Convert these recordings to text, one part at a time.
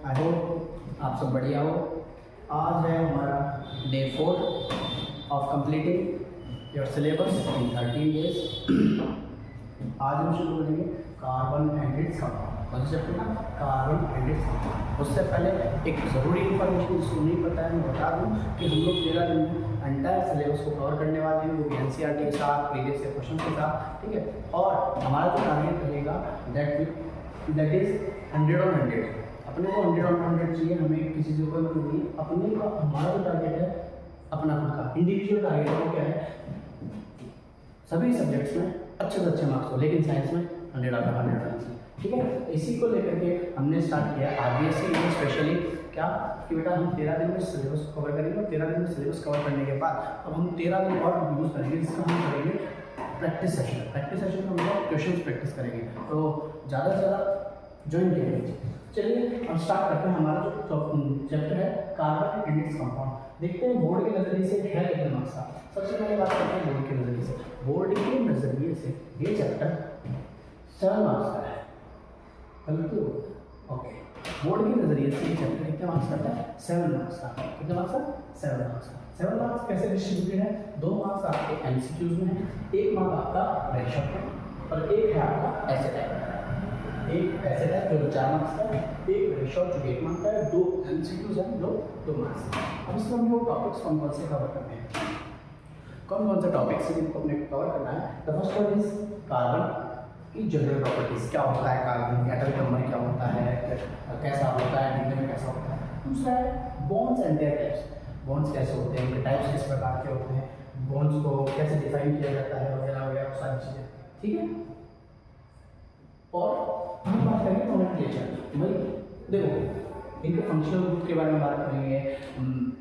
I hope आप सब बढ़िया हो। आज है हमारा day 4 of completing your syllabus in 13 days. आज हम शुरू करेंगे कार्बन एंड इट्स कंपाउंड। कौन से चैप्टर का? Carbon and its compound. उससे पहले एक ज़रूरी इन्फॉर्मेशन जिसको नहीं पता है मैं बता दूँ कि हम लोग 13 दिन में एंटायर सिलेबस को कवर करने वाले हैं, वो भी एनसीईआरटी के साथ, प्रीवियस ईयर क्वेश्चन के साथ, ठीक है। और हमारा जो टारगेट रहेगा दैट इज 100 on 100। अपने को 100 on 100 चाहिए, हमें किसी से कोई मतलब नहीं। अपने का हमारा जो टारगेट है अपना खुद का इंडिविजुअल टारगेट है, वो क्या है? सभी सब्जेक्ट्स में अच्छे से अच्छे मार्क्स हो, लेकिन साइंस में 100 out of 100 आना चाहिए, ठीक है। इसी को लेकर के हमने स्टार्ट किया आरबीएससी में स्पेशली क्या कि बेटा हम 13 दिन में सिलेबस कवर करेंगे, और 13 दिन में सिलेबस कवर करने के बाद अब हम 13 दिन और यूज़ करेंगे, जिसका हम करेंगे प्रैक्टिस सेशन। प्रैक्टिस सेशन में हम लोग क्वेश्चन प्रैक्टिस करेंगे, तो ज़्यादा से ज़्यादा ज्वाइन करेंगे। चलिए हम स्टार्ट करते हैं हमारा जो चैप्टर है कार्बन एंड इट्स कंपाउंड। देखते हैं बोर्ड के नज़रिए से है कितने मार्क्स का। सबसे पहले बात करते हैं बोर्ड के नज़रिए से। बोर्ड के नज़रिए से ये चैप्टर 7 मार्क्स का है। गलती हो ओके। बोर्ड के नज़रिए से ये चैप्टर कितने मार्क्स का है? 7 मार्क्स का। कितने मार्क्स का? 7 मार्क्स का। 7 मार्क्स कैसे डिस्ट्रीब्यूटेड है? 2 मार्क्स आपके एमसीक्यूज में है, 1 मार्क आपका रेशो है, और एक है आपका ऐसे टाइप। एक ऐसे टाइप जो 4 मार्क्स का है, एक रेशो जो 1 मार्क का है, 2 एमसीक्यूज हैं जो 2 मार्क्स। अब इसमें हम लोग टॉपिक्स कौन कौन से कवर करते हैं, कौन कौन से टॉपिक्स हैं जिनको अपने कवर करना है। The first one is carbon की जनरल प्रॉपर्टीज, क्या होता है कार्बन, एटॉमिक नंबर क्या होता है, कैसा होता है, दिखने में कैसा होता है। दूसरा है bonds and there types. Bonds कैसे होते हैं, उनके टाइप्स किस प्रकार के होते हैं, बॉन्ड्स को कैसे डिफाइन किया जाता है, वगैरह वगैरह सारी चीज़ें, ठीक है। और हम बात करेंगे नोमेनक्लेचर। भाई देखो, इनके फंक्शनल ग्रुप के बारे में बात करेंगे,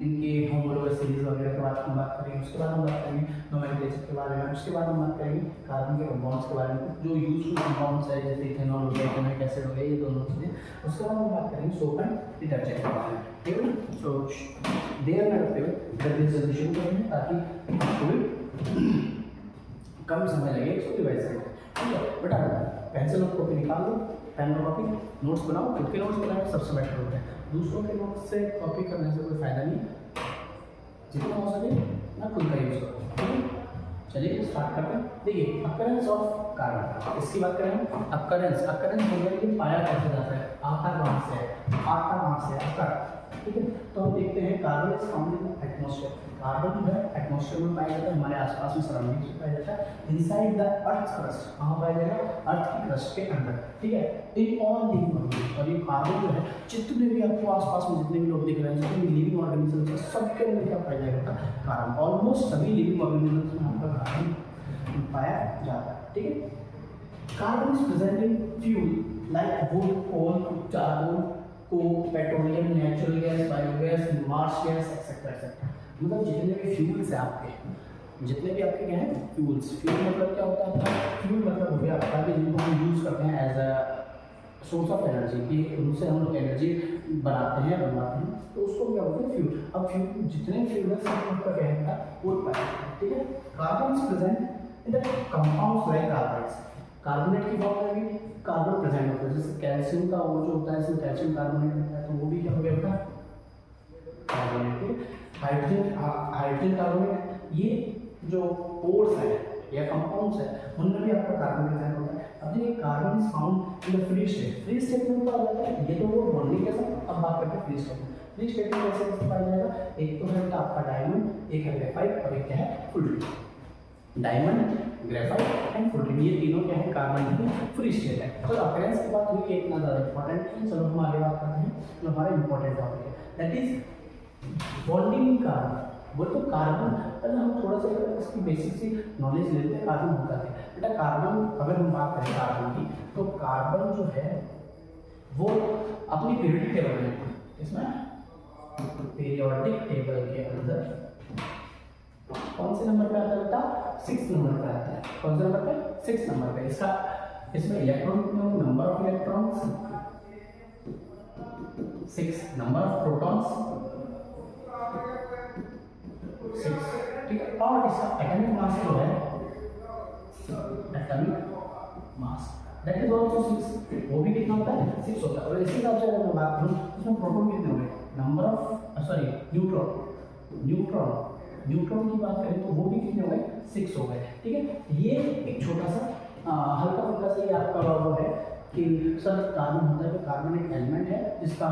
इनके होमोलोगस सीरीज वगैरह के बारे में बात करेंगे, उसके बाद हम बात करेंगे नोमेनक्लेचर के बारे में, उसके बाद हम बात करेंगे कार्बन के कंपाउंड्स के बारे में, जो यूजफुल कंपाउंड्स है जैसे इथेनॉल हो गया, इथेनॉइक एसिड हो गया, ये दोनों चीज़ें। उसके बाद हम बात करेंगे सोप एंड डिटर्जेंट के बारे में, ठीक है। सो देर में रखते हुए जल्दी से जल्दी शुरू करेंगे ताकि आपको भी कम समय लगे इसको रिवाइज करके, ठीक है। बेटा पेंसिल और कॉपी निकाल दो, पेन और कॉपी, नोट्स बनाओ। खुद के नोट्स बनाए सबसे बेटर होता है, दूसरों के नोट्स से कॉपी करने से कोई फायदा नहीं। जितना हो सके ना खुद का यूज़ करो, ठीक है। चलिए स्टार्ट करते हैं। देखिए अकरेंस ऑफ कार्बन, इसकी बात करें। अकरेंस बोलने के पाया कैसे जाता है, आकार कहाँ से है, आकार कहाँ से है, आकार, ठीक है। तो हम देखते हैं carbon is found in atmosphere. Carbon जो है एटमॉस्फेयर में पाया जाता है, हमारे आसपास में सराउंडिंग्स में पाया जाता है। इनसाइड द अर्थ क्रस्ट, कहाँ पाया जाएगा? अर्थ की क्रस्ट के अंदर, ठीक है। इन ऑल लिविंग ऑर्गेनिज्म, और ये कार्बन जो है जितने भी आपको आसपास में जितने भी लोग दिख रहे हैं, जितने भी लिविंग ऑर्गेनिज्म है, सबके अंदर क्या पाया जाएगा? कार्बन। ऑलमोस्ट सभी लिविंग ऑर्गेनिज्म में आपका कार्बन पाया जाता है, ठीक है। Carbon is present in fuel like wood, coal, charcoal, coke, petroleum, natural gas, biogas, marsh gas, et cetera et cetera. मतलब जितने भी फ्यूल्स हैं आपके, जितने भी आपके क्या हैं फ्यूल्स। फ्यूल मतलब क्या होता है आपका? फ्यूल मतलब हो गया आपका कि जिनको हम यूज़ करते हैं as a source of energy, कि उनसे हम लोग एनर्जी बनाते हैं, बनवाते हैं, तो उसको क्या बोलते हैं? फ्यूल। अब फ्यूल जितने फ्यूल है सब उनका क्या है? वो पाया, ठीक है। Carbon is present in the compounds like carbonates. Carbonate की फॉर्म में भी कार्बन प्रेजेंट होता है, जैसे कैल्शियम का वो जो होता है, इसमें कैल्शियम कार्बोनेट होता है, तो वो भी क्या हो गया बेटा? कार्बोनेट। हाइड्रोजन कार्बोनेट, ये जो पोर्स है या कंपाउंड्स है उनमें भी आपका कार्बन प्रेजेंट होता है। अब देखिए carbon is found in the free state. Free state में क्या होता है? ये तो वो बॉन्डिंग के साथ। अब बात करते हैं फ्री स्टेट में। फ्री स्टेट में कैसे पाया जाएगा? एक तो है आपका डायमंड, एक है ग्रेफाइट, और एक क्या है? Fullerene. Diamond, graphite and fullerene, ये तीनों क्या है? कार्बन की फ्री स्टेट है। तो अकरेंस की बात हुई, इतना ज़्यादा इंपॉर्टेंट है। चलो हम आगे बात करते हैं जो हमारा इंपॉर्टेंट टॉपिक है, that is bonding in carbon. वो तो कार्बन, पहले हम थोड़ा सा इसकी बेसिक सी नॉलेज लेते हैं कार्बन होता है। बेटा कार्बन, अगर हम बात करें कार्बन की, तो कार्बन जो है वो अपनी पीरियडिक टेबल में, इसमें पीरियोडिक टेबल के अंदर कौन से नंबर पे आता है बेटा? 6 नंबर पे आता है। कौन से नंबर पे? 6 नंबर पे। इसमें इलेक्ट्रॉन कितने होंगे? Number of electrons 6, number of protons 6, ठीक है। और इसका एटॉमिक मास जो है, atomic mass that is also 6, वो भी कितना होता है? 6 होता है। और इसी हिसाब से अगर मैं बात करूँ उसमें प्रोटॉन कितने हो गए, नंबर ऑफ सॉरी न्यूट्रॉन की बात करें तो वो भी कितने हो गए, 6 हो गए। ठीक है, ये एक छोटा सा हल्का फुल्का सा ये आपका वो है कि सर कार्बन होता है तो कार्बन एक एलिमेंट है जिसका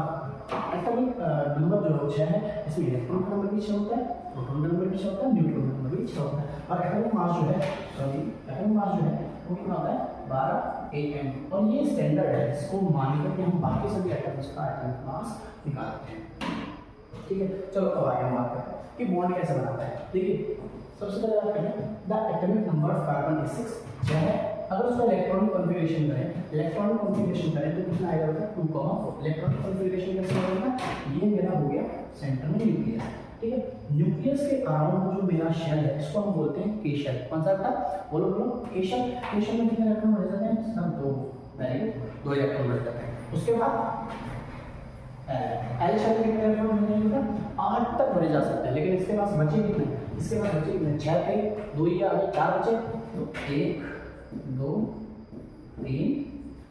एटॉमिक नंबर जो 6 है, इसमें इलेक्ट्रॉन का नंबर भी 6 होता है, प्रोटॉन का नंबर भी 6 होता है, न्यूट्रॉन का नंबर भी 6 होता है, और एटॉमिक मास जो है वो कितना होता है 12 AN। और ये स्टैंडर्ड है जिसको मानकर के हम बाकी सभी एटम्स का एटॉमिक मास निकालते हैं। ठीक है, चलो अब आगे हम बात करते हैं कि बॉन्ड कैसे बनाता है। देखिए सबसे पहले बात करें the atomic number of carbon is 6 है। अगर उसका इलेक्ट्रॉनिक कॉन्फ़िगरेशन करें तो कितना आएगा बेटा 2,4। इलेक्ट्रॉनिक कॉन्फ़िगरेशन कैसे होगा, ये मेरा हो गया सेंटर में न्यूक्लियस। ठीक है, न्यूक्लियस के अराउंड जो मेरा शेल है इसको हम बोलते हैं के शेल। कौन सा बेटा, बोलो के शेल में कितने इलेक्ट्रॉन भरे जाते हैं, सब 2, वेरी गुड, 2 इलेक्ट्रॉन भरे जाते हैं। उसके बाद एल शेल में कितने इलेक्ट्रॉन भरे जाएंगे, 8 तक भरे जा सकते हैं, लेकिन इसके पास बचे कितने, 6 थे, 2 ही आ गए, 4 बचे, तो 1 2 3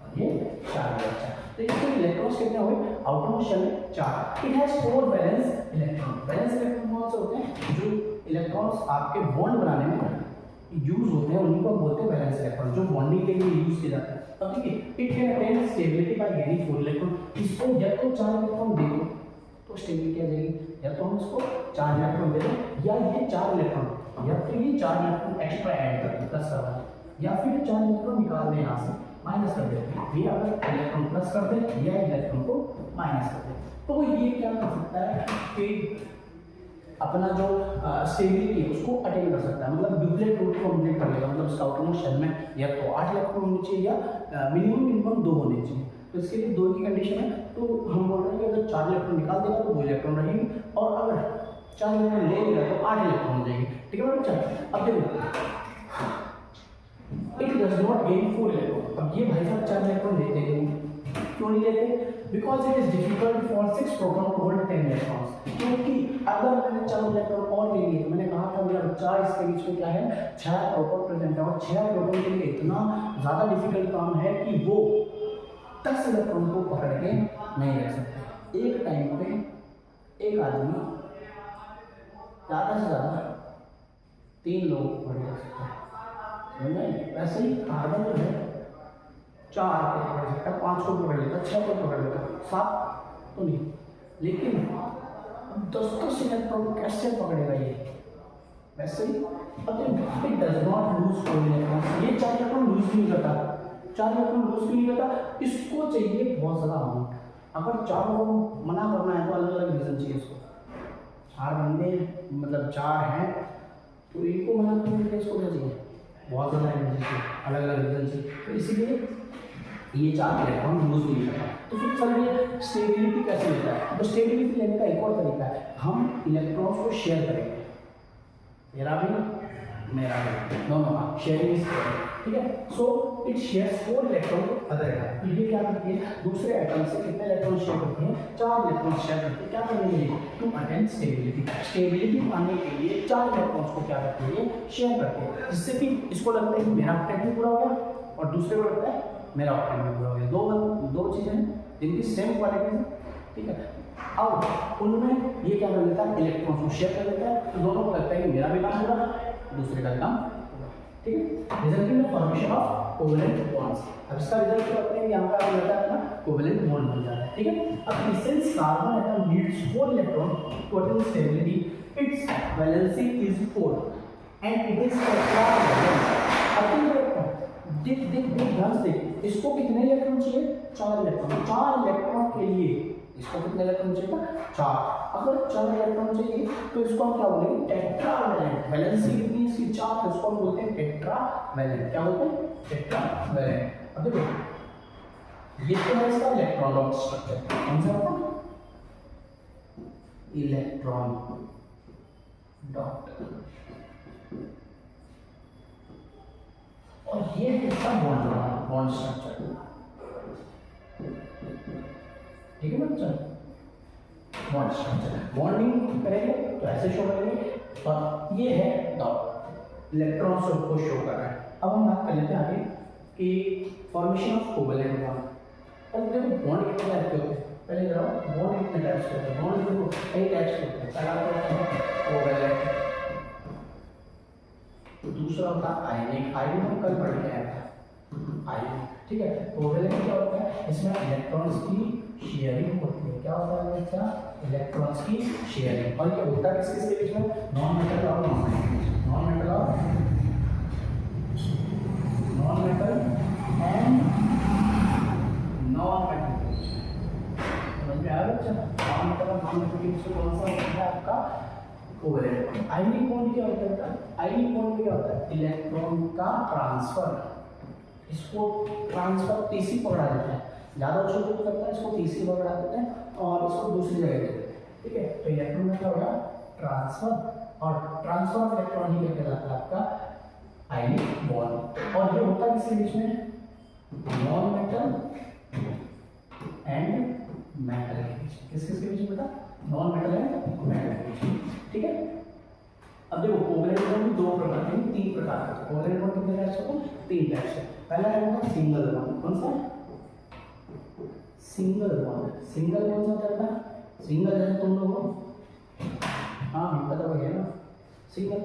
और ये 4 बचा। तो इसके इलेक्ट्रॉन्स कितने हुए, आउटरमोस्ट शेल में 4। It has 4 valence electron. Valence electron कौन से होते हैं, जो इलेक्ट्रॉन्स आपके बॉन्ड बनाने में यूज होते हैं उन्हीं को बोलते हैं वैलेंस इलेक्ट्रॉन, जो बॉन्डिंग के लिए यूज किए जाते हैं। अब देखिए it can attain stability by gaining 4 electron. इसको या तो 4 इलेक्ट्रॉन दे दो तो स्टेबिलिटी आ जाएगी, या तो हम इसको 4 इलेक्ट्रॉन दे दें, या ये 4 इलेक्ट्रॉन, या तो ये 4 इलेक्ट्रॉन एक्स्ट्रा ऐड कर दें प्लस करवा दें, या फिर 4 इलेक्ट्रॉन निकाल दें यहाँ से माइनस कर दें। ये अगर इलेक्ट्रॉन प्लस कर दें या इलेक्ट्रॉन को माइनस कर दें, तो ये क्या कर सकता है कि अपना जो स्टेबिलिटी उसको अटेन कर सकता है, मतलब ड्यूप्लेट रूट को कंप्लीट कर लेगा। मतलब उसका आउटरमोस्ट शेल में या तो 8 इलेक्ट्रॉन होने चाहिए या मिनिमम 2 होने चाहिए। तो इसके लिए 2 की कंडीशन है, तो हम बोल रहे हैं कि अगर 4 इलेक्ट्रॉन निकाल देगा तो 2 इलेक्ट्रॉन रहेगी, और अगर 4 इलेक्ट्रॉन ले लेगा तो 8 इलेक्ट्रॉन हो जाएगी। ठीक है बच्चा, अब देखो it does not gain 4 electron. अब ये भाई साहब 4 इलेक्ट्रॉन लेते हैं, क्यों नहीं लेते, because it is difficult for 6 proton to hold 10 electrons. क्योंकि अगर मैंने 4 इलेक्ट्रॉन और ले लिए तो मैंने कहा था मेरा बच्चा इसके बीच में क्या है 6 प्रोटॉन प्रेजेंट है, और 6 प्रोटॉन के लिए इतना ज़्यादा डिफिकल्ट काम है कि वो 10 इलेक्ट्रॉन को पकड़ के नहीं रख सकते। एक टाइम पे एक आदमी ज़्यादा से ज़्यादा 3 लोग पकड़ रख सकता है। वैसे ही कार्बन जो है 4 को पकड़ सकता है, 5 को पकड़ लेता है, 6 को पकड़ लेता है, 7 तो नहीं, लेकिन 10 इलेक्ट्रॉन कैसे पकड़ेगा ये, वैसे ही it does not lose 4 electron. ये 4 इलेक्ट्रॉन लूज नहीं करता, 4 इलेक्ट्रॉन लूज भी नहीं करता, इसको चाहिए बहुत ज़्यादा अमाउंट। अगर 4 को मना करना है तो अलग अलग रीज़न चाहिए इसको। 4 बंदे मतलब 4 हैं तो इनको मना करने के लिए इसको क्या चाहिए, बहुत ज़्यादा एनर्जी चाहिए, अलग अलग रीज़न चाहिए। तो इसीलिए ये 4 इलेक्ट्रॉन लूज नहीं करता। तो फिर सर ये स्टेबिलिटी कैसे लेता है, तो स्टेबिलिटी लेने का एक और तरीका है, हम इलेक्ट्रॉन्स को शेयर करेंगे, मेरा भी मेरा भी, दोनों का शेयरिंग। ठीक है, सो इट शेयर्स 4 इलेक्ट्रॉन को अदर एटम। तो ये क्या करती है, दूसरे एटम से कितने इलेक्ट्रॉन शेयर करती है, 4 इलेक्ट्रॉन शेयर करती है। क्या करने के लिए, टू अटेन स्टेबिलिटी। स्टेबिलिटी पाने के लिए 4 इलेक्ट्रॉन्स को क्या करती है, शेयर करती है, जिससे कि इसको लगता है कि मेरा ऑक्टेट भी पूरा हो गया और दूसरे को लगता है मेरा ऑक्टेट भी पूरा हो गया। दो चीज़ें हैं जिनकी सेम क्वालिटी है। ठीक है, अब उनमें ये क्या कर लेता है, इलेक्ट्रॉन्स को शेयर कर लेता है, तो दोनों को लगता है कि मेरा भी काम पूरा, दूसरे का काम पूरा। ठीक है, resulting the formation of covalent bonds. अब इसका रिजल्ट क्या होता है, यहाँ का मिलता है अपना कोवेलेंट बॉन्ड बन जाता है। ठीक है, अब since carbon atom needs 4 electron to attain stability, its valency is 4 and it is ध्यान से इसको कितने इलेक्ट्रॉन चाहिए, 4 इलेक्ट्रॉन। 4 इलेक्ट्रॉन के लिए इसको कितने इलेक्ट्रॉन चाहिए, 4। अगर 4 इलेक्ट्रॉन चाहिए तो इसको हम क्या बोलेंगे, टेट्रावैलेंट। वैलेंसी कितनी इसकी 4, तो इसको हम बोलते हैं टेट्रावैलेंट। क्या बोलते हैं, टेट्रावैलेंट। अब देखो ये तो है इसका इलेक्ट्रॉन डॉट स्ट्रक्चर, कौन सा होता है, इलेक्ट्रॉन डॉट, और ये है इसका बॉन्ड स्ट्रक्चर। ठीक है बच्चा, बॉन्ड स्ट्रक्चर, बॉन्डिंग करेंगे तो ऐसे शो करेंगे, और ये है डॉट, इलेक्ट्रॉन्स को शो कर रहा है। अब हम बात कर लेते हैं आगे कि फॉर्मेशन ऑफ कोवेलेंट बॉन्ड। अब देखो बॉन्ड कितने टाइप के होते हैं, पहले जरा बॉन्ड कितने टाइप्स के होते हैं, बॉन्ड देखो कई टाइप्स के होते हैं। पहला तो होता है कोवैलेंट, दूसरा होता है आयनिक, आयनिक हम कल पढ़ के आए थे आयनिक, ठीक है। कोवैलेंट क्या होता है, इसमें इलेक्ट्रॉन्स की शेयरिंग होती है। क्या होता है बच्चा, इलेक्ट्रॉन्स की शेयरिंग। और ये होता है किसके बीच में, नॉन मेटल और नॉन मेटल, नॉन मेटल और non metal and non metal. समझ में आया बच्चा, नॉन मेटल और नॉन मेटल के बीच में कौन सा होता है आपका, कोवैलेंट। आयनिक बॉन्ड क्या होता है, आयनिक बॉन्ड क्या होता है, इलेक्ट्रॉन का ट्रांसफर, इसको ट्रांसफर टीसी पकड़ा देते हैं, ज़्यादा छोटे को करता है इसको टीसी पकड़ा देते हैं और इसको दूसरी जगह देते हैं, ठीक है। तो इलेक्ट्रॉन में क्या होगा, ट्रांसफर, और ट्रांसफर ऑफ इलेक्ट्रॉन ही करके जाता है आपका आयनिक बॉन्ड। और ये होता है किसके बीच में, नॉन मेटल एंड मेटल के बीच में। किसके बीच में बेटा, नॉन मेटल एंड मेटल के बीच में, ठीक है। अब देखो कोवैलेंट बॉन्ड भी दो प्रकार के, तीन प्रकार के। कोवैलेंट बॉन्ड कितने टाइप्स होते हैं, तीन टाइप्स है। पहला है सिंगल बॉन्ड, कौन सा, सिंगल बॉन्ड। सिंगल कौन सा होता है, सिंगल जैसे तुम लोग हो, हाँ हम पता हो गया ना, सिंगल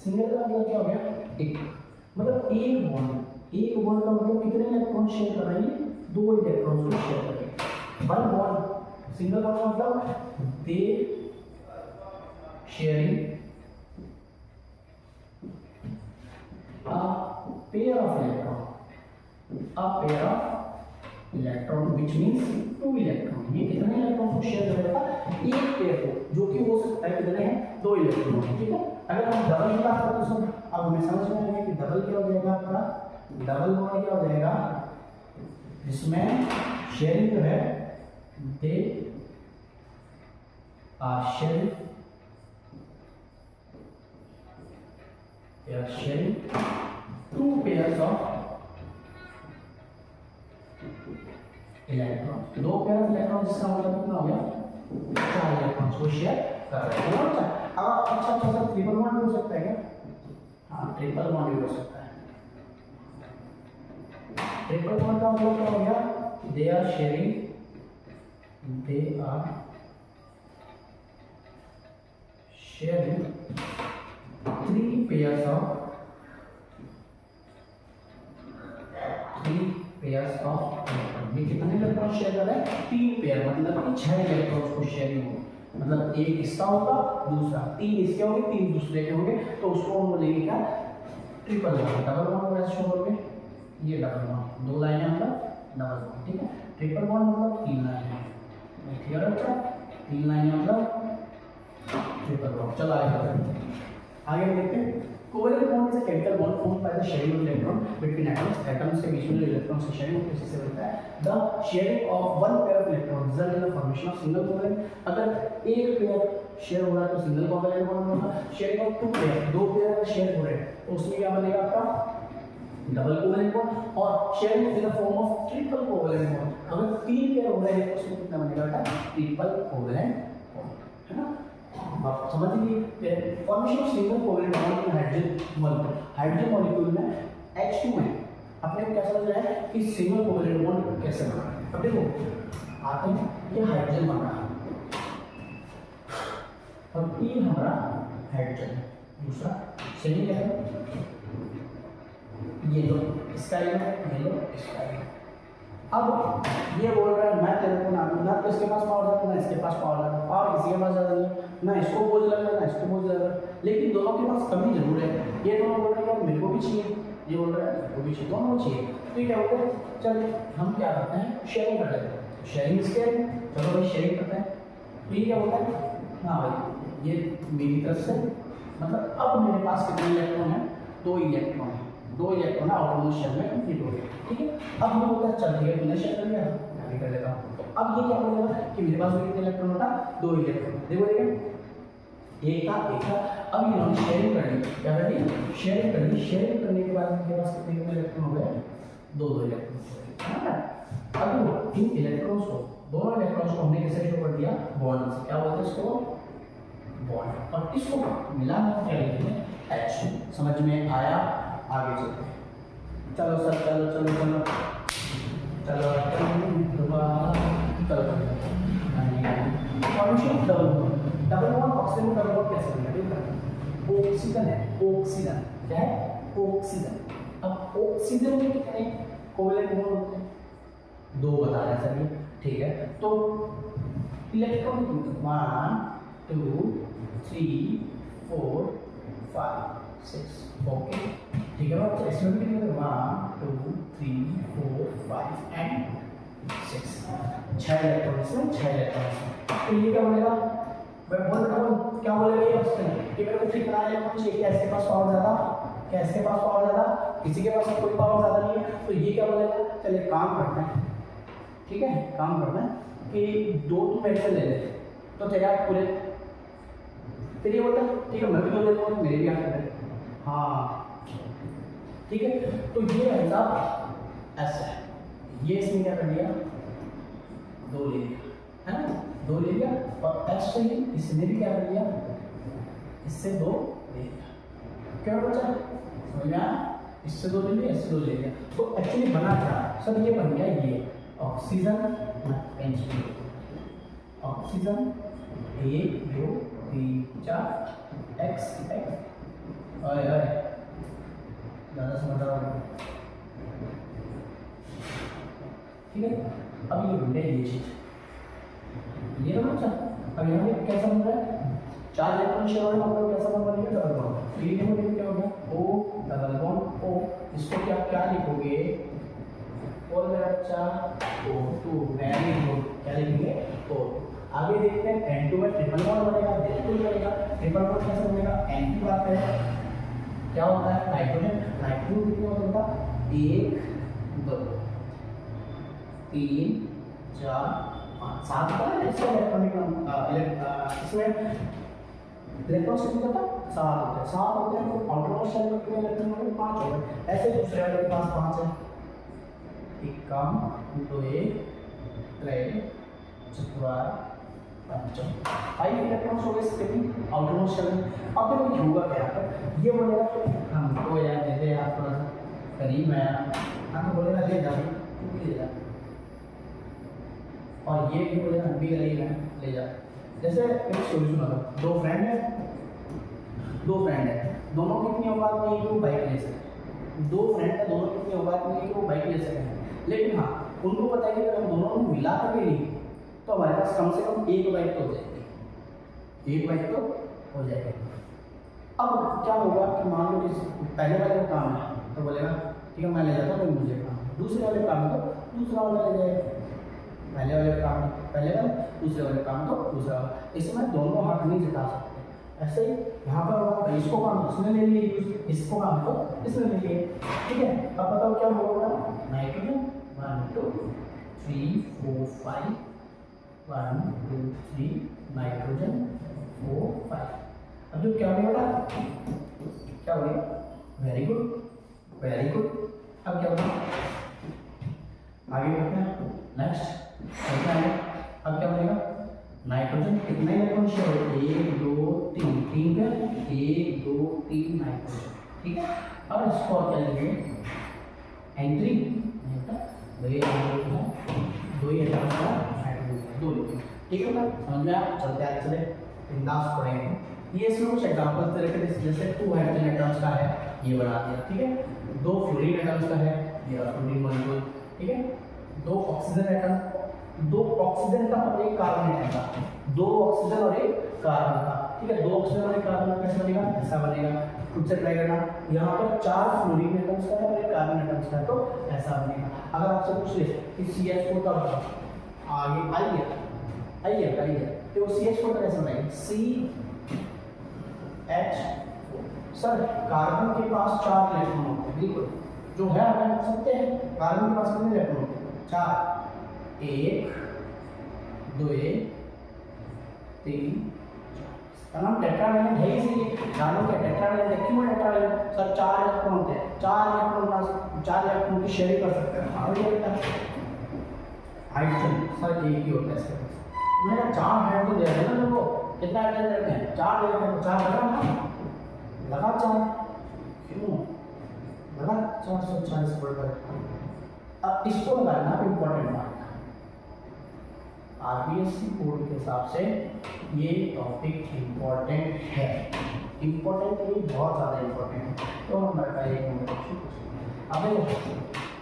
सिंगल का मतलब क्या हो गया, एक, मतलब एक बॉन्ड का मतलब कितने इलेक्ट्रॉन शेयर कर रही है, दो इलेक्ट्रॉन को शेयर कर रही है। वन बॉन्ड, सिंगल बॉन्ड का मतलब दे sharing a pair of electron which means two electron। ये कितने इलेक्ट्रॉन को शेयर करेगा, एक पेयर को, जो कि हो सकता है कितने हैं, दो इलेक्ट्रॉन, ठीक है। अगर हम डबल की बात करते हैं तो अब हमें समझ में आएगा कि डबल क्या हो जाएगा आपका, डबल बॉन्ड क्या हो जाएगा, जिसमें शेयरिंग जो है they are sharing, they are sharing two pairs of electrons। दो पेयर ऑफ इलेक्ट्रॉन, जिसका मतलब कितना हो गया, चार इलेक्ट्रॉन्स को शेयर कर रहे हैं। अब अच्छा ट्रिपल बॉन्ड भी हो सकता है क्या, हाँ ट्रिपल बॉन्ड भी हो सकता है। ट्रिपल बॉन्ड का मतलब क्या हो गया, they are sharing three pairs of electron. ये कितने इलेक्ट्रॉन शेयर कर रहे हैं, तीन पेयर, मतलब कि 6 इलेक्ट्रॉन्स को शेयरिंग हो, मतलब एक इसका होगा, दूसरा, तीन इसके होंगे, तीन दूसरे के होंगे, तो उसको हम बोलेंगे क्या, ट्रिपल बॉन्ड। डबल बॉन्ड कैसे शो करोगे, ये डबल बॉन्ड, दो लाइनें मतलब डबल बॉन्ड, ठीक है। ट्रिपल बॉन्ड मतलब तीन लाइनें, क्लियर है, तीन लाइनें मतलब ट्रिपल बॉन्ड। चलो आगे देखते हैं। Covalent bond is a chemical bond formed by the sharing of electron between atoms. Atoms के बीच में जो इलेक्ट्रॉन्स की शेयरिंग होती है इससे बनता है the sharing of one pair of electron result in the formation of single covalent. अगर एक पेयर शेयर हो रहा है तो सिंगल कोवैलेंट बॉन्ड होगा। शेयरिंग ऑफ टू पेयर, दो पेयर अगर शेयर हो रहे हैं तो उसमें क्या बनेगा आपका डबल कोवैलेंट बॉन्ड। और sharing in the form of triple covalent bond, अगर तीन पेयर हो रहे हैं तो उसमें कितना बनेगा बेटा, ट्रिपल कोवैलेंट बॉन्ड, है ना। आप समझ लीजिए formation of single covalent bond in hydrogen molecule. Hydrogen molecule में H2 है, अपने को क्या समझ रहा है कि सिंगल कोवैलेंट बॉन्ड कैसे बना है। अब देखो आते हैं, ये हाइड्रोजन बना है और तीन हमारा हाइड्रोजन, दूसरा सेमी है, ये दो इसका ये लो इसका। अब ये बोल रहा है मैं तेरे को ना तो इसके पास पावर जाता ना इसके पास पावर जाता, पावर किसी के पास ज़्यादा नहीं है, ना इसको बोझ लग रहा है ना इसको बोझ लग रहा है, लेकिन दोनों के पास कमी जरूर है। ये दोनों बोल रहे हैं मेरे को भी चाहिए, ये बोल रहा है मेरे को भी चाहिए, दोनों को चाहिए। तो ये क्या होता है, चल हम क्या करते हैं, शेयरिंग कर लेते हैं। शेयरिंग इसके, चलो भाई शेयरिंग करते हैं। तो ये क्या होता है, हाँ भाई ये मेरी तरफ से, मतलब अब मेरे पास कितने इलेक्ट्रॉन है, दो इलेक्ट्रॉन है, दो इलेक्ट्रॉन आउटरमोस्ट शेल में कंप्लीट हो गया, ठीक है। अब ये होता है चल ठीक है तूने शेयर कर लिया, मैं भी कर लेता हूँ। तो अब ये क्या बोलेगा कि मेरे पास कितने इलेक्ट्रॉन होता, दो इलेक्ट्रॉन, देखो एक था। अब इन्होंने शेयरिंग कर ली, क्या कर ली, शेयरिंग कर ली। शेयरिंग करने के बाद इनके पास कितने इलेक्ट्रॉन हो गए, दो इलेक्ट्रॉन हो गए। अब इन इलेक्ट्रॉन्स को, दोनों इलेक्ट्रॉन्स को हमने कैसे शो कर दिया, बॉन्ड से। क्या बोलते हैं इसको, बॉन्ड। और इसको मिलाना क्या लिखते हैं, H। समझ में आया, आगे चलते हैं। चलो सर चलो चलो चलो चलो डबल बॉन्ड ऑक्सीजन में डबल बॉन्ड कैसे बनेगा? ऑक्सीजन है, ऑक्सीजन क्या है? ऑक्सीजन। अब ऑक्सीजन में कितने कोवैलेंट बॉन्ड होते हैं? 2 बता रहे हैं सर ये, ठीक है। तो इलेक्ट्रॉन 1 2 3 4 5 6 ओके, ठीक है बच्चा। इसमें भी कितने 1 2 3 4 5 एंड 6, 6 इलेक्ट्रॉन इसमें, 6 इलेक्ट्रॉन इसमें। तो ये क्या बोलेगा? मैं बोल रहा हूँ क्या बोलेगा ये ऑप्शन कि मेरे को कितना इलेक्ट्रॉन चाहिए? क्या इसके पास पावर ज़्यादा? क्या इसके पास पावर ज़्यादा? किसी के पास कोई पावर ज़्यादा नहीं है, तो ये क्या बोलेगा? चलिए काम करना है, ठीक है, काम करना है कि 2 मेटल ले ले, तो तेरा पूरे, फिर ये बोलता है ठीक है मैं भी 2 लेता हूँ, मेरे भी आंसर है, हाँ ठीक है। तो ये ऐसा ऐसा है, ये इसने क्या कर दिया? 2 ले लिया, है ना, 2 ले लिया। और ऐसे ही इसने भी क्या कर लिया? इससे 2 ले लिया। क्या बचा? समझ में आया? इससे 2 ले लिया, इससे 2 ले लिया। तो एक्चुअली बना क्या सर? ये बन गया ये ऑक्सीजन H2, ऑक्सीजन 1 2 3 4 X ओए ज़्यादा समझ रहा हूँ, ठीक है। अब ये बन गया ये चीज़, ये ना बच्चा। अब यहाँ पे कैसा बन रहा है? 4 इलेक्ट्रॉन शेयर होने मतलब कैसा बन रहा है? Double bond. तो ये देखो क्या हो गया? O double bond O। इसको क्या क्या लिखोगे? और मेरा बच्चा O2, वेरी गुड, क्या लिखेंगे? O। आगे देखते हैं N2 में ट्रिपल बॉन्ड बनेगा, बिल्कुल बनेगा। ट्रिपल बॉन्ड कैसे बनेगा? N की बात करें क्या होता है? नाइट्रोजन। नाइट्रोजन कितने होता है? 1 2 3 4 5 7 का है इसका इलेक्ट्रॉनिक इसमें इलेक्ट्रॉन कितने होता है? 7 होते हैं। 7 होते हैं तो आउटरमोस्ट शेल में कितने इलेक्ट्रॉन होंगे? 5 होंगे। ऐसे दूसरे वाले के पास 5 है, इक्काम 2 3 4 5 5 इलेक्ट्रॉन्स हो गए इसके भी आउटरमोस्ट शेल में। अब देखो ये होगा क्या? ये बोलेगा हमको यार दे दे यार, थोड़ा सा करीब है यार, हम बोलेगा ले जा तू भी ले जा, और ये भी बोलेगा हम भी करीब है ले जा। जैसे एक सोल्यूशन होगा, 2 फ्रेंड है, दोनों कितनी औकात नहीं है कि वो बाइक ले सके। 2 फ्रेंड है, दोनों कितनी औकात नहीं है कि वो बाइक ले सके, लेकिन हाँ उनको पता है कि अगर हम दोनों को मिला कर लिए तो हमारे पास कम से कम 1 बाइक तो हो जाएगी, 1 बाइक तो हो जाएगी। अब क्या होगा कि मान लो कि पहले वाले का काम है तो बोलेगा ठीक है मैं ले जाता हूँ, मुझे काम। दूसरे वाले काम तो दूसरा वाला ले जाएगा, पहले वाले काम पहले वाले, दूसरे वाले काम तो दूसरा वाला। इसमें दोनों हक नहीं जता सकते। ऐसे ही यहाँ पर होगा इसको काम इसने ले लिए यूज, इसको काम तो इसने ले लिए, ठीक है। अब बताओ क्या होगा? Nitrogen 1 2 3 4 5 1 2 3 nitrogen 4 5। अब जो क्या बनेगा? क्या बनेगा? Very good, very good. अब क्या होगा? आगे बढ़ते हैं, नेक्स्ट अब क्या बनेगा? नाइट्रोजन कितने इलेक्ट्रॉन शेयर होते हैं? 1 2 3 3 पे 1 2 3 नाइट्रोजन, ठीक है। अब इसको और क्या लिखेंगे? N3 2 ठीक है ना, समझ में आया? चलते आगे चले, बिंदास पढ़ेंगे। ये इसमें कुछ एग्जांपल्स दे रखे थे, जैसे 2 हाइड्रोजन एटम्स का है ये बना दिया, ठीक है। 2 फ्लोरीन एटम्स का है ये फ्लोरीन मॉलिक्यूल, ठीक है। 2 ऑक्सीजन एटम, 2 ऑक्सीजन एटम और 1 कार्बन एटम का, 2 ऑक्सीजन और 1 कार्बन का, ठीक है। 2 ऑक्सीजन और 1 कार्बन का कैसे बनेगा? ऐसा बनेगा, खुद से ट्राई करना। यहाँ पर 4 फ्लोरीन एटम्स का है और 1 कार्बन एटम्स का है तो ऐसा बनेगा। अगर आपसे पूछ ले कि CH4 का बताओ, आगे आइए तो CH4 का कैसे बनेगा? CH सर कार्बन के पास 4 इलेक्ट्रॉन होते हैं, बिल्कुल जो है हमें सकते हैं। कार्बन के पास कितने इलेक्ट्रॉन होते हैं? 4 1 2 3 का नाम टेट्रावैलेंट है, इसीलिए कार्बन का टेट्रावैलेंट है। क्यों टेट्रावैलेंट? सर 4 इलेक्ट्रॉन होते हैं, 4 इलेक्ट्रॉन की शेयरिंग कर सकते हैं। और ये होता है हाइड्रोजन, सर एक ही होता है इसके पास। मैंने 4 हाइड्रोजन दे रहे हैं ना लोगों, कितना हाइड्रोजन देते हैं? 4 दे रहे हैं, 4 लगा 4 क्यों लगा 440 पर। अब इसको लगाना इंपॉर्टेंट बात, आरबीएससी कोड के हिसाब से ये टॉपिक इम्पोर्टेंट है, इम्पोर्टेंट नहीं बहुत ज़्यादा इम्पोर्टेंट है। तो हम रखा एक नंबर।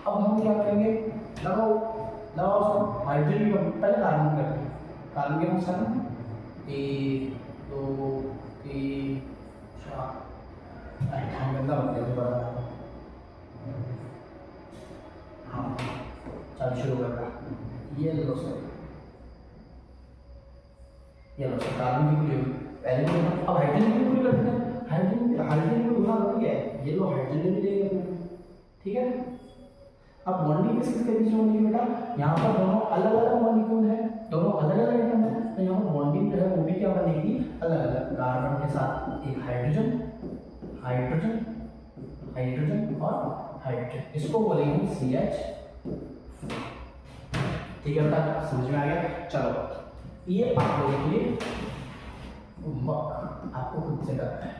अब हम क्या करेंगे, लगाओ सब हाइड्रोजन का पहले कार्बन करते हैं। कार्बन के पास कार्बन 1 2 3 4 गंदा बन गया दोबारा। हाँ चल शुरू कर रहा। ये लो सर, ये लो सर कार्बन की पूरी पहले भी। अब हाइड्रोजन की पूरी करते हैं। हाइड्रोजन को ढूंढना होती है, ये लो हाइड्रोजन भी लेंगे अपने, ठीक है। अब बॉन्डिंग किसके बीच में होनी है बेटा, यहाँ पर दोनों अलग अलग मॉलिक्यूल है, दोनों अलग अलग एटम है, तो यहाँ पर बॉन्डिंग जो है वो भी क्या बनेगी, अलग अलग। कार्बन के साथ एक हाइड्रोजन, हाइड्रोजन, हाइड्रोजन और हाइड्रोजन, इसको बोलेंगे CH। ठीक है बेटा, समझ में आ गया। चलो ये आप लोगों के लिए आपको खुद से करना है,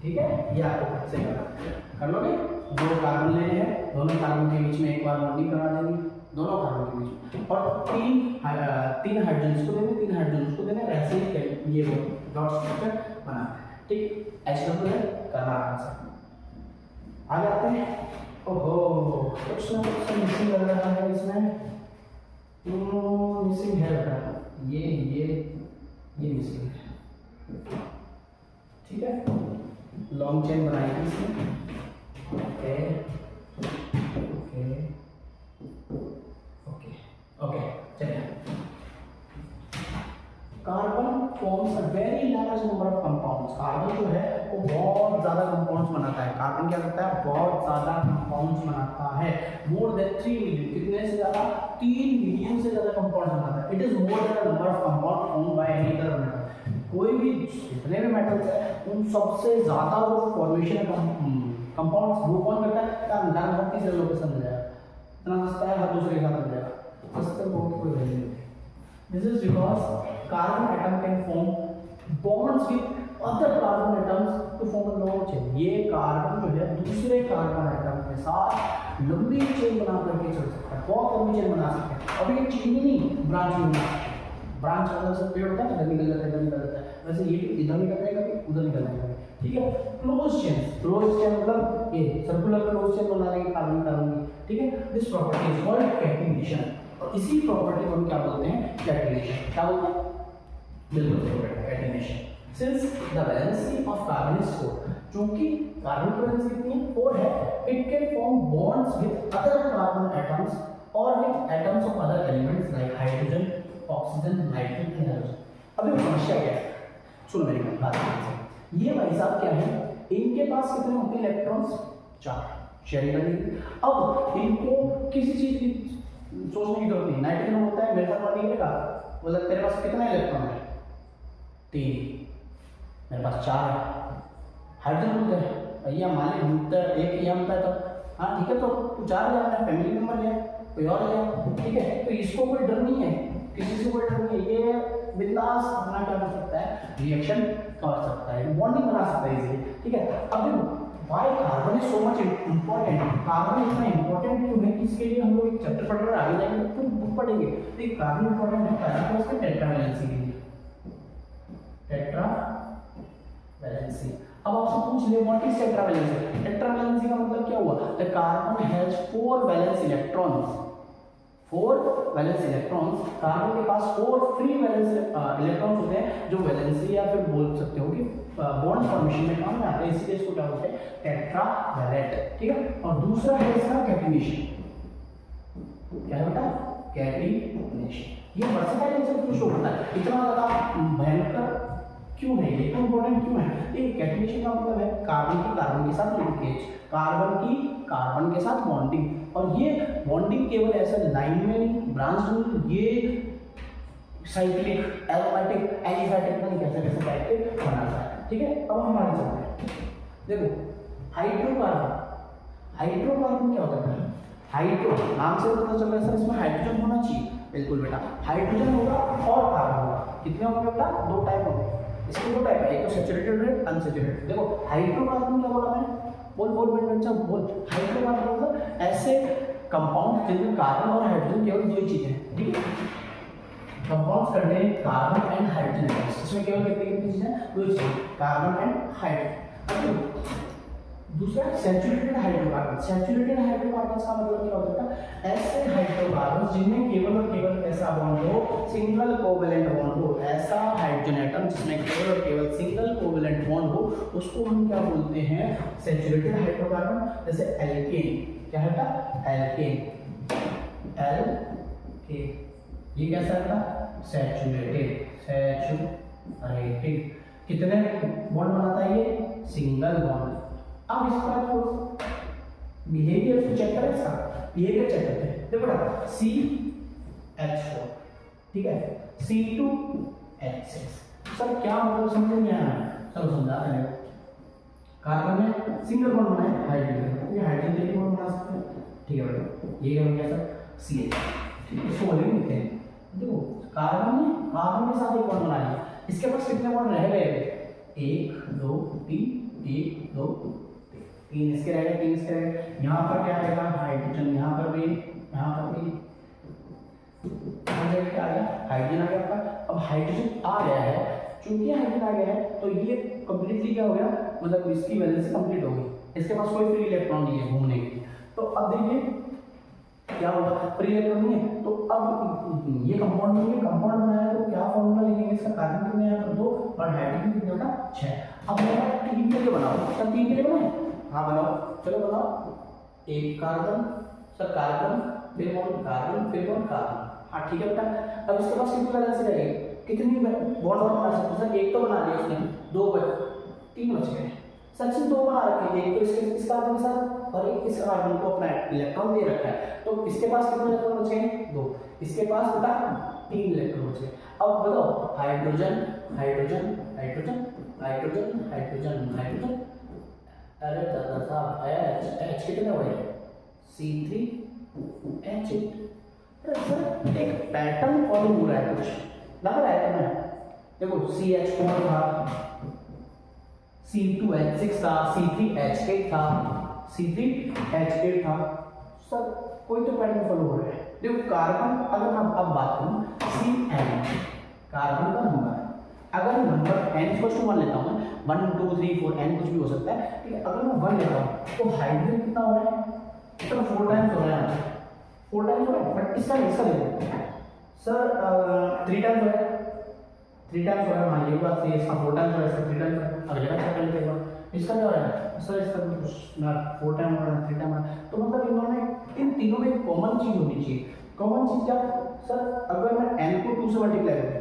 ठीक है, ये आपको खुद से करना है। कर लोगे। 2 कार्बन लेने हैं, दोनों कार्बन के बीच में एक बार बॉन्डिंग करा देंगे, दोनों कार्बन के बीच में, और 3 हाइड्रोजन को देने, 3 हाइड्रोजन को देने, ऐसे ही ये वो डॉट स्ट्रक्चर बना, ठीक। H करना आराम से। आ जाते हैं। ओहो कुछ ना कुछ मिसिंग लग रहा है इसमें, मिसिंग है बेटा, ये मिसिंग है, ठीक है। लॉन्ग चेन बनाएंगे इसमें। ओके ओके ओके ओके चलिए। Carbon forms a very large number of compounds. Carbon जो है वो बहुत ज़्यादा कंपाउंड्स बनाता है। कार्बन क्या करता है, बहुत ज़्यादा कंपाउंड्स बनाता है। मोर देन 3 मिलियन, कितने से ज़्यादा, 3 मिलियन से ज़्यादा कंपाउंड्स बनाता है। It is more than the number of compound formed by any other metal. कोई भी जितने भी मेटल्स है उन सबसे ज़्यादा जो फॉर्मेशन है कंपाउंड्स वो कौन करता है, कार्बन। कार्बन हर तीसरे लोकेशन मिल जाएगा, इतना सस्ता है, हर दूसरे के साथ मिल जाएगा, सस्ते बहुत कोई वैल्यू नहीं। This is because carbon atom can form bonds with other carbon atoms to form a long chain. ये कार्बन जो है दूसरे कार्बन एटम के साथ लंबी चेन बना करके चल सकता है, बहुत लंबी चेन बना सकते हैं। अब ये चेन ही नहीं, ब्रांच भी बना सकते हैं। ब्रांच मतलब से पेड़ होता है, इधर निकल जाता है, इधर निकल जाता है, वैसे ये इधर निकल जाएगा, उधर निकल जाएगा, ठीक है। क्लोज चेन मतलब ये सर्कुलर क्लोज चेन बना लेंगे कार्बन कार्बन की, ठीक है। This property is called catenation, और इसी प्रॉपर्टी को हम क्या बोलते हैं, कैटिनेशन। क्या बोलते हैं, बिल्कुल catenation. Since the valency of carbon is 4, चूंकि कार्बन की वैलेंसी कितनी है, 4 है, it can form bonds with other carbon atoms और with atoms of other elements like hydrogen, oxygen, nitrogen and hydrogen. अभी समस्या क्या है, सुनो मेरी बात, ये भाई साहब क्या है, इनके पास कितने होते हैं इलेक्ट्रॉन्स, 4 शेयरिंग करेंगे। अब इनको किसी चीज की सोचने की जरूरत नहीं, नाइट्रोजन होता है मेरे साथ बात करेगा, मतलब तेरे पास कितना इलेक्ट्रॉन है, 3, मेरे पास 4 है। हाइड्रोजन बोलते हैं भैया मालिक मिलता है, एक ये होता है, तो हाँ ठीक है, तो तू 4 ले आना, फैमिली मेंबर ले, कोई और ले, ठीक है। तो इसको कोई डर नहीं है, किसी से कोई डर नहीं है, ये बिंदास अपना क्या कर सकता है, रिएक्शन कर सकता है, बॉन्डिंग बना सकता है इजीली, ठीक है। अब Why carbon is so much important? Carbon इतना इंपॉर्टेंट क्यों है, इसके लिए हम लोग एक चैप्टर पढ़ रहे हैं, आगे जाएंगे तो बुक पढ़ेंगे। तो कार्बन इंपॉर्टेंट है पहला तो उसका टेट्रा वैलेंसी के लिए, टेट्रा वैलेंसी। अब आपसे पूछ ले what is tetra valency. Tetra valency का मतलब क्या हुआ, the carbon has 4 valence electrons, 4 valence electrons. Carbon के पास 4 फ्री वैलेंस इलेक्ट्रॉन्स होते हैं जो वैलेंसी या फिर बोल सकते हो कि बॉन्ड फॉर्मेशन में काम में आते हैं, इसीलिए इसको क्या बोलते हैं, टेट्रा वैलेंट, ठीक है। और दूसरा है इसका कैटिनेशन, क्या है बेटा, कैटिनेशन। ये वर्सेटाइल नेचर क्यों शो होता है, इतना ज्यादा भयंकर क्यों है, ये इंपॉर्टेंट क्यों है। ये कैटिनेशन का मतलब है कार्बन की कार्बन के साथ लिंकेज, कार्बन की कार्बन के साथ बॉन्डिंग, और ये बॉन्डिंग केवल ऐसा लाइन में नहीं, ब्रांच में, ये साइक्लिक, एरोमेटिक, एलिफैटिक नहीं कैसे कैसे टाइप के बनाता है, ठीक है। अब हम आगे चलते हैं, देखो हाइड्रोकार्बन, हाइड्रोकार्बन क्या होता है, हाइड्रो नाम से पता चल रहा है सर इसमें हाइड्रोजन होना चाहिए, बिल्कुल बेटा, हाइड्रोजन होगा और कार्बन होगा। कितने होंगे बेटा, 2 टाइप होंगे, इसके 2 टाइप है, एक तो सैचुरेटेड है, अनसैचुरेटेड। देखो हाइड्रोकार्बन क्या बोला मैंने, बोल बच्चा बोल। हाइड्रोकार्बन मतलब ऐसे कंपाउंड जिनमें कार्बन और हाइड्रोजन केवल 2 चीजें हैं, ठीक है। Compounds contain carbon and hydrogen atoms, इसमें केवल कितनी चीजें हैं, दो चीजें, कार्बन एंड हाइड्रोजन। दूसरा सैचुरेटेड हाइड्रोकार्बन, सैचुरेटेड हाइड्रोकार्बन का मतलब क्या होता है, ऐसे हाइड्रोकार्बन जिनमें केवल और केवल कैसा बॉन्ड हो, सिंगल कोवेलेंट बॉन्ड हो, ऐसा हाइड्रोजन एटम जिसमें केवल और केवल सिंगल कोवेलेंट बॉन्ड हो, उसको हम क्या बोलते हैं, सैचुरेटेड हाइड्रोकार्बन। जैसे एल्केन, क्या है एल्केन, एल्केन ये कैसा है, सैचुरेटेड, सैचुरेटेड कितने बॉन्ड बनाता है ये, सिंगल बॉन्ड। अब इसका जो बिहेवियर चेक करें, इसका बिहेवियर चेक करते हैं। देखो ना CH4, ठीक है, C2H6, सर क्या मतलब समझ नहीं आया, चलो समझा रहे हैं। कार्बन में सिंगल बॉन्ड बना है हाइड्रोजन, ये हाइड्रोजन के लिए बॉन्ड बना सकते हैं, ठीक है बेटा, ये क्या बन गया सर CH, इसको वॉल्यूम लिखते हैं। देखो कार्बन के साथ एक बॉन्ड बना लिया, इसके पास कितने बॉन्ड रह गए, 1 2 3, 1 2 3 इसके रह गए, 3 इसके रह गए। यहाँ पर क्या आएगा, हाइड्रोजन, यहाँ पर भी क्या आ गया, हाइड्रोजन आ गया आपका। अब हाइड्रोजन आ गया है, चूंकि हाइड्रोजन आ गया है तो ये कंप्लीटली क्या हो गया, मतलब इसकी वजह से कंप्लीट हो गई, इसके पास कोई फ्री इलेक्ट्रॉन नहीं है घूमने के लिए। तो अब देखिए क्या होगा, फ्री इलेक्ट्रॉन नहीं है, तो अब ये कंपाउंड नहीं है, कंपाउंड बनाया तो क्या फॉर्मूला लिखेंगे इसका, कार्बन कितने यहाँ पर 2 और हाइड्रोजन कितने होता 6। अब मैं 3 के लिए बनाओ, सर 3 के लिए बनाए, हाँ बनाओ, चलो बनाओ, एक कार्बन, सर कार्बन फिर बॉन्ड कार्बन फिर बॉन्ड कार्बन, हाँ ठीक है बेटा। अब इसके पास कितनी बैलेंस रहेगी, कितनी बॉन्ड और बना सकते, सर एक तो बना दिया उसने, 2 3 बच गए, सच में 2 बना रखे, एक तो इस कार्बन के साथ और एक इस कार्बन को अपना इलेक्ट्रॉन दे रखा है, तो इसके पास कितने इलेक्ट्रॉन बचे हैं, 2, इसके पास बेटा 3 इलेक्ट्रॉन बचे। अब बताओ hydrogen hydrogen hydrogen hydrogen hydrogen hydrogen, अरे दादा साहब H कितने हुए, C3H8। सर एक पैटर्न फॉलो हो रहा है, कुछ लग रहा है तुम्हें, देखो CH4 था, C2H6 था, C3H8 था, C3H8 था, सर कोई तो पैटर्न फॉलो हो रहा है। देखो कार्बन, अगर हम अब बात करूं CN, कार्बन का नंबर, अगर नंबर n को 1 लेता हूं मैं, 1 2 3 4 n कुछ भी हो सकता है, ठीक है, अगर मैं 1 लेता हूं तो हाइड्रोजन कितना हो रहा है, तो 4 टाइम्स हो रहा है, 4 टाइम्स हो रहा है, बट इसका देखो सर 3 टाइम्स हो रहा है, 3 टाइम्स हो रहा है, हाँ ये बात सही है, इसका 4 टाइम्स हो रहा है, इसका 3 टाइम्स हो रहा है। अगले का चेक कर लेते हैं, इसका क्या हो रहा है, सर इसका कुछ ना 4 टाइम हो रहा है, 3 टाइम हो रहा है, तो मतलब इन्होंने इन तीनों में एक कॉमन चीज होनी चाहिए। कॉमन चीज क्या, सर अगर मैं n को 2 से मल्टीप्लाई करूं,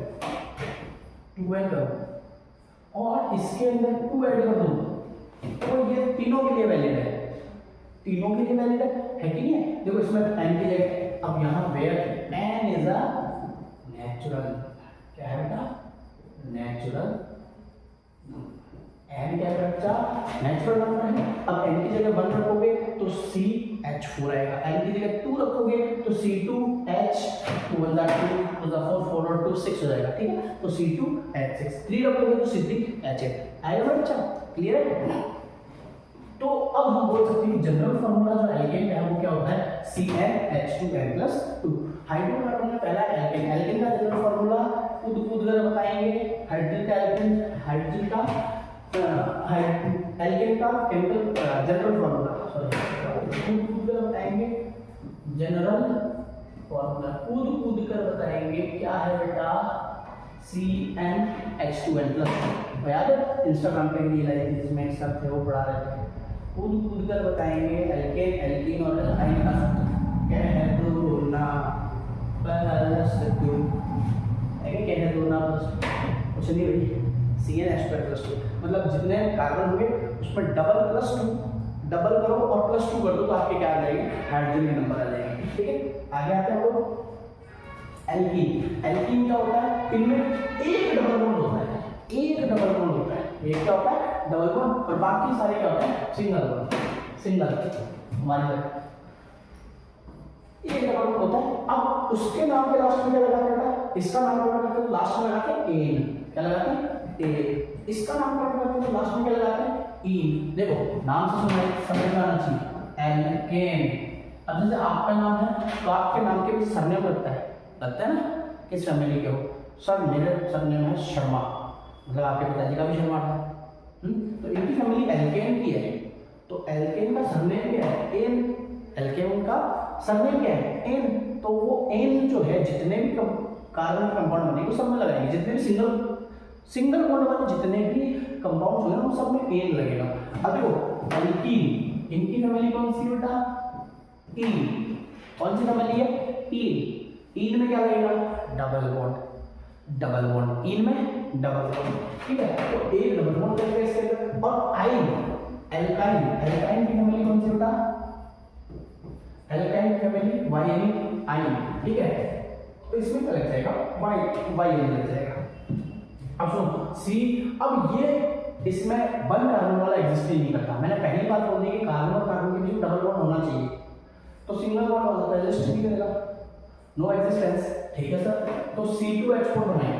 2 ऐड करूं और इसके अंदर 2 ऐड कर दूं, तो ये तीनों के लिए वैलिड है, तीनों के लिए वैलिड है कि नहीं है। देखो इसमें n की जगह, अब यहाँ where n is a natural, क्या है बेटा, नेचुरल, n क्या है बच्चा, नेचुरल नंबर है। अब n की जगह 1 रखोगे तो CH4 आएगा, n की जगह 2 रखोगे तो C2H, 2 1 2 2 4 4 और 2 6 हो जाएगा, ठीक है, तो C2H6, 3 रखोगे तो C3H8 आएगा बच्चा, क्लियर है। तो अब हम बोल सकते हैं जनरल फार्मूला जो एल्केन का है वो क्या होता है, CnH2n+2। हाइड्रोकार्बन में पहला एल्केन, एल्केन का जनरल फार्मूला खुद कर बताएंगे, हाइड्रोजन का एल्केन, हाइड्रोजन का एल्केन का केमिकल जनरल फार्मूला, सॉरी खुद कर बताएंगे, जनरल फार्मूला खुद कर बताएंगे, क्या है बेटा, CnH2n+2। याद है इंस्टाग्राम पे रील आई थी जिसमें इसका थे वो पढ़ा रहे थे, खुद कर बताएंगे एल्केन, एल्कीन और एल्काइन का कह दो ना प्लस 2, कह दो ना प्लस कुछ नहीं भाई, CnH2n+2, मतलब जितने कार्बन होंगे उस पर डबल प्लस 2, डबल करो और प्लस 2 कर दो तो आपके क्या आ जाएंगे, हाइड्रोजन के नंबर आ जाएंगे, ठीक है। आगे आते हैं हम लोग एल्कीन। एल्कीन क्या होता है, इनमें एक डबल बॉन्ड होता है, एक डबल बॉन्ड होता है, एक क्या होता है डबल बॉन्ड, और बाकी सारे क्या होते हैं सिंगल बॉन्ड, सिंगल हमारे एक डबल बॉन्ड होता है। अब उसके नाम के लास्ट में क्या लगाते हैं, इसका नाम क्या लगाते हैं, लास्ट में लगाते हैं एन, क्या लगाते हैं ए, इसका नाम क्या लगाते हैं, लास्ट में क्या लगाते हैं इन। देखो नाम से समझ में आना चाहिए, एल्केन। अब जैसे आपका नाम है तो आपके नाम के भी सरनेम लगता है, लगता है ना, किस फैमिली के हो? सर मेरे सरनेम है शर्मा, मतलब आपके पिताजी का भी शर्मा था। तो इनकी फैमिली एल्केन की है, तो एल्केन का सरनेम क्या है? एन। एल्केन का सरनेम क्या है? एन। तो वो एन जो है जितने भी कार्बन कंपाउंड बने वो सब में लगाएंगे, जितने भी सिंगल बॉन्ड वाले जितने भी कंपाउंड्स होंगे वो सब में एन लगेगा। अब देखो एल्कीन, इनकी फैमिली कौन सी बेटा? ईन। कौन सी फैमिली है? ईन। ईन में क्या लगेगा? डबल बॉन्ड, ईन में डबल बॉन्ड, ठीक है। तो एक डबल बॉन्ड करके इसके, और आइन, एल्काइन की फैमिली कौन सी बेटा? एल्काइन की फैमिली वाई आइन, ठीक है। तो इसमें क्या लग जाएगा? वाई लग जाएगा। अब सुनो सी, अब ये इसमें वन कार्बन वाला एग्जिस्ट नहीं करता। मैंने पहली बात बोल दी कि कार्बन और कार्बन के बीच डबल बॉन्ड होना चाहिए, तो सिंगल बॉन्ड वाला तो एग्जिस्ट नहीं करेगा, नो एग्जिस्टेंस, ठीक है सर। तो C2H4 बनाए,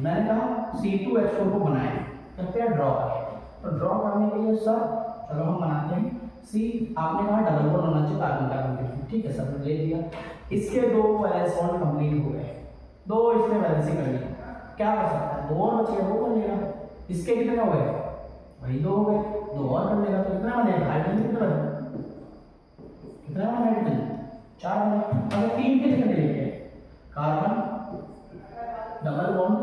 मैंने कहा C2H4 को बनाए, कृपया ड्रॉ करें। तो ड्रॉ करने के लिए सर चलो हम बनाते हैं। सी, आपने कहा डबल बॉन्ड होना चाहिए कार्बन कार्बन के बीच, ठीक है सर, ले लिया। इसके दो वैलेंस बॉन्ड कंप्लीट हो गए, दो इसमें वैलेंसी कर ली, क्या कर सकता है? दो और बचे, वो कर लेगा। इसके कितने हो गए? वही दो हो गए, दो और कर लेगा, तो कितना बनेगा? हाइड्रोजन कितना बने? कितना बने हाइड्रोजन? 4 बने। अगर 3 के कितने लेंगे? Carbon double bond,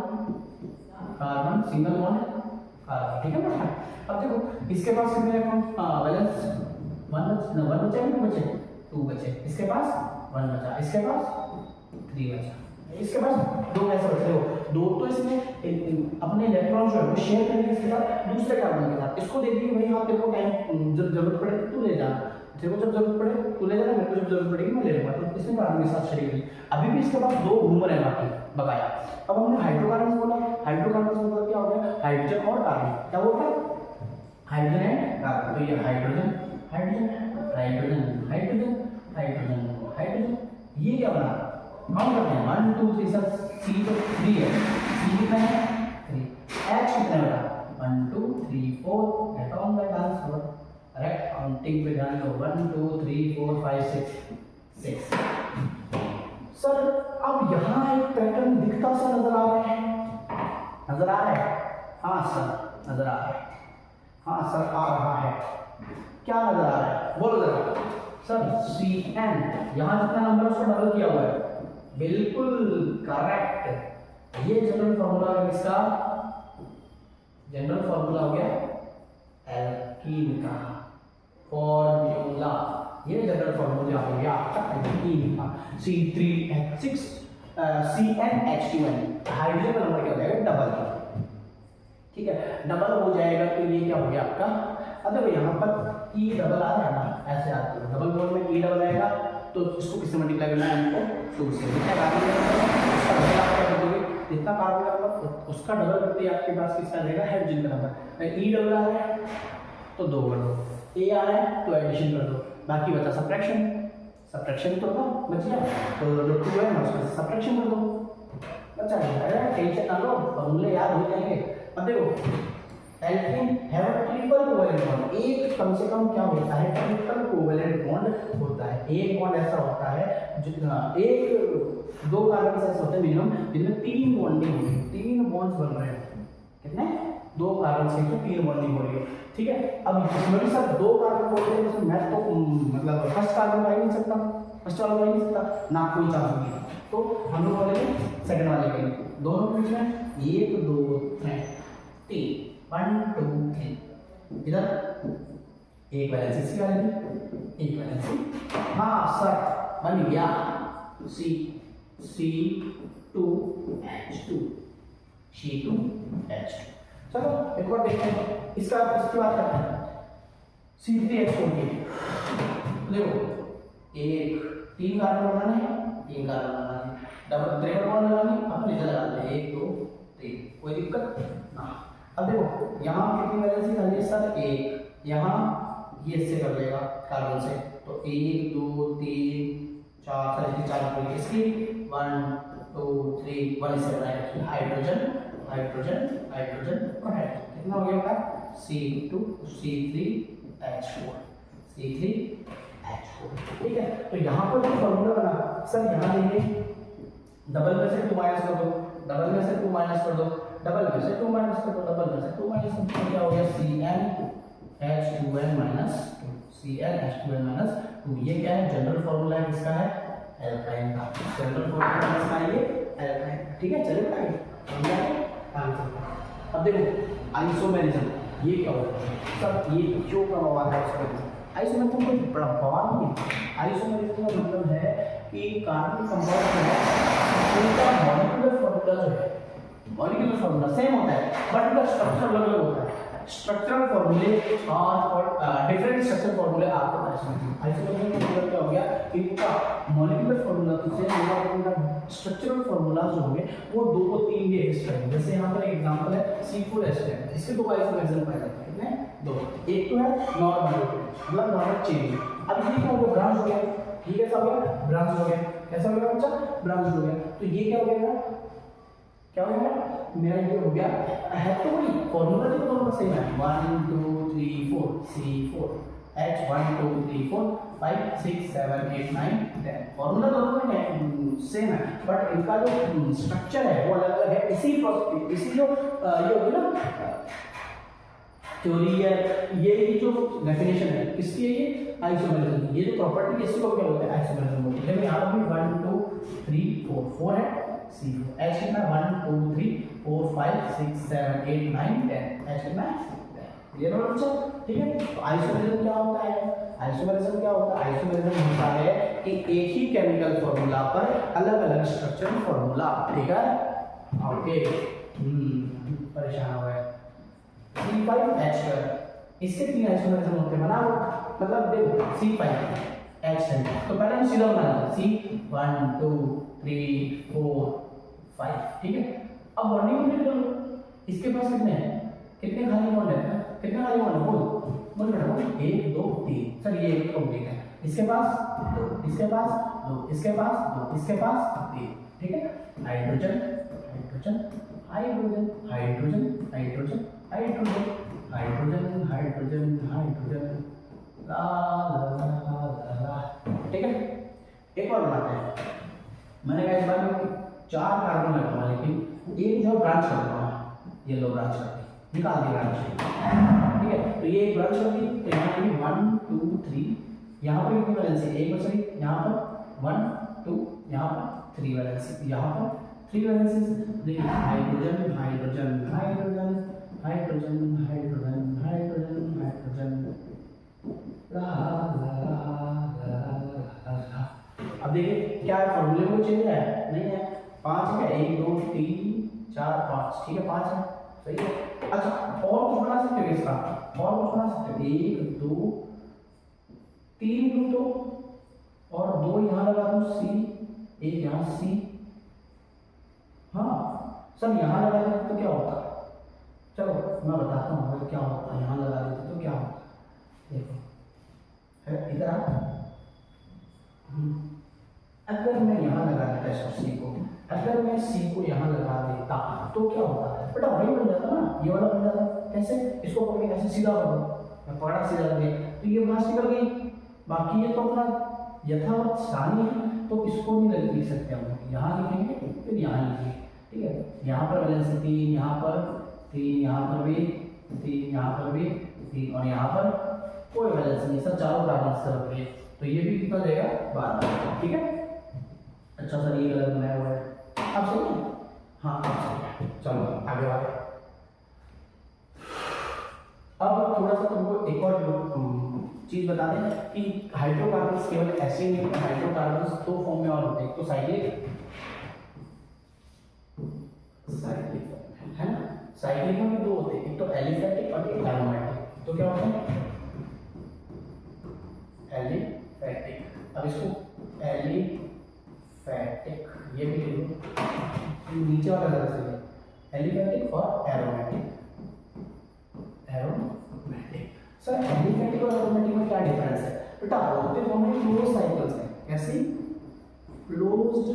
carbon single bond, carbon, ठीक है ना। अब देखो इसके पास कितने वैलेंस? 1 बचे, 2 बचे, इसके पास 1 बचा, इसके पास 3 बचा, इसके पास 2 कैसे बचे? दो तो इसमें अपने इलेक्ट्रॉन जो है वो शेयर करेंगे इसके साथ दूसरे कार्बन के साथ। इसको देख लीजिए भाई, हाँ तेरे को टाइम जब जरूरत पड़े तू ले जाना, तेरे को जब जरूरत पड़े तू ले जाना, मेरे को जब जरूरत पड़ेगी मैं ले लूंगा। तो इसने कार्बन के साथ शेयर करी। अभी भी इसके पास 2 घूम रहे हैं बाकी बकाया। अब हमने हाइड्रोकार्बन बोला, हाइड्रोकार्बन से मतलब क्या हो गया? हाइड्रोजन और कार्बन, क्या हो गया? Hydrogen and carbon. तो ये hydrogen hydrogen hydrogen hydrogen hydrogen hydrogen, ये क्या बना? काउंट करते हैं 1 2 3 सर, सी तो 3 है, सी कितना है? 3, एच कितना है बेटा? 1 2 3 4, get on the answer, correct. Counting पे ध्यान दो, 1 2 3 4 5 6। सर अब यहाँ एक पैटर्न दिखता सा नजर आ रहा है, नजर आ रहा है? हाँ सर नजर आ रहा है, हाँ सर आ रहा है। क्या नजर आ रहा है? बोलो जरा सर। CN, यहाँ जितना नंबर उसको डबल किया हुआ है, बिल्कुल करेक्ट। ये जनरल फॉर्मूला है किसका? जनरल फॉर्मूला हो गया एल्कीन का फॉर्मूला, ये जनरल फॉर्मूला हो गया आपका एल्कीन का। C3H6 CnH2n, हाइड्रोजन का नंबर क्या हो जाएगा? डबल, ठीक है, डबल हो जाएगा। तो ये क्या हो गया आपका? अब देखो यहाँ पर E डबल आ रहा है ना, ऐसे आती है डबल बॉन्ड में E डबल आएगा, तो इसको किससे मल्टीप्लाई करना है? हमको 2 से। जितना कार्बन जितना कार्बन का नंबर उसका डबल करते हैं, आपके पास किसका रहेगा? हाइड्रोजन का नंबर। E डबल आ रहा है तो 2 कर दो, A आ रहा है तो एडिशन कर दो, बाकी बचा सब्ट्रैक्शन, सब्ट्रैक्शन तो बच गया, तो जो 2 है ना उसमें सब्ट्रैक्शन कर दो, बचा गया। टेंशन ना लो, फॉर्मूले याद हो जाएंगे। अब देखो alkene have a triple covalent bond, एक कम से कम क्या होता है? ट्रिपल कोवैलेंट बॉन्ड होता है। एक बॉन्ड ऐसा होता है जितना एक 2 कार्बन ऐसे होते हैं मिनिमम जिनमें 3 बॉन्डिंग होती है, 3 बॉन्ड्स बन रहे हैं। कितने? 2 कार्बन से 3 बॉन्डिंग हो रही है, ठीक है। अब इसमें भी सर 2 कार्बन बोलते हैं, तो मैं तो मतलब फर्स्ट कार्बन आ ही नहीं सकता, फर्स्ट वाला आ ही नहीं सकता ना, कोई चांस नहीं। तो हम लोग वाले सेकंड वाले के दोनों के बीच में 1 2 3 1 2 3, इधर एक वैलेंसी सी वाली, एक वैलेंसी, हाँ सर बन गया C2H2, C2H2। चलो एक और देखते हैं, इसकी बात करते हैं C3H4 की। देखो 3 कार्बन बनाने हैं, 3 कार्बन बनाने हैं, डबल ट्रिपल बॉन्ड लगाने, अपन इधर लगाते हैं 1 2 3, कोई दिक्कत ना। अब देखो यहाँ कितनी वैलेंसी खाली है सर? 1, यहाँ ये इससे कर लेगा कार्बन से, तो 1 2 3 4 सारी 4 इसकी 1 2 3 1 इससे बनाएगा हाइड्रोजन हाइड्रोजन हाइड्रोजन और हाइड्रोजन। कितना हो गया? C2 C3H4 C3H4, ठीक है। तो यहाँ पर जो फॉर्मूला बना सर, यहाँ देंगे डबल में से 2 माइनस कर दो, डबल में से 2 माइनस कर दो, डबल में से 2 माइनस कर दो, डबल में से 2 माइनस कर दो, क्या हो गया CnH2n माइनस 2, CnH2n माइनस 2। ये क्या है, जनरल फॉर्मूला है किसका है, एल्काइन का। जनरल फॉर्मूला किसका है, ये एल्काइन। ठीक है, चलिए बताइए आंसर। अब देखो आइसोमेरिज्म ये क्या होता है, सब ये क्यों का बवाल है उसका। आइसोमेरिज्म कोई बड़ा बवाल नहीं है। आइसोमेरिज्म का मतलब है कि कार्बन कंपाउंड है उनका मॉलिक्यूलर फॉर्मूला जो है, मॉलिक्यूलर फॉर्मूला सेम होता है बट उनका स्ट्रक्चर अलग अलग होता है। स्ट्रक्चरल फॉर्मूले और डिफरेंट स्ट्रक्चर फॉर्मूले आपको आइसोमेरिज्म का मतलब क्या हो गया, इनका मॉलिक्यूलर फॉर्मूला तो सेम होगा और उनका स्ट्रक्चरल फॉर्मूला जो होंगे वो 2 को 3 के एक्स्ट्रा है। जैसे यहाँ पर एक एग्जांपल है C4H10, इसके 2 आइसोमेरिज्म पाए जाते हैं, कितने, 2। एक तो है नॉर्मल, मतलब नॉर्मल चेन। अब ये क्या हो गया, ब्रांच हो गया। ठीक है, सब हो गया, ब्रांच हो गया। कैसा हो गया बच्चा, ब्रांच हो गया। तो ये क्या हो गया, क्या हो गया, मेरा ये हो गया है। तो वही फॉर्मूला जो दोनों सेम है, 1 2 3 4 C4 H 1 2 3 4 5 6 7 8 9 10। फॉर्मूला दोनों में सेम है बट इनका जो स्ट्रक्चर है वो अलग अलग है। इसी जो ये होगी ना थ्योरी है, ये जो डेफिनेशन है किसकी है, ये आइसोमेरिज्म की। ये जो प्रॉपर्टी है इसको क्या बोलते हैं, आइसोमेरिज्म बोलते हैं। यहाँ पर भी 1 2 3 4 4 है C4 H कितना 1 2 3 4 5 6 7 8 9 10 H कितना 10। ये नोट बच्चा, ठीक है। तो आइसोमेरिज्म क्या होता है, आइसोमेरिज्म क्या होता है, आइसोमेरिज्म होता है कि एक ही केमिकल फॉर्मूला पर अलग अलग स्ट्रक्चरल फॉर्मूला। ठीक है, ओके। परेशान हो गए। C5H12 इसके 3 आइसोमेरिज्म होते हैं, बनाओ। मतलब देखो C5H10 तो पहले हम सीधा बनाते हैं C1 2 3 4 5। ठीक है, अब बॉन्डिंग कंप्लीट कर लो। इसके पास कितने हैं, कितने खाली बॉन्ड है, कितने खाली बॉन्ड है, बोल बेटा बोल। 1 2 3। सर ये एक कंप्लीट है। इसके पास 2, इसके पास 2, इसके पास 2, इसके पास 3। ठीक है, hydrogen hydrogen hydrogen hydrogen hydrogen hydrogen hydrogen hydrogen hydrogen ला ला ला ला। ठीक है, एक और बनाते हैं। मैंने कहा इस बार में 4 कार्बन लगाऊंगा लेकिन एक जो ब्रांच कर दूंगा, येलो ब्रांच करके निकाल दी ब्रांच। ठीक है, तो ये एक ब्रांच होगी। तो यहाँ पे 1 2 3, यहाँ पर कितनी वैलेंसी, एक बच रही। यहाँ पर 1 2, यहाँ पर 3 वैलेंसी, यहाँ पर 3 वैलेंसी। देखिए hydrogen hydrogen hydrogen hydrogen hydrogen hydrogen hydrogen ला ला ला ला। अब देखिए क्या फॉर्मूले में चेंज है, नहीं है। 5 है, 1 2 3 4 5। ठीक है, 5 है, सही है। अच्छा और कुछ बना सकते हो इसका, और कुछ बना सकते हो। 1 2 3 2 तो और 2 यहाँ लगा दूँ C, 1 यहाँ C। हाँ सब यहाँ लगा देते तो क्या होता है, चलो मैं बताता हूँ अगर क्या होता है। यहाँ लगा देते तो क्या होता है, देखो है इधर। अगर मैं यहाँ लगा देता इस C को, अगर मैं C को यहाँ लगा देता तो क्या होता है बेटा, वही बन जाता ना, ये वाला बन जाता। कैसे, इसको पकड़ के ऐसे सीधा कर दो, मैं पकड़ा सीधा कर दिया तो ये बात निकल गई। बाकी ये तो अपना यथावत सानी है तो इसको नहीं लिख सकते हम, यहाँ लिखेंगे फिर यहाँ लिखेंगे। ठीक है, यहाँ पर वैलेंसी 3, यहाँ पर 3, यहाँ पर भी 3, यहाँ पर भी 3 और यहाँ पर कोई वैलेंसी नहीं। सब चारों कार्बन से रख लिए तो ये भी कितना जाएगा 12। ठीक है, अच्छा सर ये गलत बनाया हुआ है, अब सही है। हाँ अब सही है, चलो आगे बढ़े। अब थोड़ा सा तुमको एक और चीज बता दें कि हाइड्रोकार्बन्स केवल ऐसे ही नहीं, हाइड्रोकार्बन्स 2 फॉर्म में और होते हैं। तो साइक्लिक है ना, साइक्लिक में भी 2 होते हैं, एक तो एलिफैटिक और एक एरोमेटिक। तो क्या होता है एलिफैटिक। अब इसको एलिफैटिक ये भी लिख लो, नीचे वाला जरा से एलिफैटिक और एरोमेटिक। एरोमेटिक सर एलिफैटिक और एरोमेटिक में क्या डिफरेंस है बेटा, होते दोनों ही क्लोज साइकिल्स हैं। कैसी, क्लोज्ड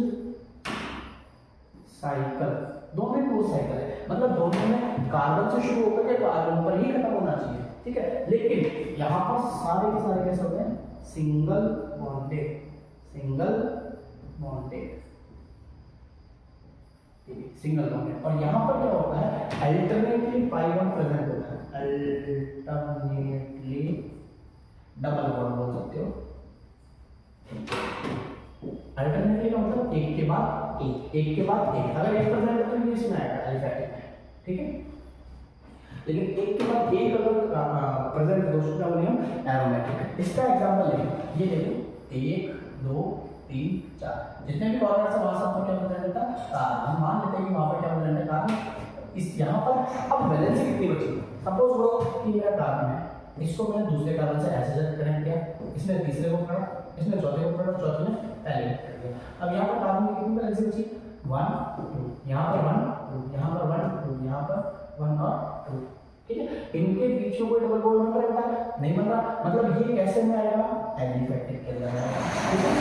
साइकिल, दोनों ही क्लोज साइकिल है, मतलब दोनों में कार्बन से शुरू होकर के कार्बन पर ही खत्म होना चाहिए। ठीक है, लेकिन यहाँ पर सारे के सारे कैसे होते हैं, single bonded, single bonded. Single bond है। और यहाँ पर क्या होता है, अल्टरनेटली पाई बॉन्ड प्रेजेंट होता है, अल्टरनेटली डबल बॉन्ड बोल सकते हो। अल्टरनेटली का मतलब एक के बाद एक, एक के बाद एक। अगर एक प्रेजेंट है तो ये इसमें आएगा एलिफेटिक में, ठीक है। लेकिन एक के बाद एक अगर प्रेजेंट दोस्तों क्या बोलेंगे, एरोमेटिक। इसका एग्जांपल लेंगे, ये देखो 1 2 3 4 जितने भी कॉर्नर से वहां सब क्या प्रेजेंट होता है, कार्बन। हम मान लेते हैं कि वहां पर क्या प्रेजेंट है, कार्बन। इस यहाँ पर अब वैलेंसी कितनी बची, सपोज लो कि मेरा कार्बन है, इसको मैंने दूसरे कार्बन से ऐसे कनेक्ट किया, इसने तीसरे को पकड़ा, इसने चौथे को पकड़ा, चौथे ने पहले को पकड़ लिया। अब यहाँ पर कार्बन की कितनी वैलेंसी बची, 1 2, यहाँ पर 1 2, यहाँ पर 1 2, यहाँ पर 1 और 2, ठीक है। इनके बीच में कोई डबल बॉन्ड बन रहा है, नहीं बन रहा, मतलब ये कैसे में आएगा, एलिफेटिक के अंदर आएगा, ठीक है।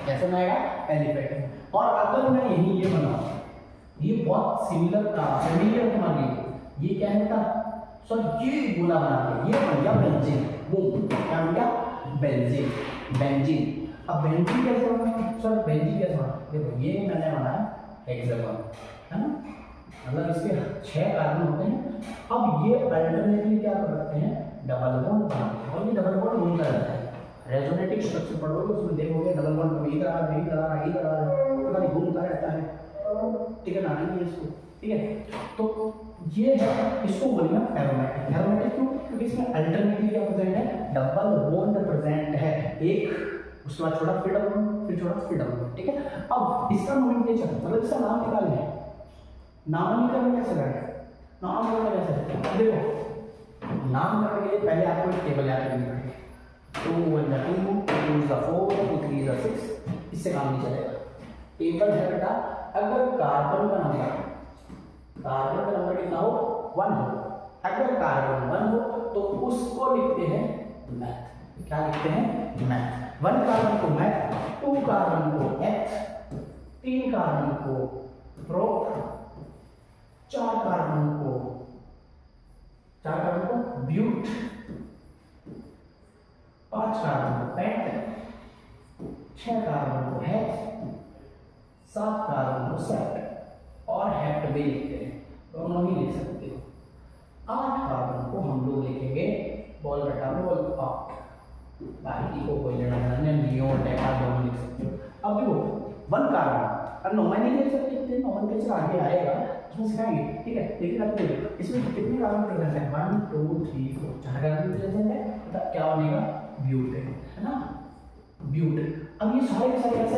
कैसे में आएगा, एलिफेटिक। और अगर मैं यही ये बनाऊं, ये बहुत सिमिलर फेमिलियर तुम्हारे लिए, ये क्या है बेटा, सॉरी ये गोला बना के ये बन गया बेंजीन। बूम, क्या बन गया, बेंजीन, बेंजीन। अब बेंजीन कैसे बना, सर बेंजीन कैसे बना, देखो ये मैंने बनाया हेक्सागन, है ना, मतलब इसके 6 कार्बन होते हैं। अब ये अल्टरनेटली क्या करते हैं, डबल बॉन्ड बनाते हैं, और ये डबल बॉन्ड घूमता रहता है। रेजोनेटिक स्ट्रक्चर पढ़ोगे उसमें देखोगे डबल बॉन्ड कभी इधर इधर घूमता रहता है, ठीक है ना, नहीं इसको, ठीक है। तो ये है, इसको बोलिए एरोमेटिक। एरोमेटिक क्यों, क्योंकि इसमें अल्टरनेटली क्या प्रेजेंट है, डबल बॉन्ड प्रेजेंट है, एक उसके बाद छोटा फिर डबल बॉन्ड, फिर छोटा फिर डबल बॉन्ड, ठीक है। अब इसका नोमेनक्लेचर मतलब इसका नाम निकालना है, नामकरण कैसे करें, नामकरण कैसे करें, देखो नामकरण के लिए पहले आपको एक टेबल याद करनी पड़ेगी। 2 1 2 2 4 2 3 6, इससे काम नहीं चलेगा। टेबल है बेटा, अगर कार्बन का नंबर कितना हो, 1 हो, अगर कार्बन 1 हो तो उसको लिखते हैं मैथ। क्या लिखते हैं, मैथ। 1 कार्बन को मैथ, 2 कार्बन को एथ, 3 कार्बन को प्रोप, 4 कार्बन को ब्यूट, 5 कार्बन को पेंट, 6 कार्बन को हेक्स, 7 कार्बन को सेप्ट, और हेप्ट भी लिखते हैं, दोनों ही लिख सकते हो। 8 कार्बन को हम लोग लिखेंगे बॉल बेटा बॉल ऑक्ट, बाकी को कोई लेना देना नहीं, नियो डेका दोनों लिख सकते हो। अब देखो 1 कार्बन, अब नॉर्मल नहीं लिख सकते, नॉमेनक्लेचर आगे आएगा उसमें सिखाएंगे, ठीक है। लेकिन अब देखो इसमें कितने कार्बन प्रेजेंट है, 1 2 3 4, 4 कार्बन प्रेजेंट है, तो क्या बनेगा, ब्यूट है ना, ब्यूट। अब ये सारे के सारे कैसे,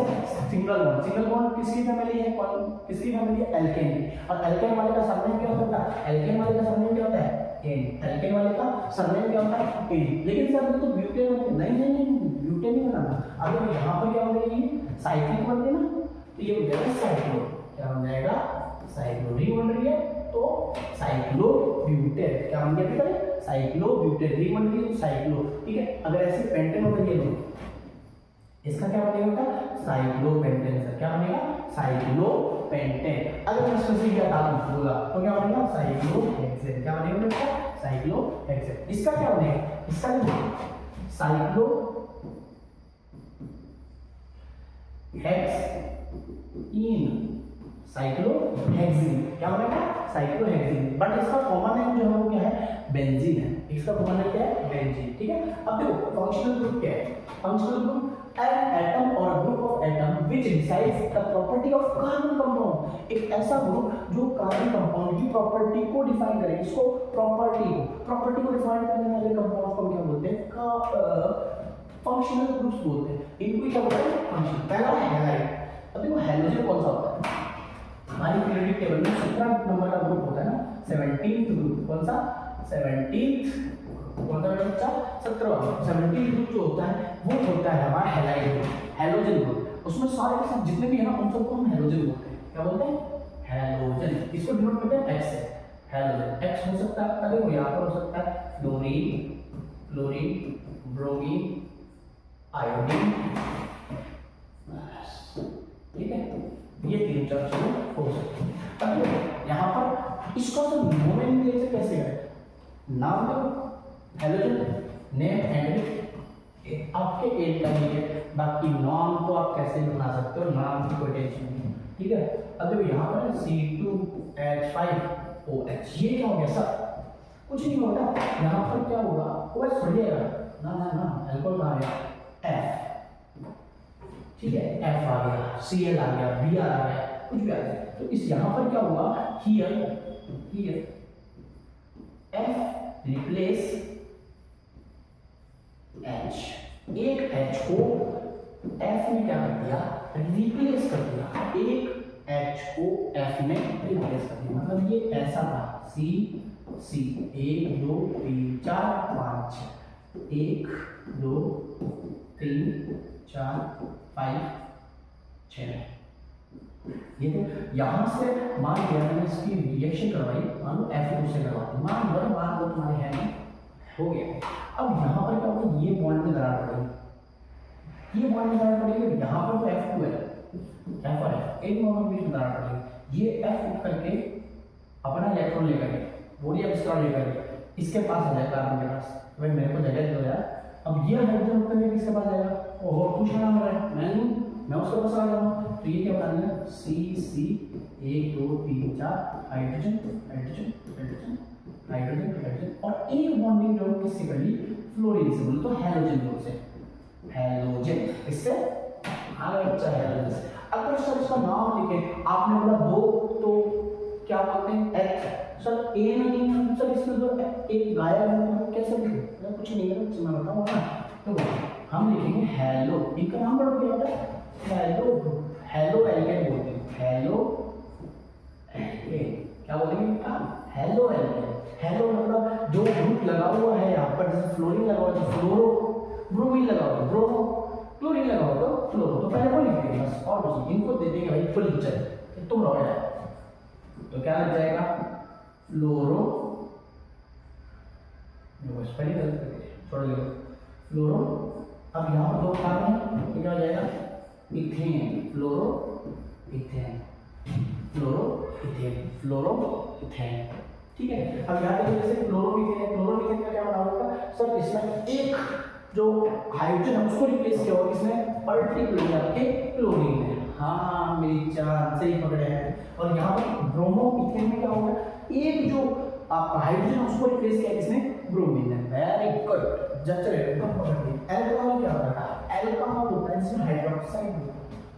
सिंगल बॉन्ड। सिंगल बॉन्ड किसकी फैमिली है, कौन किसकी फैमिली है, एल्केन की। और एल्केन वाले का सरनेम क्या होता है, एल्केन वाले का सरनेम क्या होता है, एन। एल्केन वाले का सरनेम क्या होता है, एन। लेकिन सर तो ब्यूटेन नहीं ब्यूटेन नहीं बनाना। अगर यहाँ पर क्या हो गया, ये साइक्लिक बन गई ना, तो ये हो जाएगा साइक्लो, क्या बन जाएगा, साइक्लोरीन बन रही है तो साइक्लोब्यूटेन, क्या बन गया बेटा, साइक्लोब्यूटेन। रिंग बन गई तो साइक्लो, ठीक है। अगर ऐसे पेंटेन हो गई है, इसका क्या बनेगा, साइक्लोपेंटेन। सर क्या बनेगा, साइक्लोपेंटेन। अगर मैं इसमें क्या डालूं बोला तो क्या बनेगा, साइक्लोहेक्सेन। क्या बनेगा बेटा, साइक्लोहेक्सेन। इसका क्या बनेगा, इसका साइक्लो हेक्सीन, साइक्लोहेक्सीन क्या बनेगा, साइक्लोहेक्सीन। बट इसका कॉमन नेम जो है वो क्या है, बेंजीन है। इसका कॉमन नेम क्या है, बेंजीन, ठीक है। अब देखो फंक्शनल ग्रुप क्या है, functional group an atom or group of atom which resides the property of carbon compound। एक ऐसा ग्रुप जो कार्बन कंपाउंड की प्रॉपर्टी को डिफाइन करे, इसको प्रॉपर्टी को डिफाइन करने वाले कंपाउंड को क्या बोलते हैं, फंक्शनल ग्रुप्स बोलते हैं। इनको क्या बोलते हैं, फंक्शन। पहला है हैलाइड। अब देखो हैलोजन कौन सा होता है, हमारी पीरियोडिक टेबल में 17 नंबर का ग्रुप होता है ना, 17th ग्रुप। कौन सा, 17th कौन सा बच्चा, 17वां। 17th ग्रुप जो होता है वो होता है हमारा हैलाइड ग्रुप, हैलोजन ग्रुप। उसमें सारे के साथ जितने भी है ना उन सबको हम हैलोजन बोलते हैं। क्या बोलते हैं, हैलोजन। इसको डिनोट करते हैं एक्स से, हैलोजन। एक्स हो सकता है, अरे वो यहाँ पर हो सकता है फ्लोरीन, ब्रोमीन, आयोडीन, ठीक है। ये 3-4 चीजें हो सकती हैं। अब यहाँ पर इसको तो नोमेनक्लेचर कैसे करें, नाम दो हैलोजन, नेम एंड आपके एक का नहीं है, बाकी नाम तो आप कैसे भी बना सकते हो, नाम की कोई टेंशन नहीं, ठीक है। अब देखो यहाँ पर C2H5OH, ये क्या हो गया सर? कुछ नहीं होगा, यहाँ पर क्या होगा, OH बढ़ जाएगा ना ना ना, अल्कोहल कहाँ गया? F, ठीक है, F आ गया, Cl आ गया, Br आ गया, कुछ भी आ गया। तो इस यहाँ पर क्या हुआ, here F रिप्लेस H, एक H को F में क्या कर दिया, रिप्लेस कर दिया, एक H को F में रिप्लेस कर दिया। मतलब ये ऐसा था, C 1 2 3 4 5 1 2 3 4 5 6। ये तो यहाँ से मान लिया मैंने इसकी रिएक्शन करवाई, मान लो F2 से करवाती, मान लो तुम्हारे है नहीं, हो गया। अब यहाँ पर क्या होगा, ये बॉन्ड में दरार पड़ेगी, ये बॉन्ड में दरार पड़ेगी, यहाँ पर तो F2 है, F और F एक बॉन्ड में दरार पड़ेगी, ये F उठ करके अपना इलेक्ट्रॉन लेकर बोडी एक्स्ट्रा लेकर इसके पास आ जाएगा, कार्बन के पास, भाई मेरे को जगह दो यार। अब ये हाइड्रोजन उठ करके किसके पास जाएगा, ओहो कुछ नाम रहा है, मैं उसके पास आ जाऊँगा। तो ये क्या बना देगा, C 1 2 3 4 hydrogen hydrogen hydrogen hydrogen hydrogen, और एक बॉन्डिंग जोड़ किससे कर ली, फ्लोरीन से, बोले तो हैलोजन जोड़ से, हैलोजन, इससे आगे बच्चा हैलोजन से। अगर सर इसका नाम लिखे, आपने बोला दो, तो क्या बोलते हैं, H सर, ए नहीं सर, इसमें तो एक गायब है, कैसे लिखे, कुछ नहीं है, मैं बताऊँ ना। तो हम लिखेंगे हेलो, इनका नाम पढ़ो क्या होता है, हेलो, हेलो एल्केन बोलते हैं, हेलो एल्केन, क्या बोलेंगे इनका, हेलो एल्केन। हेलो मतलब जो ग्रुप लगा हुआ है यहाँ पर, जैसे फ्लोरीन लगा हुआ है तो फ्लोरो, ब्रोमीन लगा हुआ है ब्रोमो, क्लोरीन लगा हुआ तो फ्लोरो, तो पहले वो लिख देंगे बस, और कुछ नहीं, इनको दे देंगे भाई फुल पिक्चर, तुम रहो यार। तो क्या लग जाएगा, फ्लोरो, बस पहले गलत छोड़ दो, फ्लोरो। अब यहाँ पर दो कार्बन है तो क्या हो जाएगा, इथेन, फ्लोरो इथेन, फ्लोरो इथेन, फ्लोरो इथेन, ठीक है। अब यहाँ पे जैसे क्लोरोमीथेन, क्लोरोमीथेन का क्या बना होगा सर, इसमें एक जो हाइड्रोजन है उसको रिप्लेस किया होगा, इसमें पर्टिकुलरली आपके क्लोरीन है, हाँ मेरी जान सही पकड़े हैं। और यहाँ पर ब्रोमोमीथेन में क्या होगा, एक जो आपका हाइड्रोजन उसको रिप्लेस किया किसने, ब्रोमीन ने, वेरी गुड, जस्ट अल्कोहल क्या होता है, अल्कोहल होता है जिसमें हाइड्रोक्साइड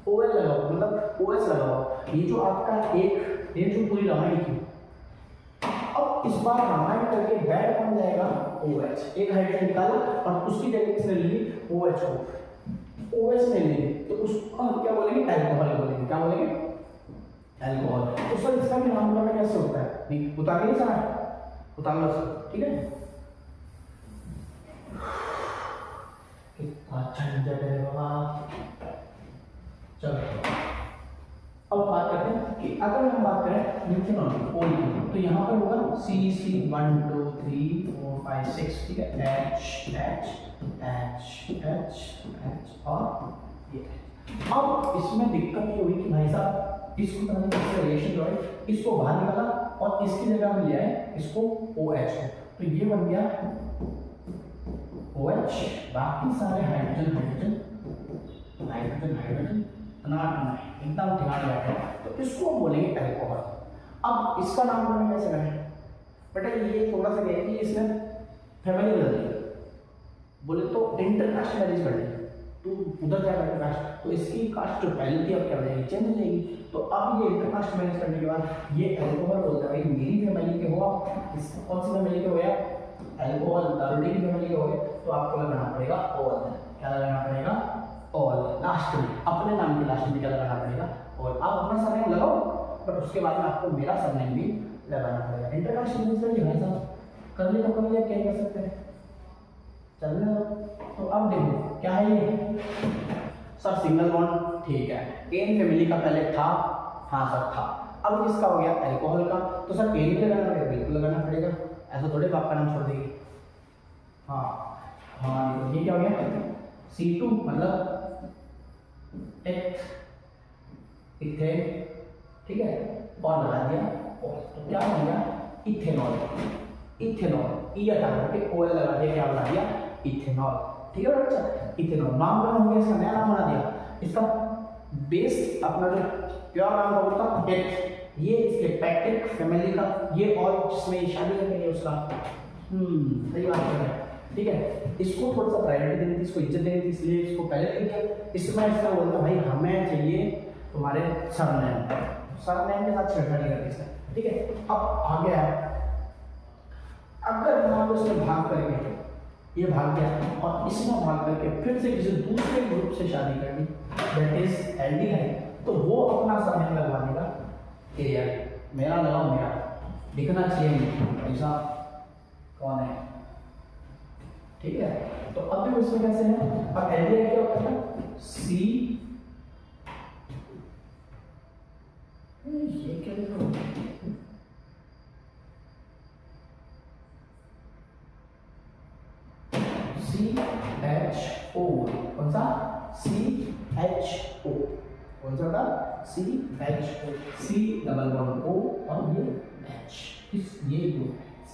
OL लगा हुआ, मतलब OH लगा हुआ, ये जो आपका एक ये जो पूरी रामायण की, अब इस बार रामायण करके बैड बन जाएगा OH, एक हाइड्रोजन निकाला और उसकी जगह किसने ली, OH को, OH ने ली, तो उसको हम क्या बोलेंगे, अल्कोहल बोलेंगे, क्या बोलेंगे, अल्कोहल। तो सर इसका भी नाम करना कैसे होता है, नहीं उतार नहीं सर, उतार लो सर, ठीक है। कितना झंझट है बाबा। चलो अब बात करते हैं कि अगर हम बात करें न्यूट्रॉन की, तो यहाँ पर होगा C 1 2 3 4 5 6, ठीक है, H H H H H और ये। अब इसमें दिक्कत ये हुई कि भाई साहब इसको पता नहीं किससे रिएक्शन जो है, इसको बाहर निकाला और इसकी जगह हम ले आए इसको OH को, तो ये बन गया OH, बाकी सारे हाइड्रोजन हाइड्रोजन हाइड्रोजन हाइड्रोजन एकदम ध्यान रखें, तो इसको हम बोलेंगे अल्कोहल। अब इसका नाम करना कैसे करें बेटा, ये थोड़ा सा क्या है कि इसमें फैमिली बदल गई, बोले तो इंटरकास्ट मैरिज कर दी, तो उधर जाकर कास्ट, तो इसकी कास्ट जो पहले थी अब क्या हो जाएगी, चेंज हो जाएगी। तो अब ये इंटरकास्ट मैरिज करने के बाद ये अल्कोहल बोलता है, भाई मेरी फैमिली के हो आप, इसको कौन सी फैमिली के हो या अल्कोहल, दारूडी की फैमिली के हो गए, तो आपको लगाना पड़ेगा ऑल, क्या लगाना पड़ेगा, ऑल, लास्ट में अपने नाम के लास्ट में क्या लगाना पड़ेगा, और आप अपना सरनेम लगाओ, बट उसके बाद में आपको मेरा सरनेम भी लगाना पड़ेगा। इंटरकास्ट मैरिज करिए भाई साहब, कर ले तो कर लिया, क्या कर सकते हैं, चलने दो। तो अब देखो क्या है ये सर, सिंगल बॉन्ड, ठीक है, एन फैमिली का पहले था, हाँ सर था, अब किसका हो गया, अल्कोहल का, तो सर एन भी लगाना पड़ेगा, बिल्कुल लगाना पड़ेगा, ऐसा थोड़े बाप का नाम छोड़ देगी, हाँ हाँ ये क्या हो गया, C2 मतलब इथेन, ठीक है, और लगा दिया और, तो क्या बन गया, इथेनॉल, इथेनॉल, ई हटा करके OL लगा दिया, क्या बना दिया, इथेनॉल, ठीक है बच्चा, इथेनॉल नाम बना हो गया, इसका नया नाम बना दिया, इसका बेस अपना जो क्या नाम होता है? ये इसके पैट्रिक फैमिली का, ये और जिसमें शादी करेंगे उसका। सही बात कर रहे हैं, ठीक है। इसको थोड़ा सा प्रायोरिटी देनी थी, इसको इज्जत देनी थी, इसलिए इसको पहले ले लिया। इसमें ऐसा बोलता भाई हमें चाहिए तुम्हारे सरनेम के साथ छेड़छाड़ी करके इसने, ठीक है। अब आ गया अगर मान लो इसमें भाग करेंगे, ये भाग गया और इसमें भाग करके फिर से किसी दूसरे ग्रुप से शादी कर ली, दैट इज एल्डिहाइड, तो वो अपना सरनेम लगवा देगा कि यार मेरा लगाओ, मेरा दिखना चाहिए ऐसा कौन है, ठीक है। तो अब भी उसमें कैसे है, अब एल्डिहाइड क्या होता है? सी, ये क्या लिखा हुआ है? CHO, कौन सा? CHO, कौन सा था? CHO, C double bond O और ये H, इस ये दो C,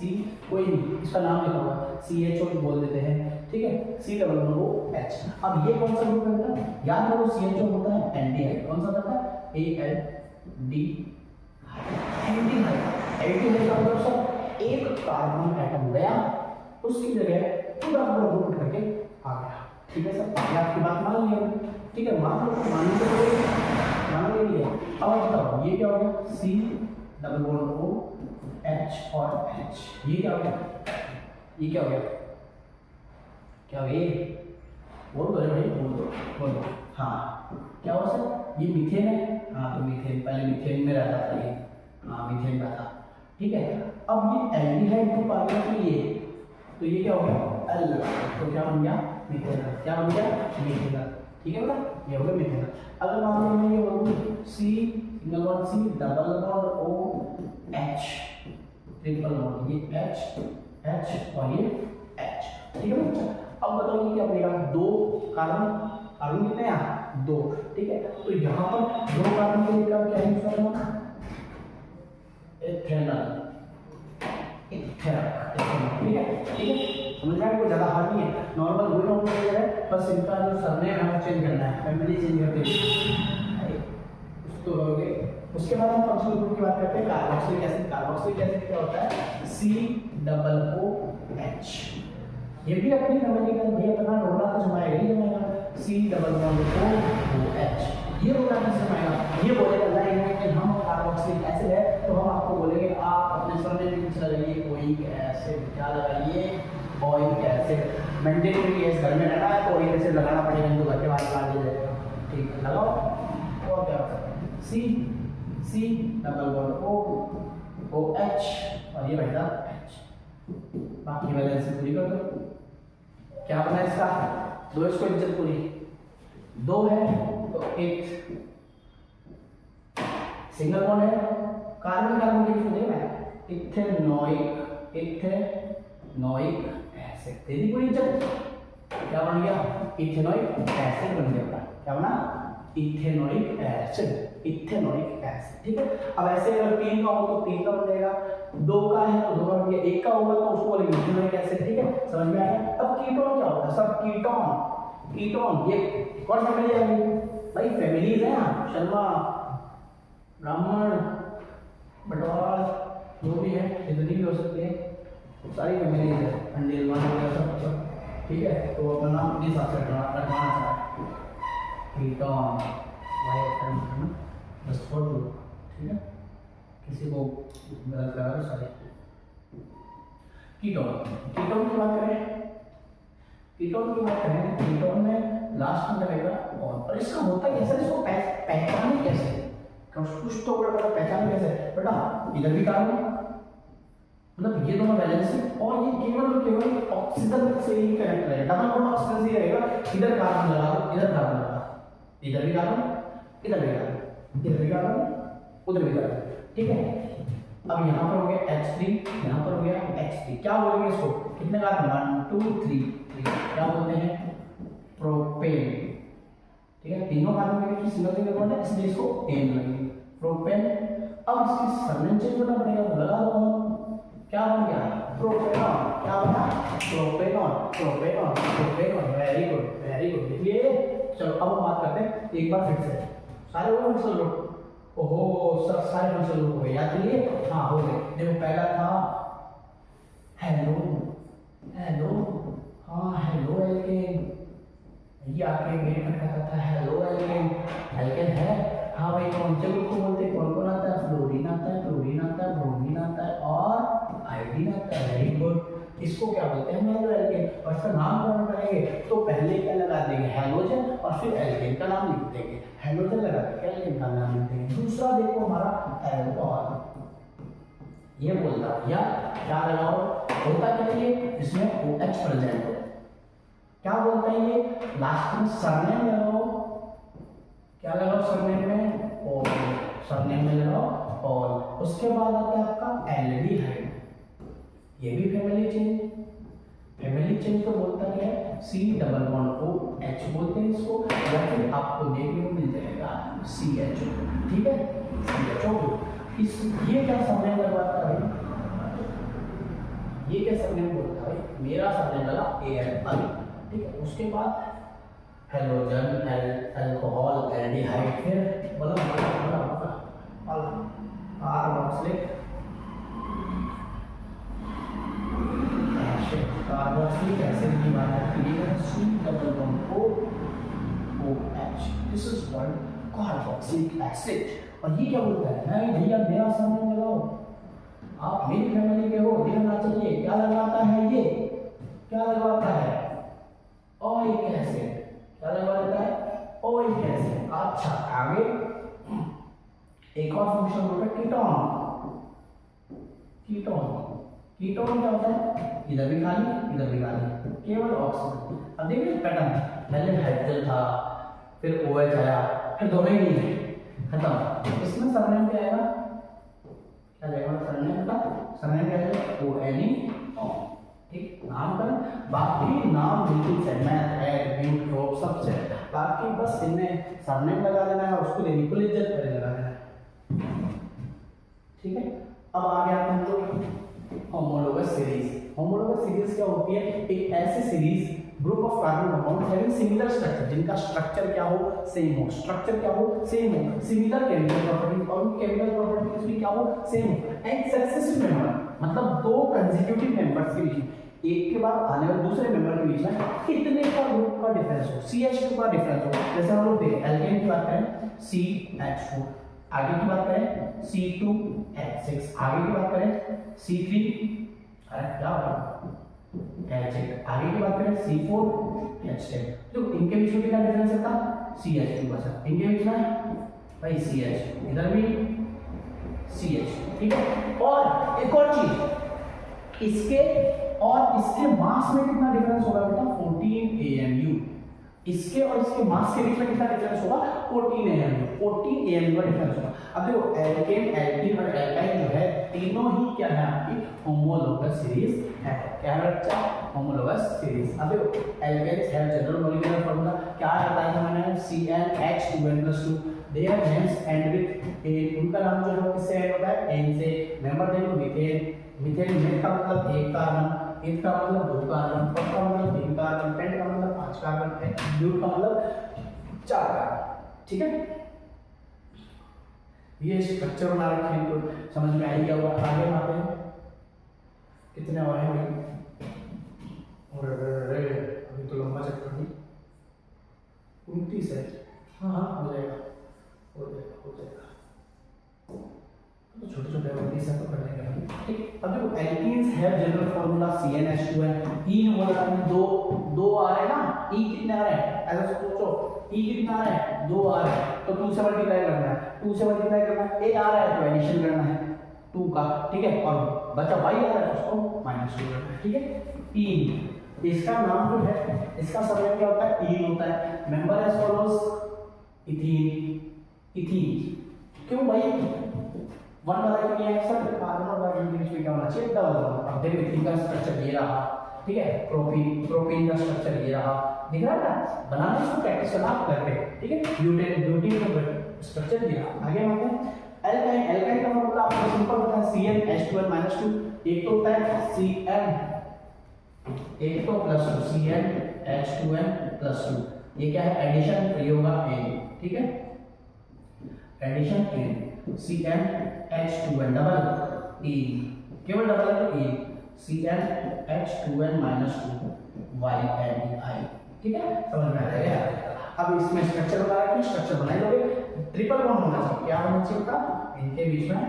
कोई नहीं इसका नाम लिखा हुआ CHO बोल देते हैं, ठीक है। C double bond O H। अब ये कौन सा ग्रुप बनता है? याद रखो CHO होता है एल्डिहाइड, कौन सा होता है? ALD, एल्डिहाइड का मतलब सब एक कार्बन एटम गया, उसकी जगह पूरा पूरा ग्रुप करके आ गया, ठीक है सर। ये आपकी बात मान लिया, ठीक है। मान लो मान लीजिए। अब बताओ ये क्या हो गया? C double bond O H और H, ये क्या हो गया? ये क्या हो गया? क्या हो गया? बोल दो भाई, बोल दो। हाँ क्या हुआ सर? ये मीथेन है। हाँ तो मीथेन, पहले मीथेन में रहता था ये, हाँ मीथेन का था, ठीक है। अब ये एल्डिहाइड ग्रुप आ गया, तो ये क्या हो गया? एल, तो क्या बन गया? मीथेन। क्या बन गया? मीथेन, ठीक है बेटा, ये हो गया मीथेन। अगर मान लो मैं ये बोलूं C single bond C double bond O H triple bond, ये H और ये H, ठीक है बच्चा। अब बताओ ये क्या बनेगा? दो कार्बन कितने हैं? दो, ठीक है। तो यहाँ पर दो कार्बन के लिए क्या यूज करना? इथेनॉल, ठीक है। समझ में कोई ज्यादा हार्ड नहीं है, नॉर्मल वही नॉर्मल है, बस इनका जो सरनेम है वो चेंज करना है, फैमिली चेंज करके उसको करोगे। उसके बाद हम फंक्शनल ग्रुप की बात करते हैं। कार्बोक्सिलिक एसिड, कार्बोक्सिलिक एसिड क्या होता है? C डबल O H, ये भी अपनी फैमिली का ये अपना रोला तो जमाएगा ही जमाएगा। C डबल O H, ये रोला किस जमाएगा? ये बोलेगा नहीं कि हम कार्बोक्सिलिक एसिड है, तो हम आपको बोलेंगे आप अपने सरनेम में कुछ लगाइए, ओइक एसिड, क्या लगाइए? Oic acid. मैंडेटरी है, घर में रहना है तो ओइक एसिड लगाना पड़ेगा, जो घर के बाहर लगा दिया जाएगा, ठीक है, लगाओ। और क्या होता है? C double bond O H और ये भाई साहब H, बाकी वैलेंसी पूरी कर दो। क्या बना इसका? दो, इसको इज्जत पूरी, दो है तो एक सिंगल बॉन्ड है, कार्बन कार्बन के बीच में इथेनोइक एसिड, तेरी पूरी इज्जत। क्या बन गया? इथेनोइक एसिड बन गया। क्या बना? इथेनोइक एसिड, ठीक है। अब ऐसे अगर तीन का हो तो तीन का बनेगा, दो का है तो दो का बन गया, एक का होगा तो उसको बोलेंगे इथेनोइक एसिड, ठीक है। समझ में आया? अब कीटोन क्या होता है? सब कीटोन ये कौन फैमिली आ गई भाई? फैमिलीज है यहाँ, शर्मा, ब्राह्मण, बटवाल, जो भी है, जितनी भी हो सकती है सारी फैमिलीज है, अंडेलवान वगैरह सब, ठीक है। तो अपना नाम अपने हिसाब से रखवाना चाहे कीटोन, बस छोड़ दो, ठीक है। किसी को गलत लगा तो सारे कीटोन की बात करें, कीटोन में लास्ट में रहेगा और इसका होता कैसे? इसको पहचाने कैसे? कुछ तो बड़ा पहचाने कैसे बेटा? इधर भी कार्बन, मतलब ये दोनों वैलेंसी और ये केवल ऑक्सीजन से ही कनेक्ट रहेगा, डबल बॉन्ड ऑक्सीजन से ही रहेगा। इधर कार्बन लगा दो, इधर कार्बन लगा, इधर भी कार्बन, इधर भी कार्बन, इधर भी कार्बन, उधर भी कार्बन, ठीक है। अब यहाँ पर हो गया H3, यहाँ पर हो गया H3, क्या बोलेंगे इसको? कितने कार्बन? 1 2 3, क्या बोलते हैं? प्रोपेन, ठीक है। तीनों कार्बन के बीच सिंगल बॉन्ड है, इसलिए इसको एन लगेगी, प्रोपेन। अब इसकी सरनेम चेंज करना पड़ेगा, तो लगा दो, क्या बन गया? प्रोपेनॉन। क्या बना? प्रोपेनॉन। वेरी गुड, देखिए। चलो अब हम बात करते हैं एक बार फिर से, सारे वो फिर से लो, ओहो सर सारे फंक्शन हो गए, याद करिए। हाँ हो गए। देखो पहला था हेलो, हेलो, हाँ हेलो एल्केन, ये आके मेरे खटखटाता था, हेलो एल्केन, एल्केन है, हाँ भाई कौन से ग्रुप को बोलते हैं, कौन कौन आता है, फ्लोरीन आता है, क्लोरीन आता है, ब्रोमीन आता है और आयोडीन आता है। Very good. इसको क्या बोलते हैं, हेलो एल्केन। और इसका नाम कौन करेंगे, तो पहले क्या लगा देंगे, हेलोजन, और फिर एल्केन का नाम लिख देंगे, हेलोजन लगा के एल्केन का नाम लिख देंगे। दूसरा देखो हमारा अल्कोहल, ये बोलता है या क्या लगाओ, होता क्या है इसमें OH प्रेजेंट हो, क्या बोलता है ये, लास्ट में सरनेम लगाओ, क्या लगाओ सरनेम में, और सरनेम में लगाओ, और उसके बाद आता है आपका एल्डिहाइड, ये भी फैमिली चेन, फैमिली चेन तो बोलता है C डबल बॉन्ड OH बोलते हैं इसको, या फिर आपको देखने को मिल जाएगा CHO, ठीक है, CHO। इस ये क्या सरनेम लगवाता है, ये क्या सरनेम बोलता है, मेरा सरनेम लगा AL, ठीक है। उसके बाद हेलोजन, अल्कोहल, एल्डिहाइड, फिर बोला कार्बोक्सिलिक कार्बोक्सिलिक एसिड की बात आती है, C double bond OH, this is called carboxylic acid. और ये क्या बोलता है, नहीं भैया मेरा सरनेम लगाओ, आप मेरी फैमिली के हो, दिखना चाहिए, क्या लगाता है ये, क्या लगवाता है, ओइक एसिड, क्या लगवा देता है, ओइक एसिड। अच्छा आगे एक और फंक्शन होता है कीटोन, कीटोन, कीटोन क्या होता है, इधर भी खाली इधर भी खाली, केवल ऑक्सीजन। अब देखिए पैटर्न, पहले हाइड्रोजन था, फिर OH आया, फिर दोनों ही नहीं खत्म। इसमें सरनेम क्या आएगा, क्या जाएगा सरनेम का, सरनेम क्या जाएगा ONE, ठीक, नाम कर, बाकी नाम बिल्कुल सेट, मैथ, एट्रीब्यूट, प्रोब सब सेट, बाकी बस इनमें सरनेम लगा देना है, उसको बिल्कुल इज्जत करे लगा देना है, ठीक है। अब आगे आते हैं हम लोग होमोलोगस सीरीज। होमोलोगस सीरीज क्या होती है, एक ऐसी series, group of carbon compound having similar structure, जिनका स्ट्रक्चर क्या हो, सेम हो, स्ट्रक्चर क्या हो, सेम हो, सिमिलर केमिकल प्रॉपर्टीज, और केमिकल प्रॉपर्टीज भी क्या हो, सेम हो, एंड सक्सेसिव मेंबर, मतलब दो कंसेक्यूटिव मेंबर्स के बीच में, एक के बाद आने वाले दूसरे मेंबर के बीच में कितने का ग्रुप का डिफरेंस हो, CH2 का डिफरेंस हो। जैसे हम लोग देखें एल्केन की बात करें CH4, आगे की बात करें C2H6, आगे की बात करें C3, अरे क्या हो H8, आगे की बात करें C4H10, तो इनके बीच में कितना डिफरेंस है, CH2 बचा, इनके बीच में भाई CH, इधर भी CH, ठीक है। और एक और चीज, इसके और इसके मास में कितना डिफरेंस होगा बेटा, 14 AMU, इसके और इसके मास के बीच में कितना डिफरेंस होगा, 14 AMU, 14 AMU का डिफरेंस होगा। अब देखो एल्केन, एल्कीन और एल्काइन जो है तीनों ही क्या है आपकी होमोलोगस सीरीज है, क्या है बच्चा, होमोलोगस सीरीज। अब देखो alkanes have general molecular formula, क्या बताया था मैंने, CnH2n+2, their names end with N, उनका नाम जो है किससे एंड होता है, एन से। मेंबर देखो मीथेन, मीथेन में का मतलब एक कार्बन, एक का मतलब दो कार्बन, फोर का मतलब तीन कार्बन, पेंट का मतलब 5 कार्बन, ब्यूट का मतलब 4 कार्बन, ठीक है। ये स्ट्रक्चर बना रखे हैं, तो समझ में आई क्या हुआ। आगे आते हैं, कितने और हैं भाई, और अभी तो लंबा चक्कर नहीं, 29 है, हाँ हाँ हो जाएगा, हो जाएगा, हो जाएगा, तो छोटे छोटे 29 है तो कर लेंगे, ठीक। अब देखो alkenes have general formula CnH2n, E में बोला आपने दो आ रहे हैं ना, E कितने आ रहे हैं, ऐसा सोचो, E कितना आ रहा है, 2 आ रहा है, तो 2 से मल्टीप्लाई करना है, 2 से मल्टीप्लाई करना है, A आ रहा है तो एडिशन करना है 2 का, ठीक है, और बचा y आ रहा है उसको -2 करना है, ठीक है। E, इसका नाम जो है, इसका सरनेम क्या होता है, ईन होता है। Member as follows ethene, ethene, क्यों भाई वन वाला क्यों नहीं है, सब कार्बन और हाइड्रोजन के बीच में क्या होना चाहिए, डबल बॉन्ड। अब देखो इथीन का स्ट्रक्चर ये रहा, ठीक है, प्रोपीन, प्रोपीन का स्ट्रक्चर ये रहा, दिख रहा है ना, बनाना इसको प्रैक्टिस करना आप घर पे, ठीक है। ब्यूटेन, ब्यूटीन का स्ट्रक्चर दिया। आगे आते हैं एल्काइन, एल्काइन का मतलब आपको सिंपल पता है CnH2n-2, एक तो होता है Cn, एक तो +2 CnH2n+2, ये क्या है, एडिशन, ये होगा N, ठीक है, addition N। CnH2n double E, केवल डबल है तो E, CnH2n माइनस 2 YnEI। ठीक है, समझ में आ गया। अब इसमें स्ट्रक्चर बना रहा है, स्ट्रक्चर बनाए लोगे, ट्रिपल बॉन्ड होना चाहिए। क्या होना चाहिए का इनके बीच में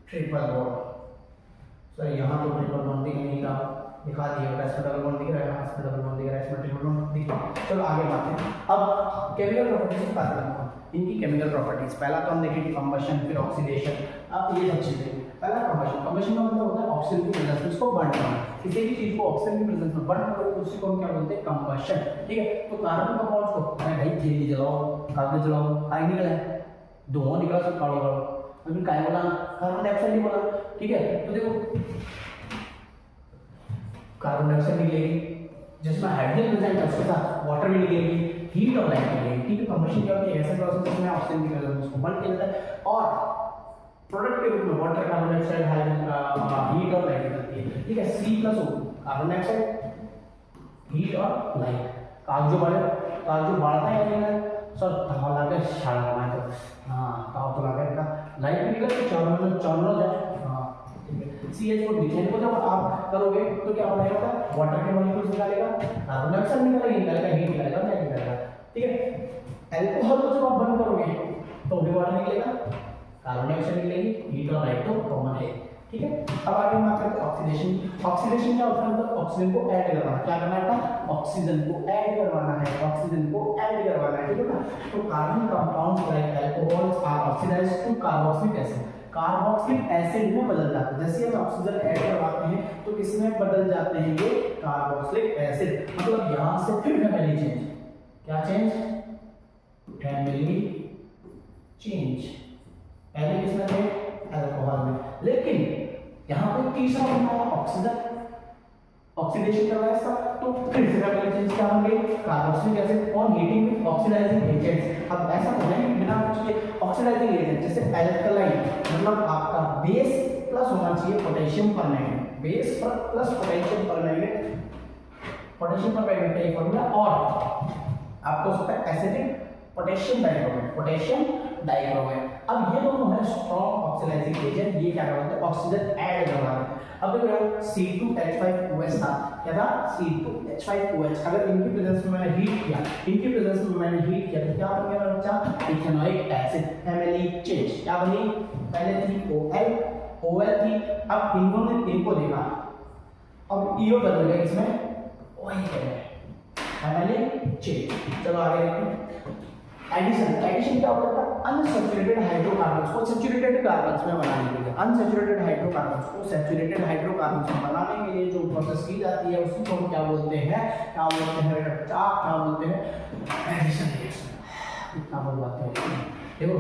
ट्रिपल बॉन्ड। सर यहाँ तो ट्रिपल बॉन्ड दिख नहीं रहा, दिखा दिया होगा, इसमें डबल बॉन्ड दिख रहा है, इसमें डबल बॉन्ड दिख रहा है, इसमें ट्रिपल बॉन्ड दिख रहा है। चलो आगे बढ़ते हैं। अब केमिकल प्रॉपर्टीज की बात करते हैं, इनकी केमिकल प्रॉपर्टीज। पहला तो हम देखेंगे कंबशन, फिर ऑक्सीडेशन। अब ये सब चीजें, पहला कंबशन। कंबशन का मतलब होता है ऑक्सीजन की प्रेजेंस में इसको बर्न करना। किसी भी चीज को ऑक्सीजन की प्रेजेंस में बर्न करोगे तो उसी को हम क्या बोलते हैं, कंबशन। ठीक है, तो कार्बन कंपाउंड्स को अरे भाई तेल जलाओ, कागज जलाओ, काय निकला है, धुआं निकला, सब काढ़ो काढ़ो, अभी काय बोला, कार्बन डाइऑक्साइड नहीं बोला। ठीक है, तो देखो कार्बन डाइऑक्साइड निकलेगी, जिसमें हाइड्रोजन प्रेजेंट है उसके साथ वाटर भी निकलेगी, हीट और लाइट निकलेगी। ठीक है, कंबशन क्या होती है, ऐसा प्रोसेस जिसमें ऑक्सीजन की प्रेजेंस में उसको बर्न किया जाता है और प्रोडक्ट के रूप में वाटर, कार्बन डाइऑक्साइड, हीट और लाइट निकलती है। ठीक है, C+O कार्बन डाइऑक्साइड, हीट और लाइट। कागज जो बढ़ता है या नहीं सर, ताव लागे शाला में तो हां ताव तो लागे बेटा, लाइट भी निकले तो चारों जाए। हां ठीक है, CH4 मीथेन को जब आप करोगे तो क्या हो जाएगा, वाटर के मॉलिक्यूल्स निकालेगा, कार्बन डाइऑक्साइड निकालेगा, हीट निकालेगा, लाइट निकालेगा। ठीक है, अल्कोहल को जब आप बंद करोगे तो भी वाटर निकलेगा, कार्बन डाइऑक्साइड निकलेगी, हीट और लाइट तो कॉमन है। ठीक है, अब आगे बात करते हैं ऑक्सीडेशन। ऑक्सीडेशन क्या होता है, मतलब ऑक्सीजन को ऐड करवाना। क्या करना है, ऑक्सीजन को ऐड करवाना है, ऑक्सीजन को ऐड करवाना है। ठीक है ना, तो carbon compounds like alcohols are oxidised to carboxylic acid, carboxylic acid में बदल जाते हैं। जैसे हम ऑक्सीजन ऐड करवाते हैं तो किसमें बदल जाते हैं, ये कार्बोक्सिलिक एसिड। मतलब यहां से फिर फैमिली चेंज, क्या चेंज, फैमिली चेंज। पहले किसमें थे, अल्कोहल में, लेकिन यहाँ पे तीसरा बना है ऑक्सीजन, ऑक्सीडेशन करवाया इसका, तो फिर से फैमिली चेंज क्या होंगे, कार्बोक्सिलिक एसिड और हीटिंग विद ऑक्सीडाइजिंग एजेंट्स। अब ऐसा हो जाए बिना कुछ के ऑक्सीडाइजिंग एजेंट, जैसे अल्कलाइन, मतलब आपका बेस प्लस होना चाहिए पोटेशियम परमैंगनेट, बेस पर plus potassium permanganate, potassium permanganate का एक फॉर्मूला, और आपको हो सकता है acidic potassium dichromate, potassium dichromate. अब ये दोनों है स्ट्रॉन्ग ऑक्सीडाइजिंग एजेंट, ये क्या करते हैं, ऑक्सीजन ऐड करवाते हैं। अब देखो C2H5OH था, क्या था, C2H5OH। अगर इनकी प्रेजेंस में मैंने हीट किया, इनकी प्रेजेंस में मैंने हीट किया तो क्या बन गया मेरा बच्चा, इथेनोइक एसिड, फैमिली चेंज। क्या बनी, पहले थी OL थी, अब इन्होंने इनको देखा, अब ईओ बदल गया, इसमें OH है, फैमिली चेंज। चलो आगे देखते हैं एडिशन क्या होता है, अनसैचुरेटेड हाइड्रोकार्बन्स को सैचुरेटेड कार्बन्स में बनाने के लिए, अनसैचुरेटेड हाइड्रोकार्बन्स को सैचुरेटेड हाइड्रोकार्बन्स में बनाने के लिए जो प्रोसेस की जाती है उसी को हम क्या बोलते हैं, क्या बोलते हैं एडिशन रिएक्शन। इतना बोलते हैं, देखो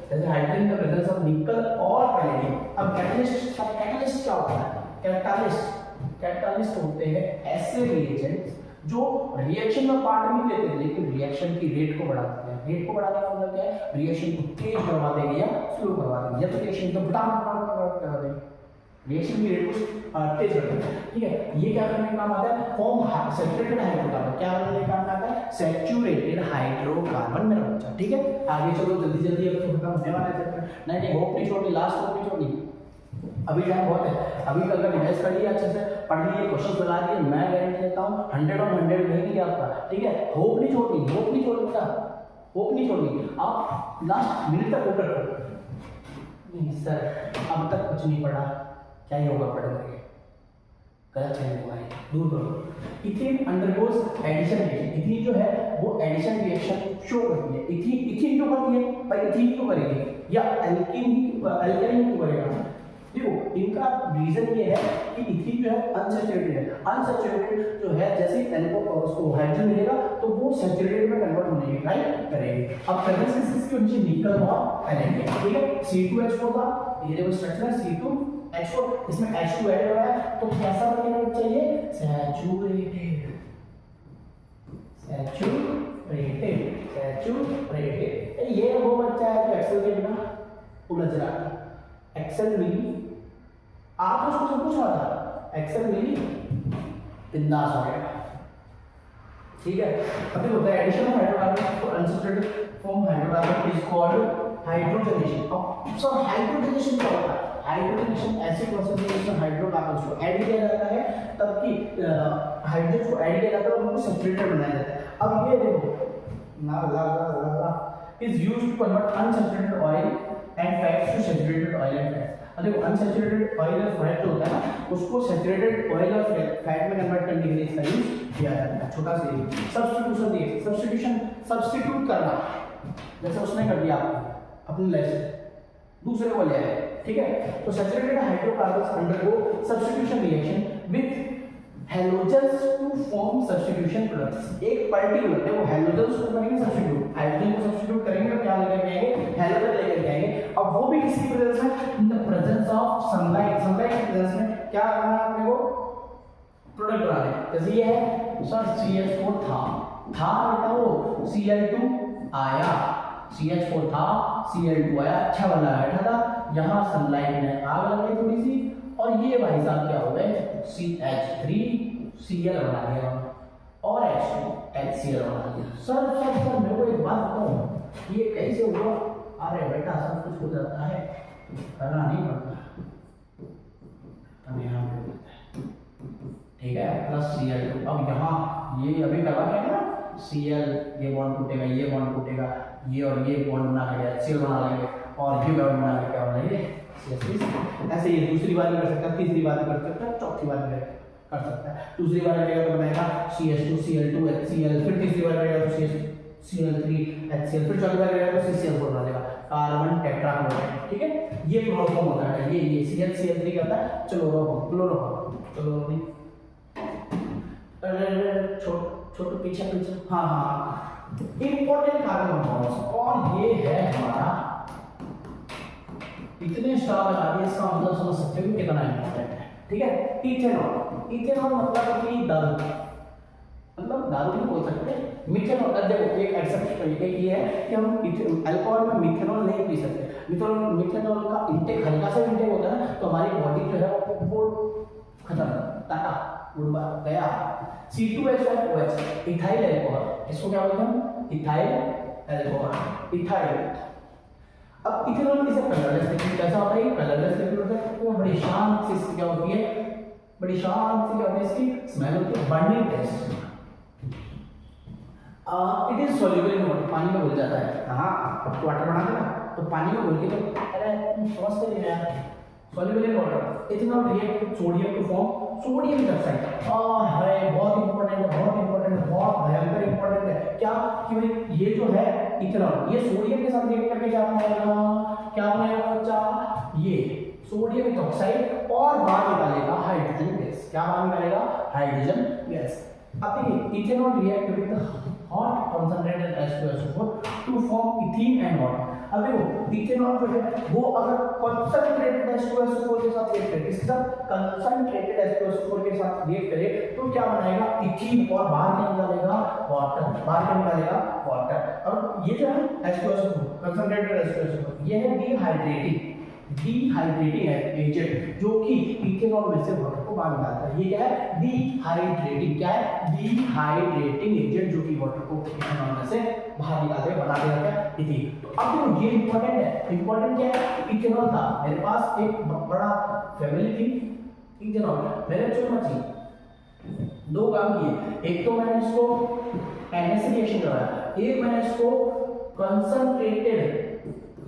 जैसे हाइड्रोजन का प्रेजेंस ऑफ निकल और पैलेडियम। अब कैटलिस्ट क्या होता है, कैटलिस्ट होते हैं ऐसे रिएजेंट्स जो रिएक्शन में पार्ट नहीं लेते लेकिन रिएक्शन की रेट को बढ़ा देते हैं। रेट को बढ़ाने का मतलब क्या है, रिएक्शन को तेज करवा देंगे या स्लो करवा देंगे, या तो रिएक्शन को फटाफट करवा देंगे, रिएक्शन की रेट को तेज कर देंगे। ठीक है, ये क्या करने का काम आता है, फॉर्म सैचुरेटेड हाइड्रोकार्बन। क्या करने का काम आता है, सैचुरेटेड हाइड्रोकार्बन मेरा बच्चा। ठीक है, आगे चलो जल्दी अब तो खत्म होने वाला है चैप्टर। नहीं होप नहीं छोड़नी, लास्ट होप नहीं छोड़नी, अभी टाइम बहुत है। अभी कल का रिवाइज कर लिया, अच्छे से पढ़ लिए, क्वेश्चन बना लिए, मैं गारंटी देता हूँ 100 on 100 रहेगी आपका। ठीक है, होप नहीं छोड़नी, होप नहीं छोड़नी बेटा, होप नहीं छोड़नी। आप लास्ट मिनट तक होकर नहीं सर अब तक कुछ नहीं पढ़ा, क्या ही होगा पढ़ करके, गलत फहमी हुआ है, दूर करो। Ethene undergoes addition reaction, ethene जो है वो एडिशन रिएक्शन शो करती है। इथीन क्यों करती है भाई, इथीन क्यों करेगी या एल्कीन क्यों करेगा, देखो इनका रीजन ये है कि इथीन जो है अनसैचुरेटेड है, अनसैचुरेटेड जो है जैसे उसको हाइड्रोजन मिलेगा तो वो सैचुरेटेड में कन्वर्ट होने की ट्राई करेगी। अब प्रेजेंस किसकी होनी चाहिए, निकल और पैलेडियम। ठीक है, C2H4 था, ये देखो स्ट्रक्चर है C2H4, इसमें H2 ऐड हो रहा है तो कैसा बनेगा चाहिए, सैचुरेटेड, ये वो बच्चा है जो एक्सेल के बिना उलझ रहा है। एक्सेल मिली आप उसको सब कुछ आता, एक्सेल मिली बिंदास हो गया। ठीक है, अभी होता है एडिशन ऑफ हाइड्रोकार्बन तो unsaturated form hydrocarbon is called hydrogenation. अब सर हाइड्रोजनेशन क्या होता है? हाइड्रोजनेशन ऐसे प्रोसेस है जिसमें हाइड्रोकार्बन्स को ऐड किया जाता है, तब कि हाइड्रोजन को ऐड किया जाता है और उनको सेचुरेटेड बनाया जाता है। अब ये देखो ना ला is used to convert unsaturated oil and fats to saturated oil and fats. देखो अनसैचुरेटेड ऑयल और फैट जो होता है ना, उसको सैचुरेटेड ऑयल और फैट में कन्वर्ट करने के लिए इसका यूज किया जाता है। छोटा सा सब्स्टिट्यूशन दिए, सब्स्टिट्यूट करना, जैसे उसने कर दिया अपनी लाइफ से दूसरे को ले आए, ठीक है। तो saturated hydrocarbons undergo substitution reaction with halogens to form substitution products. एक पार्टिकुलर है वो हैलोजेंस को करेंगे सब्स्टिट्यूट, हाइड्रोजन को सब्स्टिट्यूट करेंगे और क्या लेकर के आएंगे? हैलोजन लेकर के आएंगे। अब वो भी किसकी प्रेजेंस में? In the presence of sunlight. Sunlight की प्रेजेंस में क्या करना है आपने? वो प्रोडक्ट बनाने। जैसे ये है सर CH4 था बेटा, वो Cl2 आया, CH4 था Cl2 आया, अच्छा वाला बैठा था, यहाँ सनलाइट ने आग लगाई थोड़ी सी और ये भाई साहब क्या हो गए? CH3Cl बना दिया और H2 HCl बना दिया। सर मेरे को एक बात बताओ, ये कैसे हुआ? अरे बेटा सब कुछ हो जाता है, करना नहीं पड़ता, हमें यहाँ पे ठीक है प्लस Cl2। अब यहाँ ये अभी करवा क्या है ना, Cl ये बॉन्ड टूटेगा, ये बॉन्ड टूटेगा, ये और ये बॉन्ड बना लेंगे, HCl बना लेंगे और ये बॉन्ड बना लेंगे, क्या बनाएंगे? ऐसे ये दूसरी बार भी कर सकता है, तीसरी बार भी कर सकता है, चौथी बार भी कर सकता है। दूसरी बार करेगा तो बनाएगा CH2 Cl2 HCl, फिर तीसरी बार करेगा तो Cl3 HCl, फिर चौथी बार करेगा तो CCl4 बना लेगा, कार्बन टेट्राक्लोराइड, ठीक है। ये क्लोरोफॉर्म होता है, ये CH3 क्या होता है? क्लोरोफॉर्म। छोटे पीछे हाँ इंपॉर्टेंट कार्बन कंपाउंड्स, और ये है हमारा इतने स्टार लगा दिए, इसका मतलब समझ सकते हो कितना इंपॉर्टेंट है, ठीक है। इथेनॉल मतलब कि दारू, मतलब दारू नहीं बोल सकते, मिथेनॉल। देखो एक एक्सेप्शन ये है कि हम अल्कोहल में मिथेनॉल नहीं पी सकते। मिथेनॉल का इंटेक हल्का सा इंटेक होता है तो हमारी बॉडी जो है वो खत्म, टाटा गुड बाय गया। C2H5OH इथाइल अल्कोहल, इसको क्या बोलते हैं? Ethyl alcohol, ethyl. अब इथेनॉल किसे कलरलेस लिक्विड कैसा होता है? कलरलेस लिक्विड होता है, तो बड़ी शांत से इसकी क्या होती है? बड़ी शांत से क्या होती है? इसकी स्मेल होती है, burning taste. It is soluble in water, पानी में घुल जाता है। हाँ वाटर बना देना तो पानी में घुल के, तो अरे तुम समझते नहीं यार, soluble in water. Ethanol react with sodium to form sodium dioxide. है बहुत इंपॉर्टेंट है, बहुत भयंकर इंपॉर्टेंट है। क्या कि भाई ये जो है इथेनॉल, ये सोडियम के साथ रिएक्ट करके क्या बनाएगा बच्चा? ये सोडियम डाइऑक्साइड और बाहर निकालेगा हाइड्रोजन गैस। क्या बाहर निकालेगा? Hydrogen gas. अब देखिए ethanol react with hot concentrated H2SO4 to form ethene and water. अब देखो इथेनॉल जो है वो अगर कंसंट्रेटेड H2SO4 के साथ रिएक्ट करे, इसके साथ कंसंट्रेटेड H2SO4 के साथ रिएक्ट करे तो क्या बनाएगा? इथीन, और बाहर क्या निकालेगा? वाटर। बाहर क्या निकालेगा? वाटर। और ये जो है H2SO4 कंसंट्रेटेड H2SO4, ये है डिहाइड्रेटिंग एजेंट जो कि इथेनॉल में से वाटर को बाहर निकालता है। ये क्या है? डिहाइड्रेटिंग। क्या है? डिहाइड्रेटिंग एजेंट जो कि वाटर को इथेनॉल में से बाहर निकालते बना देगा क्या? इथेन। तो अब देखो ये इंपॉर्टेंट है। इंपॉर्टेंट क्या है? इथेनॉल था मेरे पास, एक बड़ा फैमिली थी इथेनॉल, मैंने चुना चाहिए दो काम किए। एक तो मैंने इसको NS रिएक्शन कराया, एक मैंने इसको कंसंट्रेटेड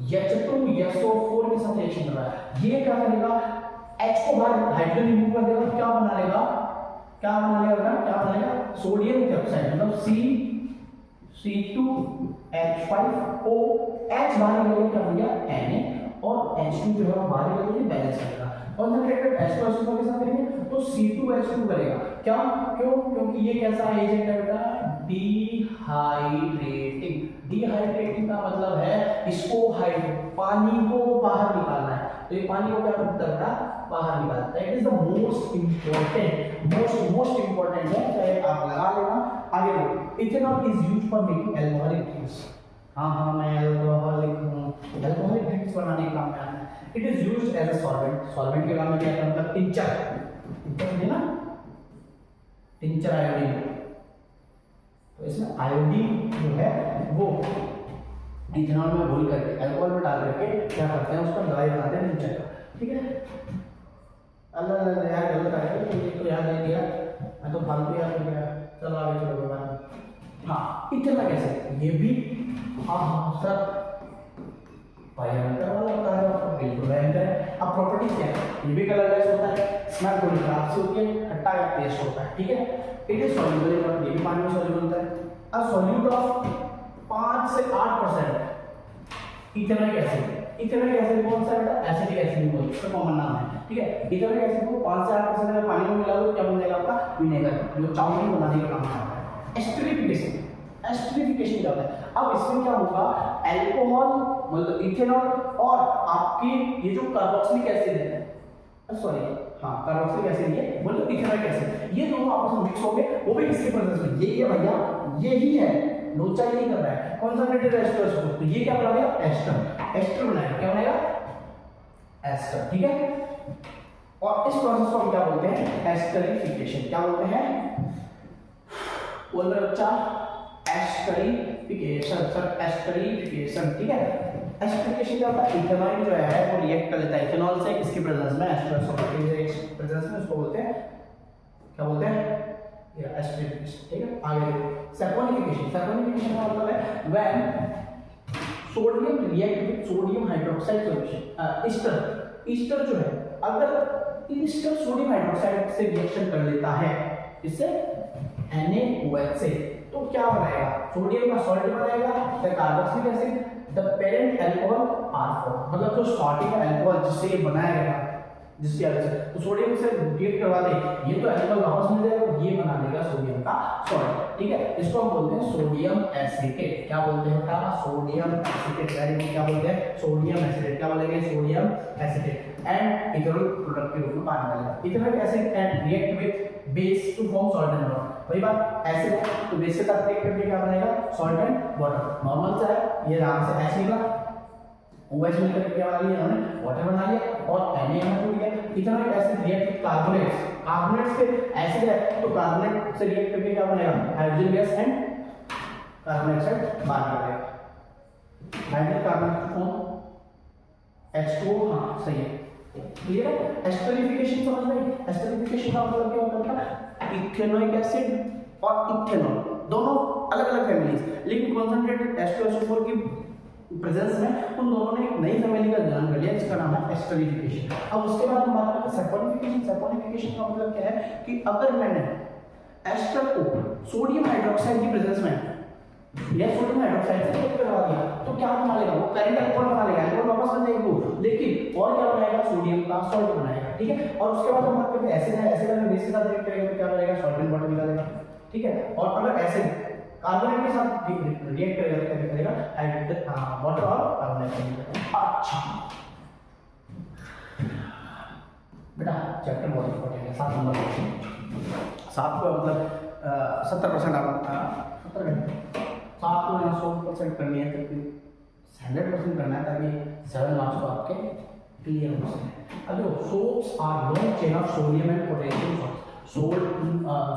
H2SO4 के साथ रिएक्शन कर रहा है। ये क्या करेगा? H को बाहर हाइड्रोजन रिमूव कर देगा, क्या बना लेगा? सोडियम डाइऑक्साइड, मतलब C2H5O, H बाहर निकलेगा, क्या हो गया? Na, और H2 जो है बाहर निकलेगा, बैलेंस करेगा। कंसंट्रेटेड H2SO4 के साथ करेंगे तो C2H2 करेगा। क्या? क्योंकि ये कैसा एजेंट है बेटा? डिहाइड्रेटिंग का मतलब है इसको पानी को बाहर निकालना है, तो ये पानी को क्या करता है बेटा? बाहर निकालता है। It is the most important है, चाहे आप लगा लेना। आगे देखो ethanol is used for making alcoholic drinks. हाँ मैं अल्कोहलिक ड्रिंक्स बनाने के काम में आता है। It is used as a solvent के काम में क्या करता है? टिंचर है ना, टिंचर आयोडीन। तो इसमें आयोडीन जो है वो इथेनॉल में घोल करके अल्कोहल में डाल करके क्या करते हैं, उसका दवाई बनाते हैं नीचे का, ठीक है। अल्लाह यार गलत आ गया, मुझे तो याद नहीं दिया, मैं तो फालतू याद हो गया। चलो आगे चलो कोई बात नहीं। हाँ इथेनॉल कैसे, ये भी हाँ सर भयंकर वाला होता है, आपको बिल्कुल भयंकर है। अब प्रॉपर्टीज क्या है, ये भी कलरलेस होता है, स्मेल थोड़ी खराब सी होती है, खट्टा या टेस्ट होता है, ठीक है। It is soluble in water, ये भी पानी में सॉल्युबल होता है। अ सॉल्यूट ऑफ 5 से 8% इथेनॉइक एसिड। इथेनॉइक एसिड कौन सा बेटा, एसिटिक एसिड बोलते हैं, इसका कॉमन नाम है, ठीक है। इथेनॉइक एसिड को 5 से 8% अगर पानी में मिला लो क्या बन जाएगा आपका, विनेगर, जो चाउमीन बनाने का काम आता है। एस्टरिफिकेशन, एस्टरिफिकेशन क्या होता है, अब इसमें क्या होगा, अल्कोहल मतलब इथेनॉल और आपकी ये जो कार्बोक्सिलिक एसिड है, सॉरी हाँ कार्बोक्सिलिक एसिड ये मतलब इथेनॉइक एसिड, ये दोनों आपस में मिक्स हो गए, वो भी किसके प्रेजेंस में, ये भैया ये ही है, लोचा ही नहीं कर रहा है, कॉन्सन्ट्रेटेड एस्टर्स को, तो ये क्या बना देगा, एस्टर, एस्टर बनाएगा, क्या बनेगा, एस्टर, ठीक है। और इस प्रोसेस को हम क्या बोलते हैं, एस्टरिफिकेशन, क्या बोलते हैं, बोल रहे बच्चा, एस्टरिफिकेशन, सर एस्टरिफिकेशन, ठीक है। एस्टरिफिकेशन क्या होता है, इथेनॉल जो है वो रिएक्ट कर लेता है इथेनॉल से, इसकी प्रेजेंस में एस्टर्स के प्रेजेंस में, उसको बोलते हैं, क्या बोलते हैं, ये एस्टरिफिकेशन, ठीक है। आगे देखो सैपोनिफिकेशन, सैपोनिफिकेशन का मतलब है when sodium react with sodium hydroxide solution, Easter जो है अगर ईस्टर सोडियम हाइड्रोक्साइड से रिएक्शन कर लेता है, इससे NaOH से, तो क्या बनाएगा, सोडियम का सॉल्ट बनाएगा, the carboxylic acid, the parent alcohol R4, मतलब जो स्टार्टिंग अल्कोहल जिससे ये बनाया गया, जिसकी वजह से तो सोडियम से रिएक्ट करवा दे, ये तो अल्कोहल वापस मिल जाएगा, ये बना देगा सोडियम का सॉल्ट, ठीक है। इसको हम बोलते हैं सोडियम एसिटेट, क्या बोलते हैं बेटा, सोडियम एसिटेट, वेरी गुड, क्या बोलते हैं, सोडियम एसिटेट, क्या बोलेंगे, sodium acetate. And ethanol product के रूप में पानी डालेगा, ethanol acid and react with base to form salt and water, वही बात, एसिड है तो बेस के साथ रिएक्ट करके क्या बनाएगा, सॉल्ट एंड वाटर। नॉर्मल सा है, ये आराम से एसिड निकला, OH मिलकर क्या बना लिया हमने, वाटर बना लिया, और Na यहाँ टूट गया। Ethanoic acid react with carbonates, carbonates से एसिड है तो कार्बोनेट से रिएक्ट करके क्या बनेगा, hydrogen gas and carbon dioxide बाहर निकलेगा, हाइड्रोजन कार्बन फॉर्म H2O, हाँ सही है, क्लियर है। एस्टरिफिकेशन समझ में, एस्टरिफिकेशन का मतलब क्या होता है, इथेनॉइक एसिड और इथेनॉल दोनों अलग अलग फैमिलीज, लेकिन कॉन्सन्ट्रेटेड H2SO4 की प्रेजेंस में उन दोनों ने एक नई फैमिली का जन्म कर लिया, जिसका नाम है एस्टरिफिकेशन। अब उसके बाद हम बात करते हैं सैपोनिफिकेशन। सैपोनिफिकेशन का मतलब क्या है कि अगर मैंने एस्टर को सोडियम हाइड्रोक्साइड की प्रेजेंस में या सोडियम हाइड्रोक्साइड से रिएक्ट करवा दिया तो क्या बना लेगा, वो करंट अल्कोहल बना लेगा, अल्कोहल वापस बन जाएगी वो, लेकिन और क्या बनाएगा, सोडियम का सॉल्ट बनाएगा, ठीक है। और उसके बाद हम बात करते हैं एसिड है, एसिड अगर बेस के साथ रिएक्ट करेगा तो क्या बनेगा, सॉल्ट एंड वाटर निकालेगा, ठीक है। और अगर एसिड कार्बोनेट के साथ रिएक्ट करेगा तो क्या करेगा, हाइड्रोजन वाटर और कार्बोनेट। अच्छा बेटा चैप्टर बहुत इंपॉर्टेंट है, 7 नंबर 7 को मतलब 70% आप 70 घंटे 7 को 100% करनी है, तो 100% करना है ताकि 7 मार्क्स को आपके क्लियर हो सके। अब देखो soaps are long chain of sodium and potassium salt,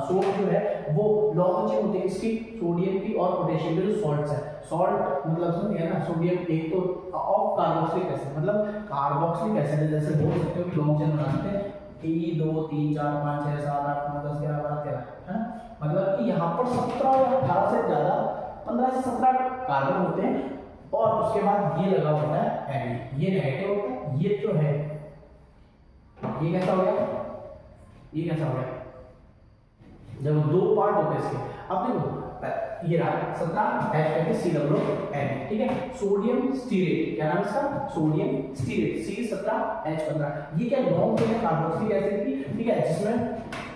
soap जो है वो लॉन्ग चेन होती है इसकी, सोडियम की और पोटेशियम के जो सॉल्ट्स है, सॉल्ट मतलब समझिए ना, सोडियम एक तो ऑफ कार्बोक्सिलिक एसिड, मतलब कार्बोक्सिलिक एसिड जैसे बोल सकते हो कि लॉन्ग चेन बनाते हैं 1 2 3 4 5 6 7 8 9 10 11 12 13 है, मतलब कि यहाँ पर 17 या 18 से ज़्यादा 15 से 17 कार्बन होते हैं, और उसके बाद ये लगा होता है एन, ये नेगेटिव होता है, ये जो है ये कैसा हो गया, ये कैसा हो गया, जब 2 पार्ट होते हैं इसके। अब देखो ये रहा 17 H करके COON, ठीक है। सोडियम स्टीरेट, क्या नाम है इसका, सोडियम स्टीरेट, C17 H15, ये क्या लॉन्ग चेन कार्बोक्सिलिक एसिड की, ठीक है, जिसमें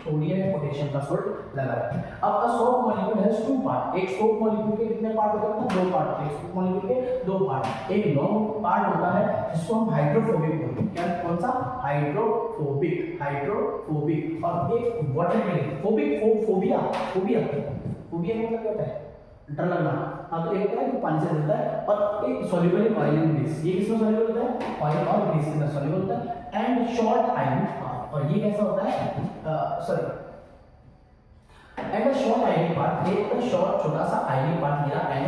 सोडियम और पोटेशियम का सॉल्ट लगा रहता है। अब a soap molecule has 2 part, एक सोप मॉलिक्यूल के कितने पार्ट होते हैं, 2 पार्ट, एक सोप मॉलिक्यूल के 2 पार्ट, एक लॉन्ग पार्ट होता है जिसको हम हाइड्रोफोबिक बोलते हैं, क्या कौन सा, हाइड्रोफोबिक, हाइड्रोफोबिक, और एक water bearing phobic, phobia, phobia, phobia मतलब क्या होता है, डर लगना, हाँ तो एक होता है जो पानी से डरता है, और एक soluble in oil and grease, ये किसमें सॉल्युबल होता है, ऑयल और ग्रीस के अंदर सॉल्युबल होता है, एंड शॉर्ट आयन, और ये कैसा होता है, sorry and a short ionic part, एक शॉर्ट छोटा सा आयनिक पार्ट मेरा Na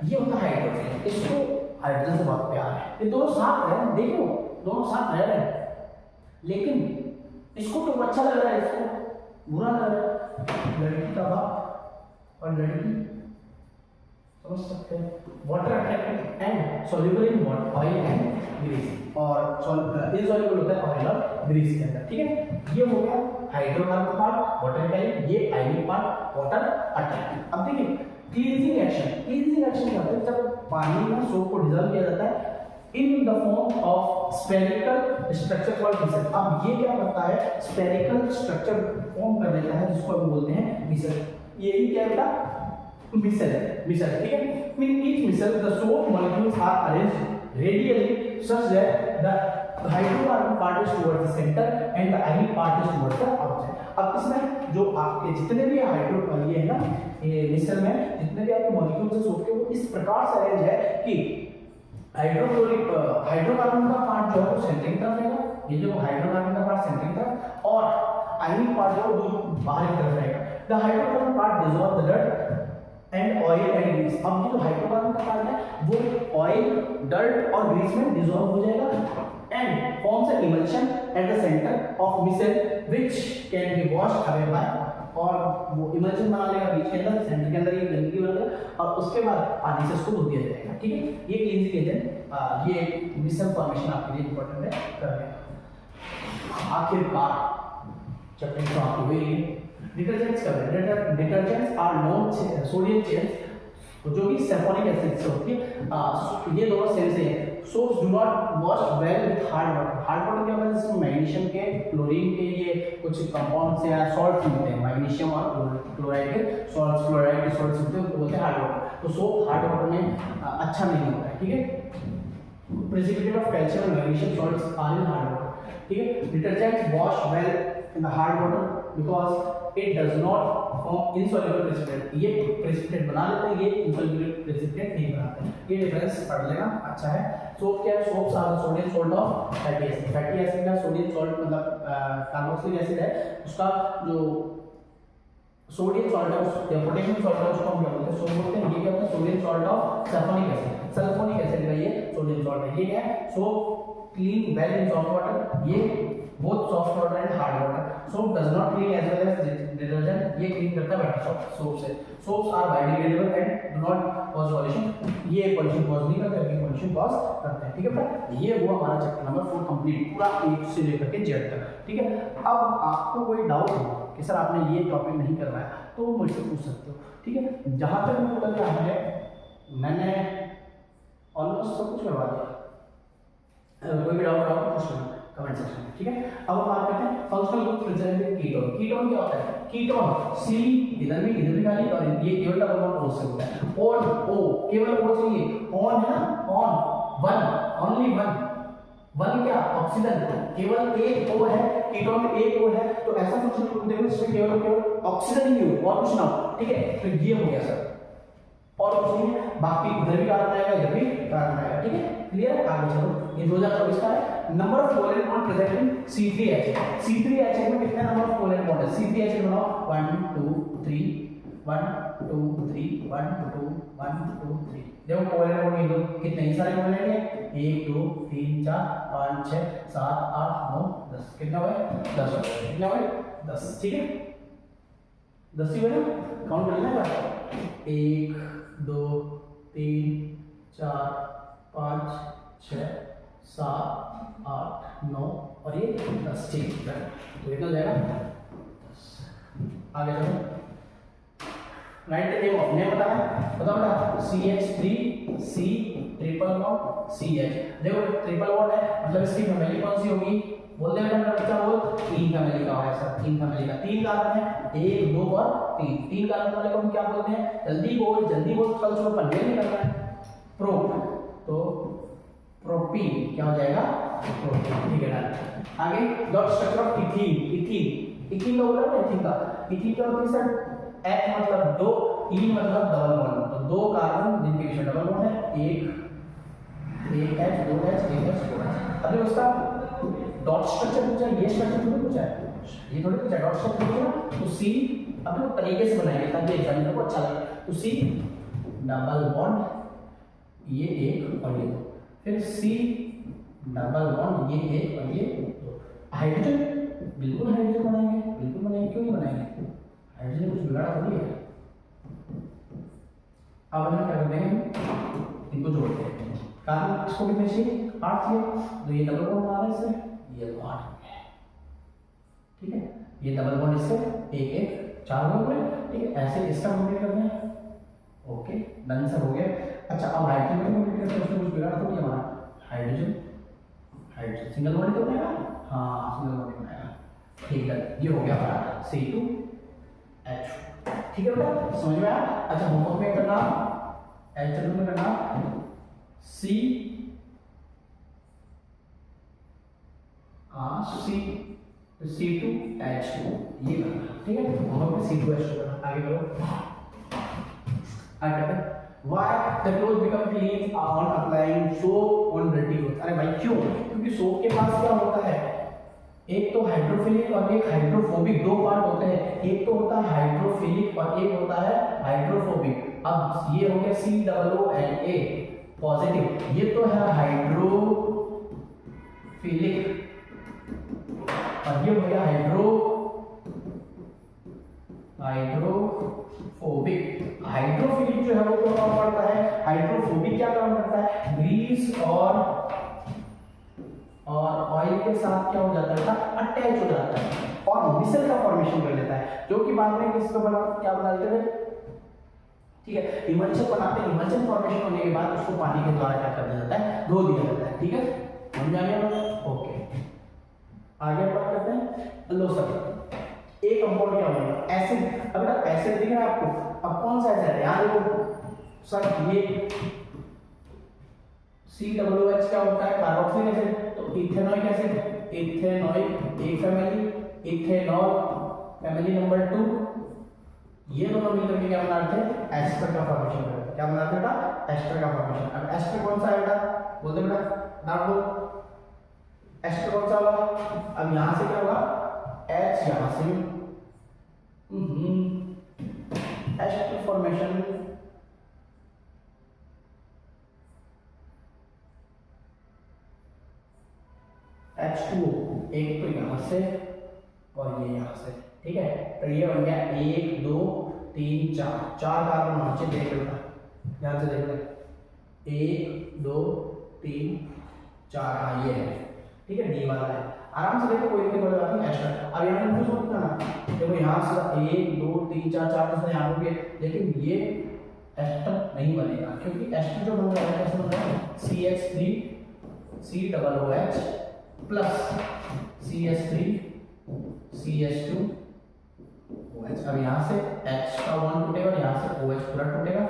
ये होता है हाइड्रोजन, इसको हाइड्रोजन से बहुत प्यार है, ये दोनों साथ रहे, देखो दोनों साथ रह रहे हैं, लेकिन इसको तो अच्छा लग रहा है, इसको बुरा लग रहा है। लड़की का बाप और लड़की, समझ सकते हैं, water attractive and soluble in oil and grease, और इनसॉल्युबल होता है ऑयल और ग्रीस के अंदर, ठीक है। ये हो गया हाइड्रोकार्बन पार्ट, वाटर अट्रैक्टिव, ये आयनिक पार्ट वाटर अट्रैक्टिव। अब देखिए क्लींजिंग एक्शन, क्लींजिंग एक्शन क्या होता है, जब पानी में सोप को डिसॉल्व किया जाता है in the form of spherical structure called micelle. अब ये क्या करता है, स्फेरिकल स्ट्रक्चर फॉर्म कर देता है जिसको हम बोलते हैं मिसल। यही क्या बेटा, मिसल है, मिसल, ठीक है। In each micelle the soap molecules are arranged radially such that the hydrocarbon part is towards the centre and the ionic part is towards the outside. अब इसमें जो आपके जितने भी हाइड्रो ये है ना, ये मिसल में जितने भी आपके मॉलिक्यूल्स हैं सोप के, वो इस प्रकार से अरेंज है कि हाइड्रोकार्बन का पार्ट जो है वो सेंटर की तरफ रहेगा, ये जो हाइड्रोकार्बन का पार्ट सेंटर की तरफ, और आयनिक पार्ट जो है वो बाहर की तरफ रहेगा। The hydrocarbon part dissolve the dirt and oil and grease. अब ये जो हाइड्रोकार्बन का पार्ट है वो ऑयल, डर्ट और ग्रीस में डिसॉल्व हो जाएगा and forms an emulsion at the centre of micelle which can be washed away by, और वो इमल्शन बना लेगा बीच के अंदर, सेंटर के अंदर ये गंदगी बना लेगा और उसके बाद पानी से उसको धो दिया जाएगा, ठीक है। ये क्लींजिंग एजेंट, ये मिसल फॉर्मेशन आपके लिए इंपॉर्टेंट है कर रहे हैं। आखिरकार चैप्टर समाप्त हुई। डिटर्जेंट्स कर रहे हैं, detergents are non sodium chains जो कि सल्फोनिक एसिड से होती है, ये दोनों सेम से है। Soaps do not wash well with hard water. Hard water क्या होता है, जिसमें मैग्नीशियम के, क्लोरीन के ये कुछ कंपाउंड्स या सॉल्ट्स मिलते हैं, मैग्नीशियम और क्लोराइड के सॉल्ट्स, फ्लोराइड के सॉल्ट्स मिलते हैं, उनको बोलते हैं हार्ड वाटर। तो सोप हार्ड वाटर में अच्छा नहीं होता है, ठीक है। Precipitate of calcium and magnesium salts are in hard water, ठीक है। Detergents wash well in the hard water because it does not form insoluble precipitate. ये प्रेसिपिटेट बना लेते हैं, ये इनसॉल्युबल प्रेसिपिटेट नहीं बनाते हैं। ये डिफरेंस पढ़ लेना, अच्छा है। सोप क्या है, soaps are sodium salt of fatty acid. Fatty acid का सोडियम सॉल्ट मतलब कार्बोक्सिलिक एसिड है, उसका जो सोडियम सॉल्ट है, या पोटेशियम सॉल्ट है, उसको हम क्या बोलते हैं, सोप बोलते हैं। ये क्या होता है, sodium salt of sulphonic acid. Sulphonic acid का ये सोडियम सॉल्ट है। ये क्या है, soap clean well in soft water, ये both soft water and hard water. Soap does not clean as well as detergent. ये clean करता है better soap से. Soaps are biodegradable and do not cause pollution. ये pollution cause नहीं करते, ये pollution cause करते हैं, ठीक है बेटा। ये हुआ हमारा चैप्टर नंबर 4 कंप्लीट, पूरा A से लेकर के Z तक, ठीक है। अब आपको कोई डाउट हो कि सर आपने ये टॉपिक नहीं करवाया, तो मुझसे पूछ सकते हो, ठीक है। जहाँ तक मुझे लग रहा है मैंने ऑलमोस्ट सब कुछ करवा दिया। कोई भी डाउट हो तो पूछ लेना कमेंट सेक्शन में, ठीक है। अब हम बात करते हैं functional group present ketone. Ketone क्या होता है, कीटोन सी इधर भी खाली, और ये केवल डबल बॉन्ड O से होता है। और O केवल O चाहिए, ऑन है ना, ऑन वन, ओनली वन क्या, ऑक्सीजन, केवल एक O है, कीटोन में एक O है, तो ऐसा फंक्शनल ग्रुप देखो जिसमें केवल ऑक्सीजन ही हो और कुछ ना हो, ठीक है। तो ये हो गया सर, और कुछ नहीं है, बाकी इधर भी कार्बन आएगा, इधर भी कार्बन आएगा, ठीक है। क्लियर है, आगे चलो। ये 2024 का है। Number of covalent bond present in C3H। C3H में कितने नंबर ऑफ कोवैलेंट बॉन्ड है, C3H बनाओ 1 2 3 1 2 3 1 2 1 2 3। देखो कोवैलेंट बॉन्ड ये दो कितने ही सारे कोवैलेंट है, 1 2 3 4 5 6 7 8 9 10। कितना हुआ, 10 कितना हुआ, 10, ठीक है। 10 ही बना, काउंट करना है, 1 2 3 4 5 6 7 8 9 और ये 10, ठीक है। तो कितना जाएगा, 10। आगे चलो, राइट नेम ऑफ नेम पता है, बताओ CH3C ट्रिपल बॉन्ड CH। देखो ट्रिपल बॉन्ड है, मतलब इसकी फैमिली कौन सी होगी, बोल दे बेटा बच्चा, बोल 3 फैमिली का है सर, 3 फैमिली का, 3 कार्बन है, 1 2 और 3 कार्बन वाले को हम क्या बोलते हैं, जल्दी बोल कल सुबह पढ़ने नहीं करना है, प्रोप, तो प्रोपीन क्या हो जाएगा, प्रोपीन, ठीक है ना। आगे डॉट स्ट्रक्चर ऑफ इथीन का बोला ना, इथीन क्या होती है सर, H मतलब 2, E मतलब डबल बॉन्ड, तो 2 कार्बन जिनके बीच में डबल बॉन्ड है, एक H 2 H 1 H 2 H। अभी उसका डॉट स्ट्रक्चर पूछा, ये स्ट्रक्चर थोड़ी पूछा है, ये थोड़ी पूछा, डॉट स्ट्रक्चर पूछा ना, तो C अपने तरीके से बनाएंगे ताकि एग्जामिनर को अच्छा लगे। तो C डबल बॉन्ड ये एक और ये दो, फिर C डबल बॉन्ड ये एक और ये दो। हाइड्रोजन बिल्कुल हाइड्रोजन बनाएंगे, बिल्कुल बनाएंगे, क्यों नहीं बनाएंगे, हाइड्रोजन कुछ बिगाड़ा थोड़ी है। अब हम क्या करते हैं, इनको जोड़ते हैं। कार्बन इसको कितने चाहिए, 8 चाहिए, तो ये डबल बॉन्ड आ रहा है इससे, ये 8 हो गया, ठीक है। ये डबल बॉन्ड इससे एक एक 4 हो गए, ठीक है। ऐसे इसका कंप्लीट करना है, ओके डन सर हो गया। अच्छा अब हाइड्रोजन में कंप्लीट करते हैं, उसमें कुछ बिगाड़ा थोड़ी हमारा, हाइड्रोजन हाइड्रोजन सिंगल बॉन्ड तो बनेगा, हाँ सिंगल बॉन्ड बनेगा, ठीक है। ये हो गया हमारा C2H, ठीक है बेटा, समझ में आया। अच्छा होमवर्क में करना, H में करना C2H ये करना, ठीक है। होमवर्क में C2H करना, आगे करो, आगे करते हैं। Why the clothes become clean on applying soap on dirty clothes? अरे भाई क्यों, क्योंकि सोप के पास क्या होता है, एक तो हाइड्रोफिलिक और एक हाइड्रोफोबिक, दो पार्ट होते हैं, एक तो होता है हाइड्रोफिलिक और एक होता है हाइड्रोफोबिक। अब ये हो गया COONA पॉजिटिव, ये तो है हाइड्रोफिलिक और ये हो गया हाइड्रोफोबिक। हाइड्रोफिलिक जो है वो क्या काम करता है, हाइड्रोफोबिक क्या काम करता है, ग्रीस और ऑयल के साथ क्या हो जाता है, अटैच हो जाता है और मिसल का फॉर्मेशन कर लेता है, जो कि बाद में किसका बना, क्या बना देते हैं, ठीक है, इमल्शन बनाते हैं। इमल्शन फॉर्मेशन होने के बाद उसको पानी के द्वारा क्या कर दिया जाता है, धो दिया जाता है, ठीक है, समझ आ गया, ओके। आगे बात करते हैं, लो सर एक कंपाउंड क्या होगा, एसिड। अब बेटा एसिड दिख रहा है आपको, अब कौन सा एसिड है, यहाँ देखो सर, ये COOH क्या होता है, कार्बोक्सिलिक एसिड, तो इथेनॉइक एसिड, इथेनॉइक एक फैमिली, इथेनॉल फैमिली नंबर 2, ये दोनों मिलकर के क्या बनाते हैं, एस्टर का फॉर्मेशन करते हैं। क्या बनाते हैं बेटा, एस्टर का फॉर्मेशन। अब एस्टर कौन सा है बेटा, बोल दे बेटा, नाम बोल, एस्टर कौन सा होगा, अब यहां से क्या होगा, H यहां से एस्टर फॉर्मेशन, H2O, एक तो यहां से और ये यहां से, ठीक है। तो ये बन गया 1 2 3 4, 4 कार्बन होना चाहिए, देख लो ध्यान से देख लो, 1 2 3 4, हाँ ये है, ठीक है, डी वाला है, आराम से देखो, कोई दिक्कत वाली बात नहीं। एस्टर अब यहाँ कंफ्यूज मत करना, देखो यहाँ से 1 2 3 4 4 तो यहाँ हो गए, लेकिन ये एस्टर नहीं बनेगा, क्योंकि एस्टर जो बन रहा है कैसे बन रहा है, CH3 COOH plus CH3 CH2 OH। अब यहाँ से H का बॉन्ड टूटेगा, यहाँ से OH पूरा टूटेगा,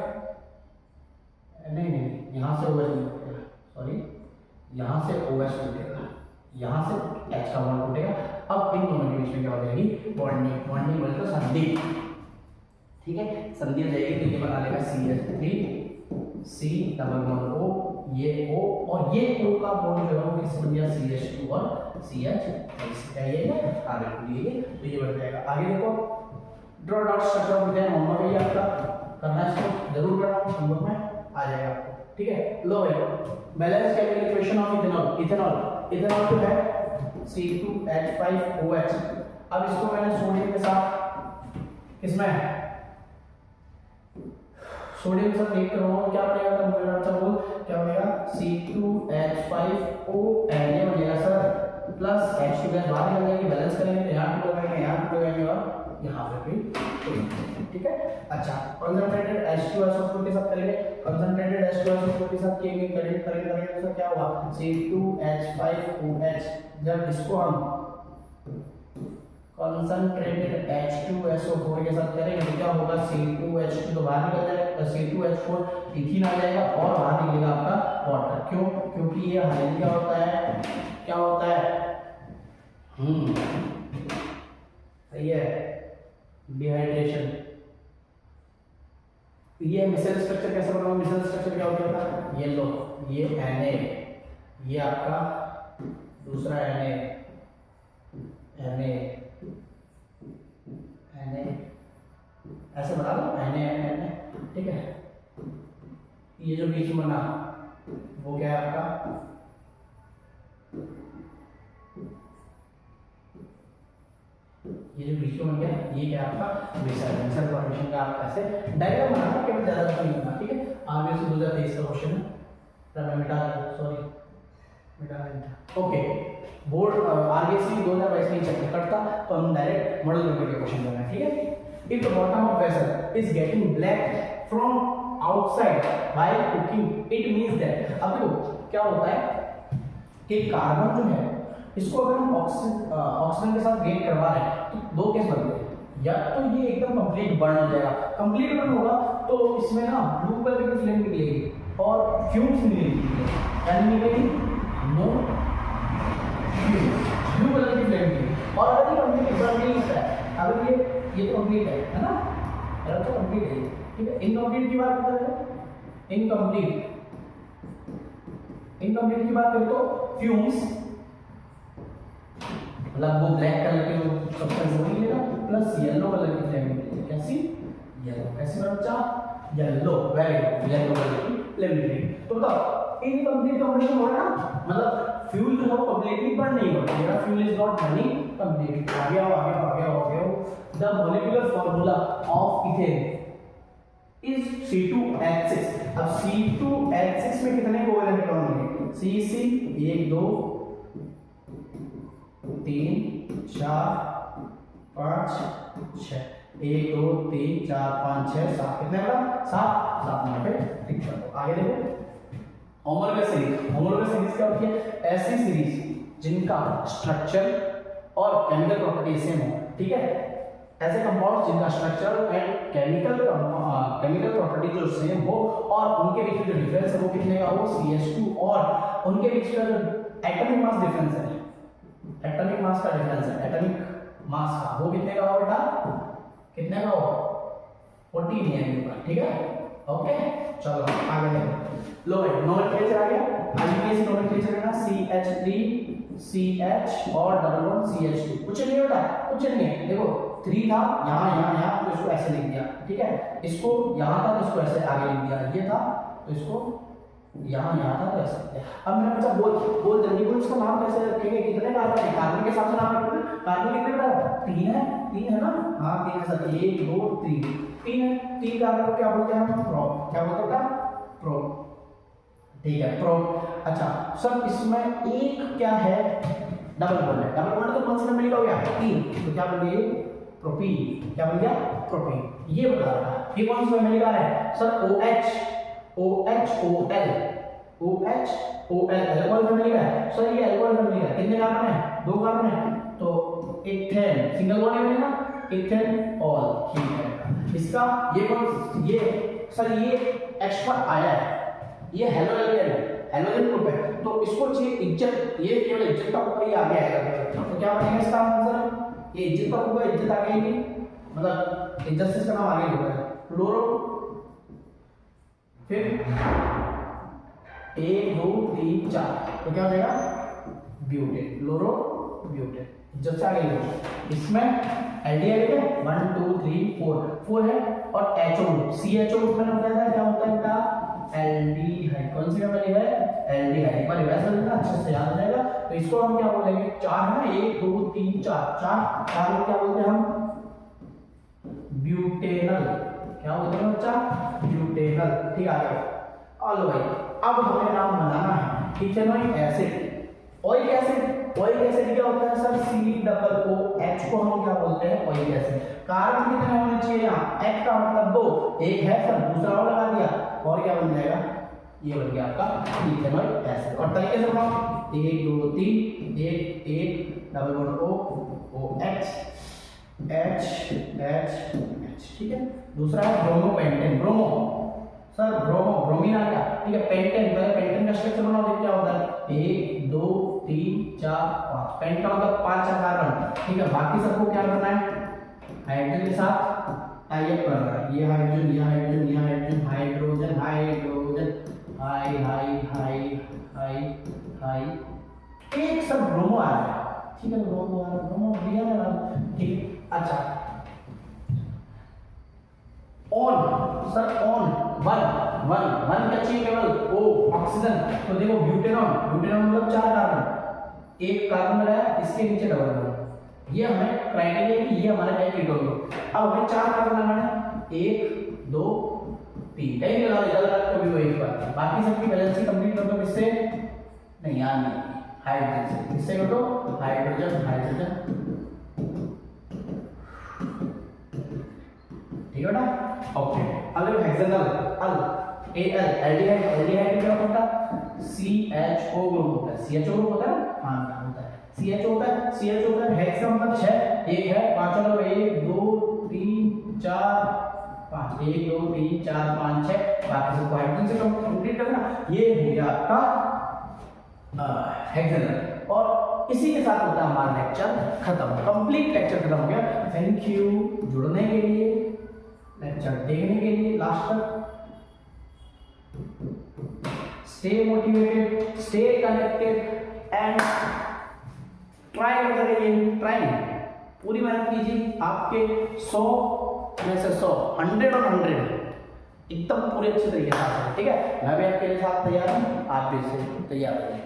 नहीं यहाँ से OH नहीं टूटेगा, सॉरी यहाँ से OH टूटेगा, यहाँ से H का बॉन्ड टूटेगा। अब इन दोनों के बीच में क्या हो जाएगी, बॉन्डिंग, बॉन्डिंग बोले तो संधि, ठीक है, संधि हो जाएगी, तो ये बना लेगा CH3 C double bond O, ये O और ये O का बॉन्ड जो है वो किससे बन गया, CH2 और CH, क्या ये है, आगे खुलिए, तो ये बन जाएगा। आगे देखो, draw dot structure of ethane, homework है ये आपका, करना है इसको जरूर करना, होमवर्क में आ जाएगा आपको, ठीक है। लो भाई, balance chemical equation of ethanol, ethanol जो है C2H5OH। अब इसको मैंने सोडियम के साथ, किसमें, सोडियम के साथ रिएक्ट करूंगा, क्या बनेगा, तब मेरा अच्छा बोल, क्या बनेगा, C2H5ON, ये बनेगा सर, प्लस H2 गैस बाहर निकल जाएगी, बैलेंस करेंगे तो यहाँ टू लगाएंगे, यहाँ टू लगाएंगे और यहाँ पे भी, ठीक है। अच्छा कंसंट्रेटेड H2SO4 के साथ करेंगे, कंसंट्रेटेड H2SO4 के साथ करेंगे तो क्या हुआ, C2H5OH। जब इसको हम कंसंट्रेटेड H2SO4 के साथ करेंगे तो क्या होगा, C2H2 तो बाहर निकल जाएगा, C2H4 इथीन आ जाएगा और बाहर निकलेगा आपका वाटर, क्यों, क्योंकि ये हाइड्रोजन क्या होता है, क्या होता है, सही है, डिहाइड्रेशन। ये मिसल स्ट्रक्चर कैसे बना, मिसल स्ट्रक्चर क्या होता है, ये लो, ये Na, ये आपका दूसरा Na ऐसे बना लो, Na, ठीक है। ये जो बीच में बना वो क्या है आपका, ये जो बीच में बन गया ये क्या है आपका मिसर फॉर्मेशन का आप ऐसे डायग्राम बनाना, केवल ज्यादा नहीं करना, ठीक है। आगे से 2023 का क्वेश्चन है, तब मैं मिटा दिया, सॉरी मिटा दिया। ओके, बोर्ड आरबीएससी 2022 में चेक करता, तो हम डायरेक्ट मॉडल पेपर के क्वेश्चन कर रहे हैं, ठीक है। If the bottom of vessel is getting black from outside by cooking, it means that, अब देखो क्या होता है कि कार्बन जो है इसको अगर हम ऑक्सीजन के साथ रिएक्ट करवा रहे हैं तो दो केस बनते हैं, या तो ये एकदम कंप्लीट बर्न हो जाएगा, कंप्लीट बर्न होगा तो इसमें ना ब्लू कलर की फ्लेम निकलेगी और फ्यूम्स निकलेगी, यानी निकलेगी नो ब्लू कलर की फ्लेम निकलेगी। और अगर ये कंप्लीट बर्न नहीं होता है, अगर ये तो कंप्लीट है ना, अगर तो कंप्लीट है, ठीक है। इनकम्प्लीट की बात करते हैं, इनकम्प्लीट की बात करें तो फ्यूम्स मतलब वो ब्लैक कलर की सब्सटेंस वो मिलेगा प्लस येलो कलर की फ्लेम मिलेगी, कैसी येलो, कैसी बच्चा yellow, very good, yellow colour की फ्लेम मिलेगी। तो बताओ इनकम्प्लीट कंप्लीशन हो रहा है ना, मतलब फ्यूल जो है वो कंप्लीटली बर्न नहीं हो रहा, मेरा fuel is not burning completely. आगे आओ the molecular formula of ethane is C2H6। अब C2H6 में कितने कोवेलेंट इलेक्ट्रॉन होंगे, CC 1 2 3 4 5 6, 1 2 3 4 5 6 7, कितने बड़ा 7 नंबर पे टिक कर दो। आगे देखो होमोलोगस सीरीज क्या होती है, ऐसी सीरीज जिनका स्ट्रक्चर और केमिकल प्रॉपर्टी सेम हो, ठीक है। ऐसे कंपाउंड्स जिनका स्ट्रक्चर एंड केमिकल प्रॉपर्टी जो सेम हो और उनके बीच में जो डिफरेंस है वो कितने का हो, CH2, और उनके बीच का जो एटॉमिक मास डिफरेंस है, एटॉमिक मास का डिफरेंस है, एटॉमिक मास का वो कितने का हो बेटा, कितने का हो 14 है, ठीक है। ओके चलो आगे देखो, लो भाई नोमेनक्लेचर आ गया, आईपीएस नोमेनक्लेचर है ना, CH3 CH और डबल बॉन्ड CH2, कुछ नहीं बेटा, कुछ नहीं है। देखो 3 था यहाँ तो इसको ऐसे लिख दिया, ठीक है, इसको यहाँ था तो इसको ऐसे आगे लिख दिया, ये था तो इसको यहाँ था तो ऐसे। अब मेरा बच्चा बोल जल्दी बोल, इसका नाम कैसे रखेंगे, कितने कार्बन है, कार्बन के हिसाब से नाम रखोगे, कार्बन कितने बेटा 3 है ना, हाँ 3 है सर, 1 2 3 है, 3 कार्बन को क्या बोलते हैं हम, प्रोप, क्या बोलते हैं प्रोप, ठीक है प्रोप। अच्छा सर इसमें एक क्या है, डबल बॉन्ड है, डबल बॉन्ड तो कौन सा मिलेगा हो गया 3, तो क्या बन गया प्रोपीन, क्या बन गया प्रोपीन, ये बता रहा है। ये कौन सा फैमिली का है सर, OH अल्कोहल फैमिली का है सर, ये अल्कोहल फैमिली का कितने कार्बन है, 2 कार्बन है, तो इथेन सिंगल बॉन्ड है ना, इथेन ऑल, ठीक है। इसका ये कौन, ये सर ये एक्स्ट्रा आया है, ये हेलोजन ग्रुप है, तो इसको चाहिए इज्जत, ये केवल इज्जत का होगा, ये आगे आएगा, तो क्या बनेगा इसका आंसर, ये इज्जत का होगा, इज्जत आ गई, मतलब इज्जत से इसका नाम आगे होगा फ्लोरो, फिर 1 2 3 4, तो क्या हो जाएगा ब्यूटेन, फ्लोरो ब्यूटेन, इज्जत से आगे लिखो। इसमें एल्डिहाइड है 1 2 3 4 है, और HO CHO में होता है, क्या होता है बेटा एल्डिहाइड, कौन सी फैमिली है एल्डिहाइड, एक बार रिवाइज कर लेना अच्छे से याद हो जाएगा। तो इसको हम क्या बोलेंगे, 4 है ना, 1 2 3 4 क्या बोलते हैं हम, ब्यूटेनल, क्या बोलते हैं बच्चा ब्यूटेनल, ठीक आ गया। आलो भाई अब हमें नाम बनाना है इथेनोइक एसिड, ऑयलिक एसिड क्या होता है सर, COOH को हम क्या बोलते हैं ऑयलिक एसिड। कार्बन कितने होने चाहिए यहाँ, H का मतलब 2, एक है सर, दूसरा और लगा दिया, और क्या बन जाएगा, ये बन गया आपका इथेनोइक एसिड। और तरीके से बनाओ 1 2 3 1 डबल बॉन्ड OH H, ठीक है। दूसरा है ब्रोमोपेंटेन, ब्रोमो सर ब्रोमीन आ गया, ठीक है। पेंटेन, पहले पेंटेन का स्ट्रक्चर बनाओ, देखो क्या होता है 1 2 3 4 5, पेंट का मतलब 5 कार्बन, ठीक है। बाकी सबको क्या करना है, हाइड्रोजन के साथ टाई अप करना है, ये हाइड्रोजन ये हाइड्रोजन ये हाइड्रोजन हाइड्रोजन हाइड्रोजन हाई एक सब ब्रोमो आ गया, ठीक है। ब्रोमो दिया ना, ठीक। अच्छा on sir, on one one one क्या चाहिए केवल ओ ऑक्सीजन। तो देखो ब्यूटेनॉन, ब्यूटेनॉन मतलब 4 कार्बन, एक कार्बन लगाया, इसके नीचे डबल बॉन्ड। ये हमें क्राइटेरिया कि ये हमारा क्या कीटोन हो। अब हमें 4 कार्बन लगाना, 1 2 3, कहीं भी लगा ज्यादा कभी वो एक बात, बाकी सबकी वैलेंसी कंप्लीट कर दो। किससे? नहीं यार नहीं, हाइड्रोजन से। किससे कर दो? हाइड्रोजन, हाइड्रोजन, ठीक है ना। ओके, अब हेक्सानल अल एल, एल्डिहाइड, एल्डिहाइड क्या होता है? CHO ग्रुप होता है। CHO ग्रुप होता है, हां होता है, CHO होता है, CHO होता है। हेक्स का मतलब 6, एक है, पांचों लोग 1 2 3 4 5, 1 2 3 4 5 6, बाकी सब हाइड्रोजन से कंप्लीट करना। ये हो गया आपका हेक्सानल। और इसी के साथ होता है हमारा लेक्चर खत्म, कंप्लीट लेक्चर खत्म हो गया। थैंक यू जुड़ने के लिए, लेक्चर देखने के लिए लास्ट तक। Stay motivated, stay connected and try करते रहिए। ट्राई पूरी मेहनत कीजिए, आपके 100 में से 100, 100 और 100 एकदम पूरे अच्छे तरीके से, ठीक है। मैं भी आपके लिए साथ तैयार हूँ, आप भी इससे तैयार रहिए।